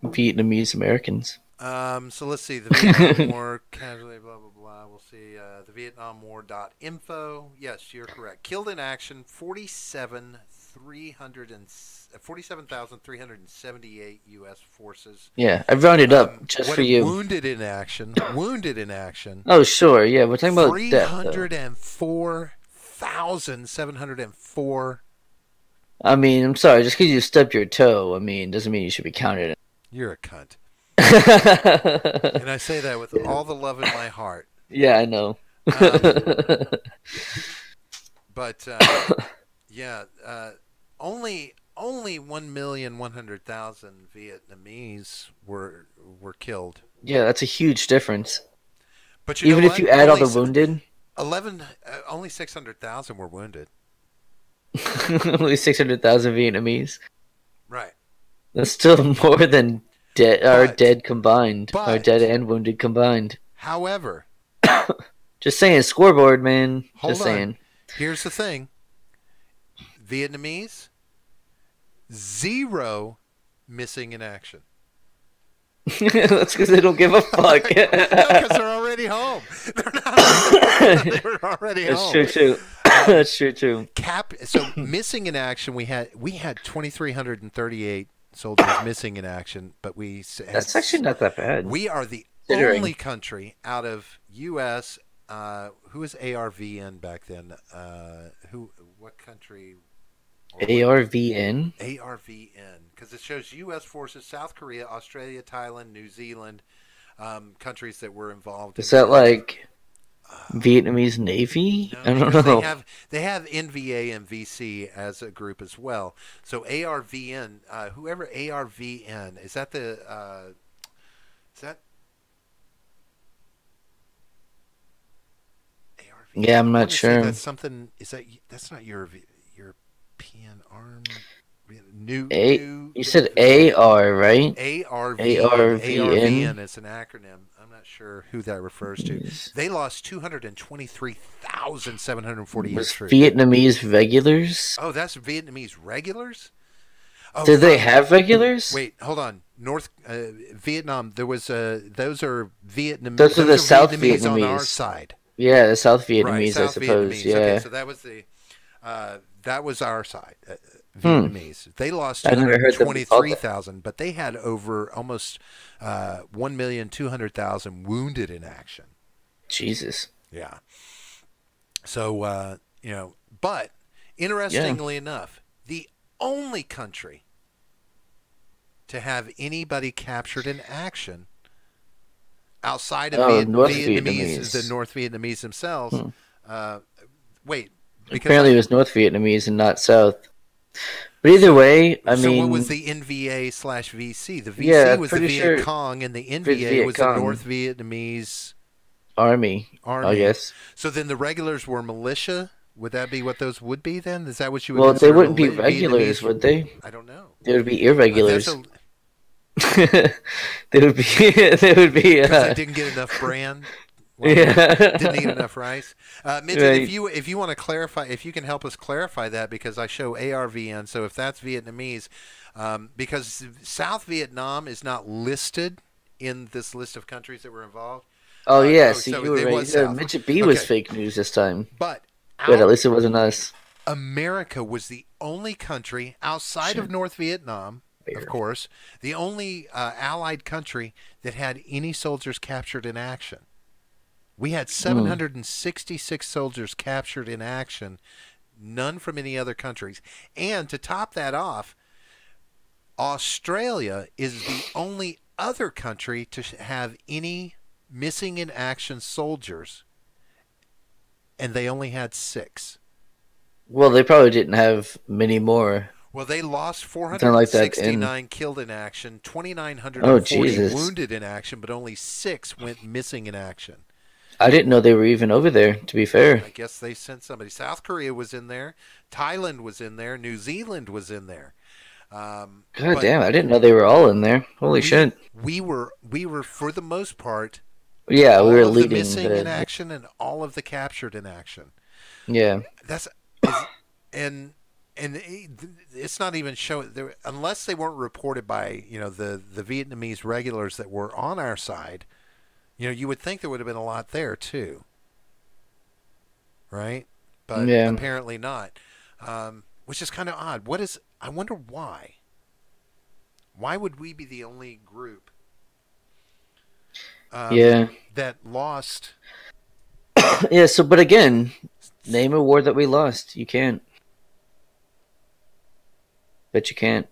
Vietnamese Americans. So let's see. The Vietnam War, casualty, blah, blah, blah. We'll see. The VietnamWar.info. Yes, you're correct. Killed in action, 47,378 U.S. forces. Yeah, I've rounded up just What for you. Wounded in action. Oh, sure. Yeah, we're talking about death. Though. 304,704. I mean, I'm sorry. Just because you stubbed your toe, I mean, doesn't mean you should be counted. You're a cunt. And I say that with all the love in my heart. Yeah, I know. But yeah, only 1,100,000 Vietnamese were killed. Yeah, that's a huge difference. But you Even know if what? you add all Only the wounded, only 600,000 were wounded. only 600,000 Vietnamese. Right. That's still more than dead But- dead combined, or but- dead and wounded combined. However, Just saying, scoreboard, man. hold Just on. saying. Here's the thing: Vietnamese, 0 missing in action. That's because they don't give a fuck. Because they're already home. They're not. They're already That's home. true too. That's true too. So missing in action, we had 2,338 soldiers missing in action, but That's actually not that bad. we are the considering. country out of U.S. Who was ARVN back then? What country? Or what ARVN? ARVN? Because it shows U.S. forces, South Korea, Australia, Thailand, New Zealand, countries that were involved in Is that this action. like Vietnamese Navy? No, I don't because know. they have NVA and VC as a group as well. So ARVN, whoever ARVN is that is that ARVN? Yeah, I I'm want not to say sure. that's something. That's not European arm. New A, new you said AR, right? ARVN. ARVN. ARVN is an acronym. I'm not sure who that refers to. Is They lost 223,748 troops. Vietnamese regulars? Oh, that's Vietnamese regulars? Oh, Did they from have regulars? wait, hold on. North Vietnam. There was those are Vietnam. Those are Those the are South Vietnamese on our Vietnamese. side, Yeah, the South right? Vietnamese, I South suppose. Vietnamese. Okay, Yeah. so that was our side. Hmm. Vietnamese. They lost I two never hundred heard them be called twenty-three that. thousand, but they had over almost 1,200,000 wounded in action. Jesus. Yeah. So but Yeah. interestingly enough, the only country to have anybody captured in action outside of Oh, North Vietnamese, the Vietnamese. North Vietnamese themselves. Hmm. Uh, wait, because Apparently, it was North Vietnamese and not South. But either way, I so what was mean, the NVA/VC? The yeah, VC I'm was the pretty Viet sure Cong, and the NVA Viet was the North Cong Vietnamese Army, I Army. guess. So then the regulars were militia. Would that be what those would be then? Is that what you would Well, they consider wouldn't be regulars, Vietnamese? would they? I don't know. They would be That's irregulars. a They would be. They would be. because they didn't get enough bran. Didn't eat Yeah. enough rice. Midget, Right. if you want to clarify, if you can help us clarify that, because I show ARVN, so if that's Vietnamese, because South Vietnam is not listed in this list of countries that were involved. Oh yeah. See, So you were it right. was Yeah, South. Midget B was Okay, fake news this time. but Good. At out least it wasn't us. America was the only country outside of Shit. North Vietnam, of course, the only Allied country that had any soldiers captured in action. We had 766 soldiers captured in action, none from any other countries. And to top that off, Australia is the only other country to have any missing in action soldiers, and they only had 6. Well, they probably didn't have many more. Well, they lost Something like that. In 469 killed in action, oh 2,940 Jesus, wounded in action, but only 6 went missing in action. I didn't know they were even over there. To be fair. I guess they sent somebody. South Korea was in there. Thailand was in there. New Zealand was in there. God But damn, I didn't know they were all in there. Holy shit. we were for the most part Yeah, we all were of the leading missing in the. action and all of the captured in action. Yeah. That's and it's not even showing there unless they weren't reported by the Vietnamese regulars that were on our side. You would think there would have been a lot there too, right? But Yeah. apparently not, which is kind of odd. I wonder why. Why would we be the only group Yeah. that lost? Yeah. So, but again, name a war that we lost. You can't. Bet you can't.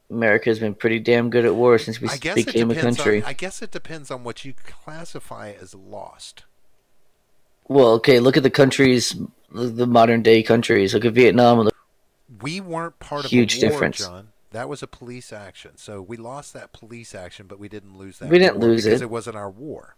America's been pretty damn good at war since we I guess it became a depends country. I guess it depends on what you classify as lost. Well, okay, look at the countries, the modern day countries. Look at Vietnam. Look, We weren't part of huge a war, difference. John. That was a police action. So we lost that police action, but we didn't lose that We didn't war lose because it. it wasn't our war.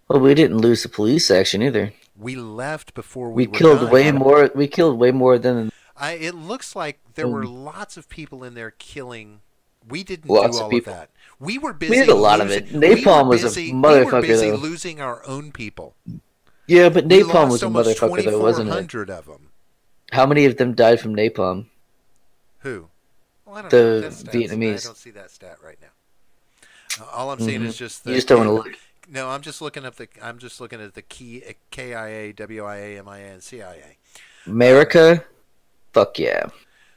well, we didn't lose the police action either. We left before We we were killed done. way more. We killed way more than It looks like there were lots of people in there killing. We didn't lots do of all people. of that. We were busy. We did a lot of losing, it. Napalm was a we were motherfucker, busy though. losing our own people. Yeah, but We napalm lost was a almost motherfucker, though, wasn't it? 2,400 of them. How many of them died from napalm? Who? Well, I don't The know. That stats, I Vietnamese. don't see that stat right now. All I'm seeing is just the. You just don't want to look. No, I'm just looking up the. I'm just looking at the key KIA, WIA, MIA, and CIA. America, fuck yeah.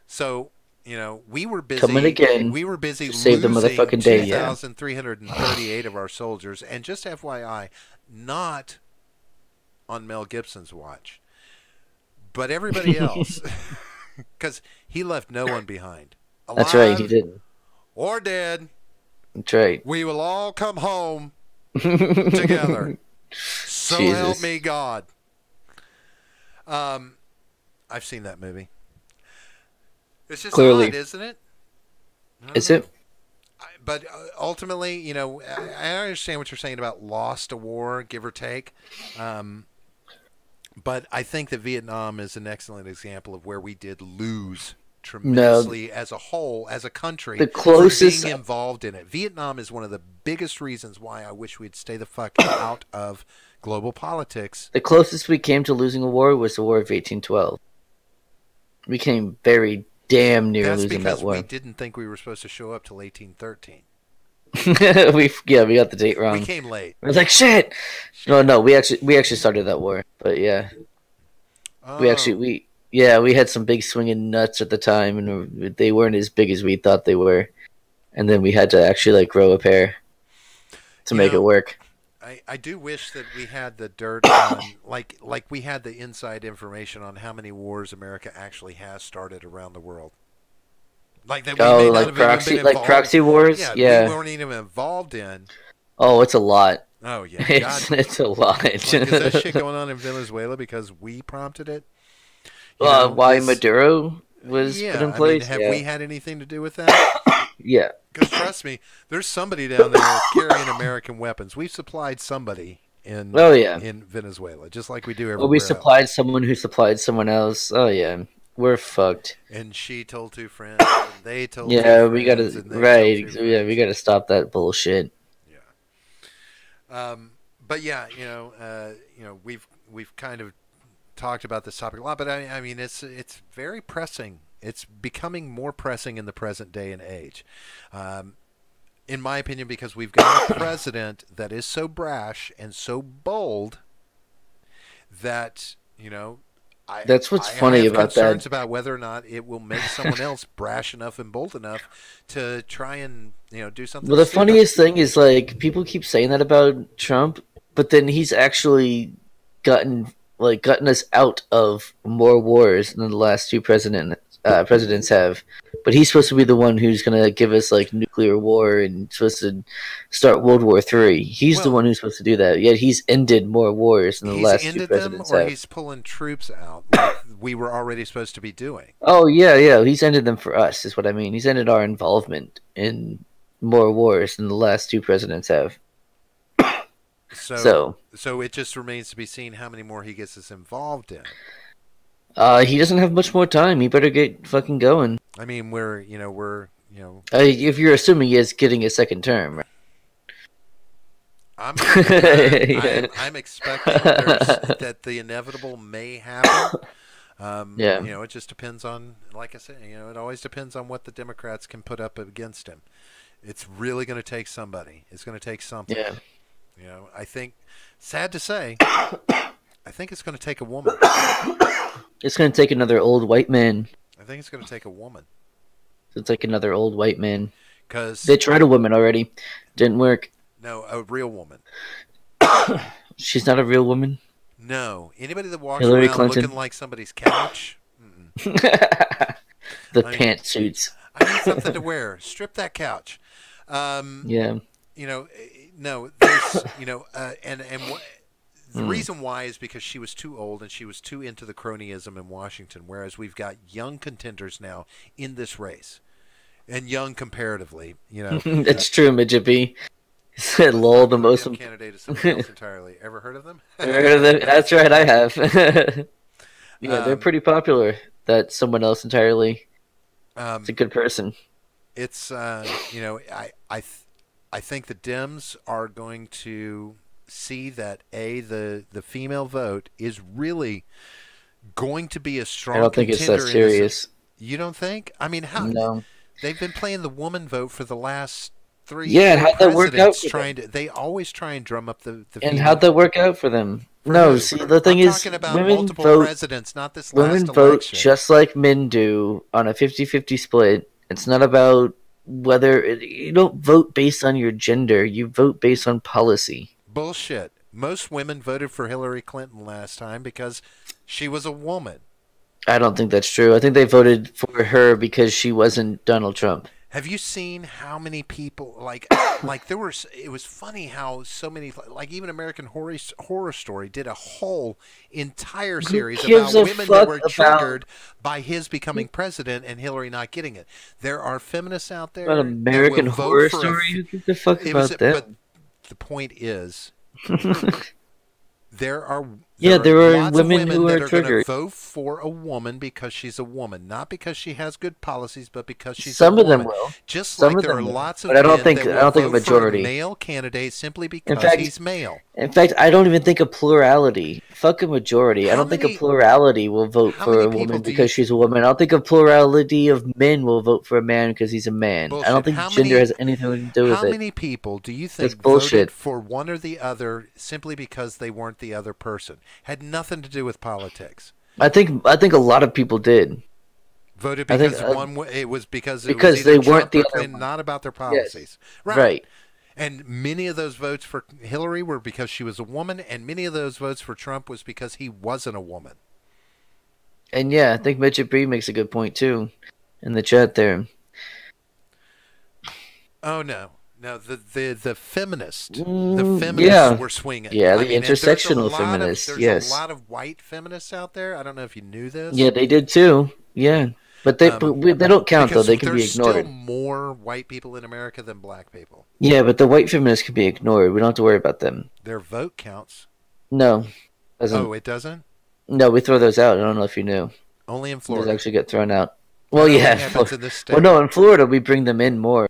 So we were Coming busy. again We were busy to save the losing motherfucking day. Yeah. 2,338 of our soldiers, and just FYI, not on Mel Gibson's watch, but everybody else, because he left no one behind, That's right. He alive didn't. or dead. That's right. We will all come home together. So help Jesus. me God. I've seen that movie. It's just Clearly. odd, isn't it? Is it? But ultimately, I understand what you're saying about lost a war, give or take. But I think that Vietnam is an excellent example of where we did lose tremendously as a whole, as a country, The closest for being involved in it. Vietnam is one of the biggest reasons why I wish we'd stay the fuck out of global politics. The closest we came to losing a war was the War of 1812. We came very damn near That's losing because that war. we didn't think we were supposed to show up till 1813. we got the date wrong. We came late. I was like, shit. No, we actually started that war, but yeah, Oh. we had some big swinging nuts at the time, and they weren't as big as we thought they were, and then we had to actually like grow a pair to make it work. I do wish that we had the dirt on, like we had the inside information on how many wars America actually has started around the world. Like that we may not have proxy, even been involved. like proxy wars. Yeah. We weren't even involved in. Oh, it's a lot. Oh yeah, It's a lot. Like, is that shit going on in Venezuela because we prompted it? Why Maduro was put in place? Have we had anything to do with that? Yeah. Because trust me, there's somebody down there carrying American weapons. We've supplied somebody in in Venezuela, just like we do everywhere. Well, we supplied someone who supplied someone else. Oh yeah, we're fucked. And she told two friends, and they told two yeah, friends. we gotta we gotta stop that bullshit. Yeah. But yeah, we've kind of talked about this topic a lot, but I mean, it's very pressing. It's becoming more pressing in the present day and age. In my opinion, because we've got a president that is so brash and so bold that, that's what's funny about that. I have concerns about whether or not it will make someone else brash enough and bold enough to try and, do something. Well, the funniest thing is, like, people keep saying that about Trump, but then he's actually gotten us out of more wars than the last two presidents have. But he's supposed to be the one who's going to give us like nuclear war and supposed to start World War III. He's the one who's supposed to do that. Yet he's ended more wars than the last two presidents have. He's pulling troops out like we were already supposed to be doing. Oh yeah. He's ended them for us, is what I mean. He's ended our involvement in more wars than the last two presidents have. So it just remains to be seen how many more he gets us involved in. He doesn't have much more time. He better get fucking going. I mean, we're if you're assuming he is getting a second term, right? I'm expecting that the inevitable may happen. It just depends on, like I said, it always depends on what the Democrats can put up against him. It's really going to take somebody. It's going to take something. Yeah. I think, sad to say, I think it's going to take a woman. It's going to take another old white man. I think it's going to take a woman. It's like another old white man. Because they tried a woman already. Didn't work. No, a real woman. She's not a real woman? No. Anybody that walks Hillary around Clinton. looking like somebody's couch? The pantsuits. I need something to wear. Strip that couch. Yeah. No, there's, the reason why is because she was too old and she was too into the cronyism in Washington, whereas we've got young contenders now in this race, and young comparatively. That's true, Midget B. Said lol, the most candidate is something else entirely. Ever heard of them? Heard of them? That's right, I have. They're pretty popular. That's someone else entirely. It's a good person. It's I think the Dems are going to see that the female vote is really going to be a strong. I don't think it's that serious. You don't think? I mean, how? No. They've been playing the woman vote for the last three Yeah, and how'd that work out presidents for them? they always try and drum up the And female. how'd that work out for them? For No, who? see, the thing I'm is, talking about multiple presidents, not this last women vote election. just like men do on a 50-50 split. It's not about you don't vote based on your gender, you vote based on policy. Bullshit. Most women voted for Hillary Clinton last time because she was a woman. I don't think that's true. I think they voted for her because she wasn't Donald Trump. Have you seen how many people like there was? It was funny how so many like even American Horror Story did a whole entire series about women that were triggered by his becoming president and Hillary not getting it. There are feminists out there About American that will Horror vote for Story? Who gives a fuck about but them? the point is, there are lots women of women who that are are going to triggered. vote for a woman because she's a woman, not because she has good policies, but because she's Some a of them woman. will. Just Some like of there are them will. lots of But I don't men think that I will don't think a vote for a majority. male candidate simply In because fact, he's male. I don't even think a plurality. Fuck a majority. I How don't think a many plurality will vote how for many a people woman do you because she's a woman. I don't think a plurality of men will vote for a man because he's a man. I don't bullshit? think gender has anything to do with How it. many people do you That's think voted bullshit. for one or the other simply because they weren't the other person? Had nothing to do with politics. I think a lot of people did. Voted I think because it was because it was because either they weren't Trump the or other Clinton, one. not about their Yes. policies. Right. Right. And many of those votes for Hillary were because she was a woman, and many of those votes for Trump was because he wasn't a woman. And yeah, I think Midget B makes a good point too in the chat there. Oh no, no, the feminist, Yeah. were swinging. Yeah, I the mean, and intersectional feminists, there's a yes. lot of white feminists out there. I don't know if you knew this. Yeah, they did too. Yeah. But they don't count though. Because They can be there's still ignored. more white people in America than black people. Yeah, but the white feminists can be ignored. We don't have to worry about them. Their vote counts. No, doesn't. Oh, it doesn't. No, we throw those out. I don't know if you knew. Only in Those Florida. actually get thrown out. Well, That only yeah. happens in this state. Well, no, in Florida we bring them in more.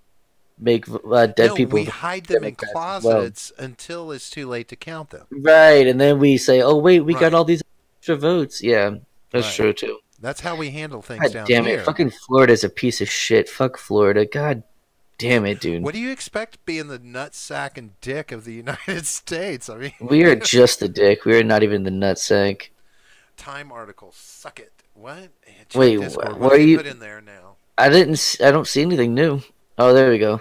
Make dead people. We hide them in Democrats as well. closets until it's too late to count them. Right, and then we say, "Oh wait, we got Right. all these extra votes." Yeah, that's Right. true too. That's how we handle things God down damn here. it! Fucking Florida's a piece of shit. Fuck Florida. God damn it, dude. What do you expect being the nutsack and dick of the United States? I mean, We are just the dick. We are not even the nutsack. Time article, suck it. What? Check Wait, Discord. what do are you? put in there now? I don't see anything new. Oh, there we go.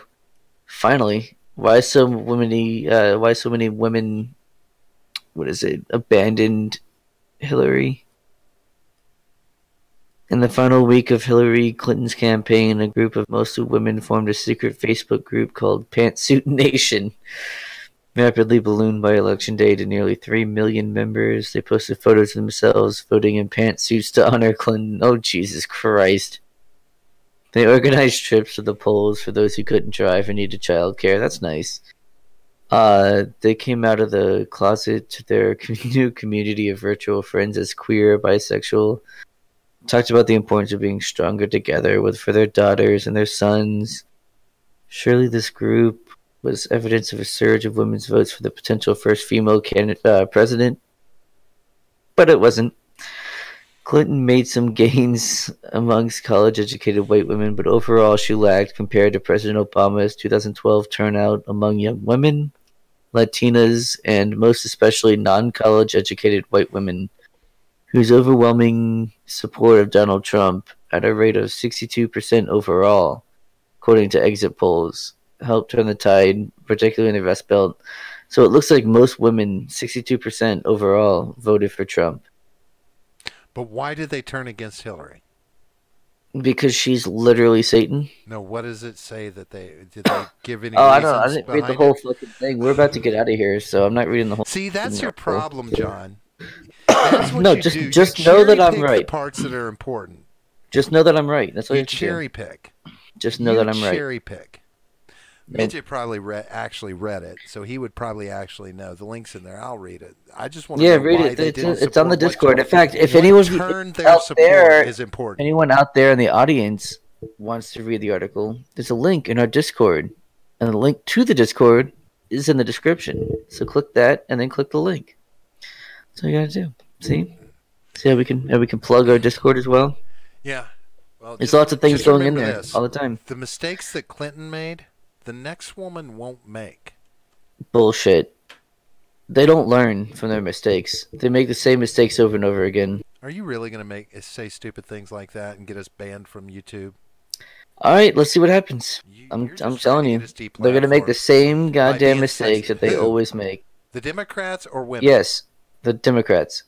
Finally, why so many? Why so many women? What is it? Abandoned Hillary. In the final week of Hillary Clinton's campaign, a group of mostly women formed a secret Facebook group called Pantsuit Nation. Rapidly ballooned by election day to nearly 3 million members, they posted photos of themselves voting in pantsuits to honor Clinton. Oh, Jesus Christ. They organized trips to the polls for those who couldn't drive or needed childcare. That's nice. They came out of the closet to their new community of virtual friends as queer, bisexual. Talked about the importance of being stronger together for their daughters and their sons. Surely this group was evidence of a surge of women's votes for the potential first female president, but it wasn't. Clinton made some gains amongst college-educated white women, but overall she lagged compared to President Obama's 2012 turnout among young women, Latinas, and most especially non-college-educated white women, whose overwhelming support of Donald Trump at a rate of 62% overall, according to exit polls, helped turn the tide, particularly in the Rust Belt. So it looks like most women, 62% overall, voted for Trump. But why did they turn against Hillary? Because she's literally Satan. No, what does it say that did they give any Oh, I reasons don't know. I didn't read the behind whole it? fucking thing. We're about to get out of here, so I'm not reading the whole. See, that's thing your article. problem, John. That's what No, you do. just You know that I'm cherry-pick right. The parts that are important. Just know that I'm right. That's all you You have to cherry pick. do. Just know that I'm right. Cherry pick. Midget probably actually read it, so he would probably actually know. The link's in there. I'll read it. I just want to know read why it. they didn't It's on the support what Discord. In turned- fact, if what anyone turned their out support there is important. anyone out there in the audience wants to read the article, there's a link in our Discord, and the link to the Discord is in the description. So click that, and then click the link. That's all you gotta do. See how we can plug our Discord as well. Yeah. Well, There's lots of things just going in remember there this. all the time. The mistakes that Clinton made, the next woman won't make. Bullshit. They don't learn from their mistakes. They make the same mistakes over and over again. Are you really going to say stupid things like that and get us banned from YouTube? All right, let's see what happens. You're just I'm trying telling to you, get us they're gonna make the deplatformed same by goddamn being mistakes that they Who? always make. The Democrats or women? Yes, the Democrats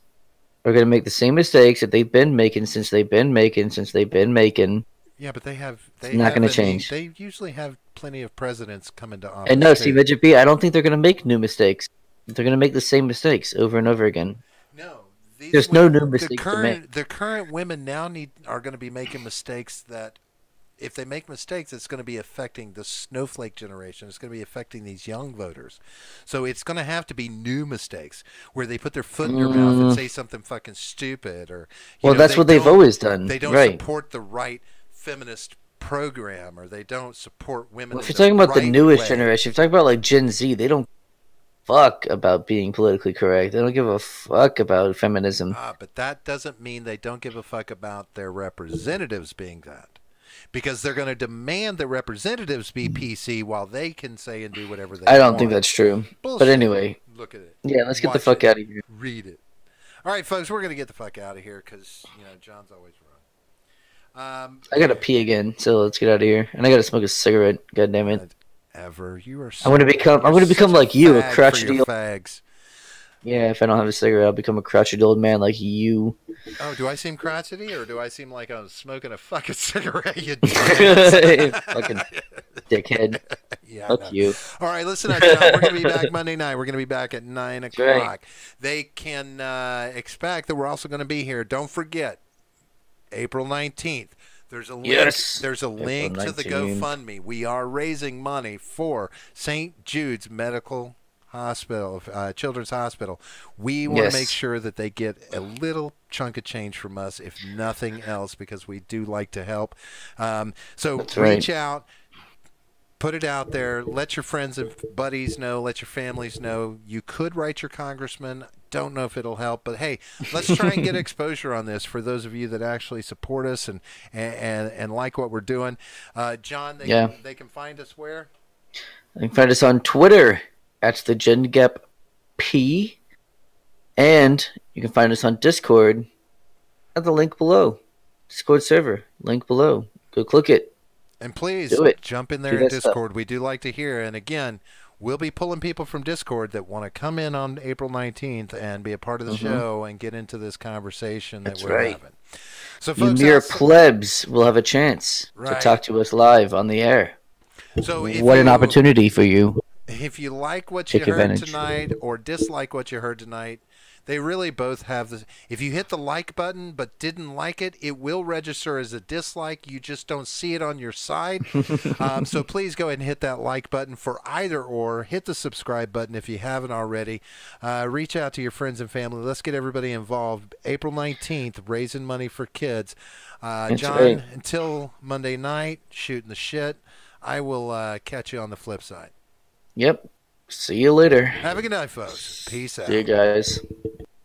are gonna make the same mistakes that they've been making since they've been making. Yeah, but It's not gonna change. They usually have plenty of presidents come into office. And no, too. Steve Edgett B, I don't think they're gonna make new mistakes. They're gonna make the same mistakes over and over again. No, There's no new mistakes to make. The current women now are going to be making mistakes that, if they make mistakes, it's going to be affecting the snowflake generation. It's going to be affecting these young voters. So it's going to have to be new mistakes where they put their foot in their mouth and say something fucking stupid, or that's what they've always done. They don't right. support the right feminist program, or they don't support women. Well, if you're talking about the newest way. generation, if you're talking about like Gen Z, they don't fuck about being politically correct. They don't give a fuck about feminism. But that doesn't mean they don't give a fuck about their representatives being that. Because they're going to demand that representatives be PC while they can say and do whatever they want. I don't think that's true. Bullshit. But anyway. Look at it. Yeah, let's get the Watch fuck it. out of here. Read it. All right, folks, we're going to get the fuck out of here because, John's always wrong. I got to pee again, so let's get out of here. And I got to smoke a cigarette. God damn it. Ever. You are I'm going to become like you, a crotchety old fags. Yeah, if I don't have a cigarette, I'll become a crotchety old man like you. Oh, do I seem crotchety, or do I seem like I'm smoking a fucking cigarette, you fucking dickhead. Yeah, fuck you. All right, listen up, John. We're going to be back Monday night. We're going to be back at 9 o'clock. Right. They can expect that we're also going to be here. Don't forget, April 19th. There's a link. Yes. There's a link to the 19th. GoFundMe. We are raising money for St. Jude's Medical Hospital, Children's Hospital. We want to make sure that they get a little chunk of change from us, if nothing else, because we do like to help. So That's reach right. out. Put it out there. Let your friends and buddies know. Let your families know. You could write your congressman. Don't know if it'll help, but hey, let's try and get exposure on this for those of you that actually support us and like what we're doing. John, they can find us where? They can find us on Twitter at the Gen Gap P, and you can find us on Discord at the link below. Discord server, link below. Go click it. And please jump in there Do in that Discord. stuff. We do like to hear. And again, we'll be pulling people from Discord that want to come in on April 19th and be a part of the show and get into this conversation that we're having. So, You folks, mere plebs will have a chance to talk to us live on the air. So what an opportunity for you. If you like what Take you heard advantage. tonight or dislike what you heard tonight, they really both have this. If you hit the like button but didn't like it, it will register as a dislike. You just don't see it on your side. So please go ahead and hit that like button for either or. Hit the subscribe button if you haven't already. Reach out to your friends and family. Let's get everybody involved. April 19th, raising money for kids. John, right. Until Monday night, shooting the shit. I will catch you on the flip side. Yep. See you later. Have a good night, folks. Peace out. See you guys.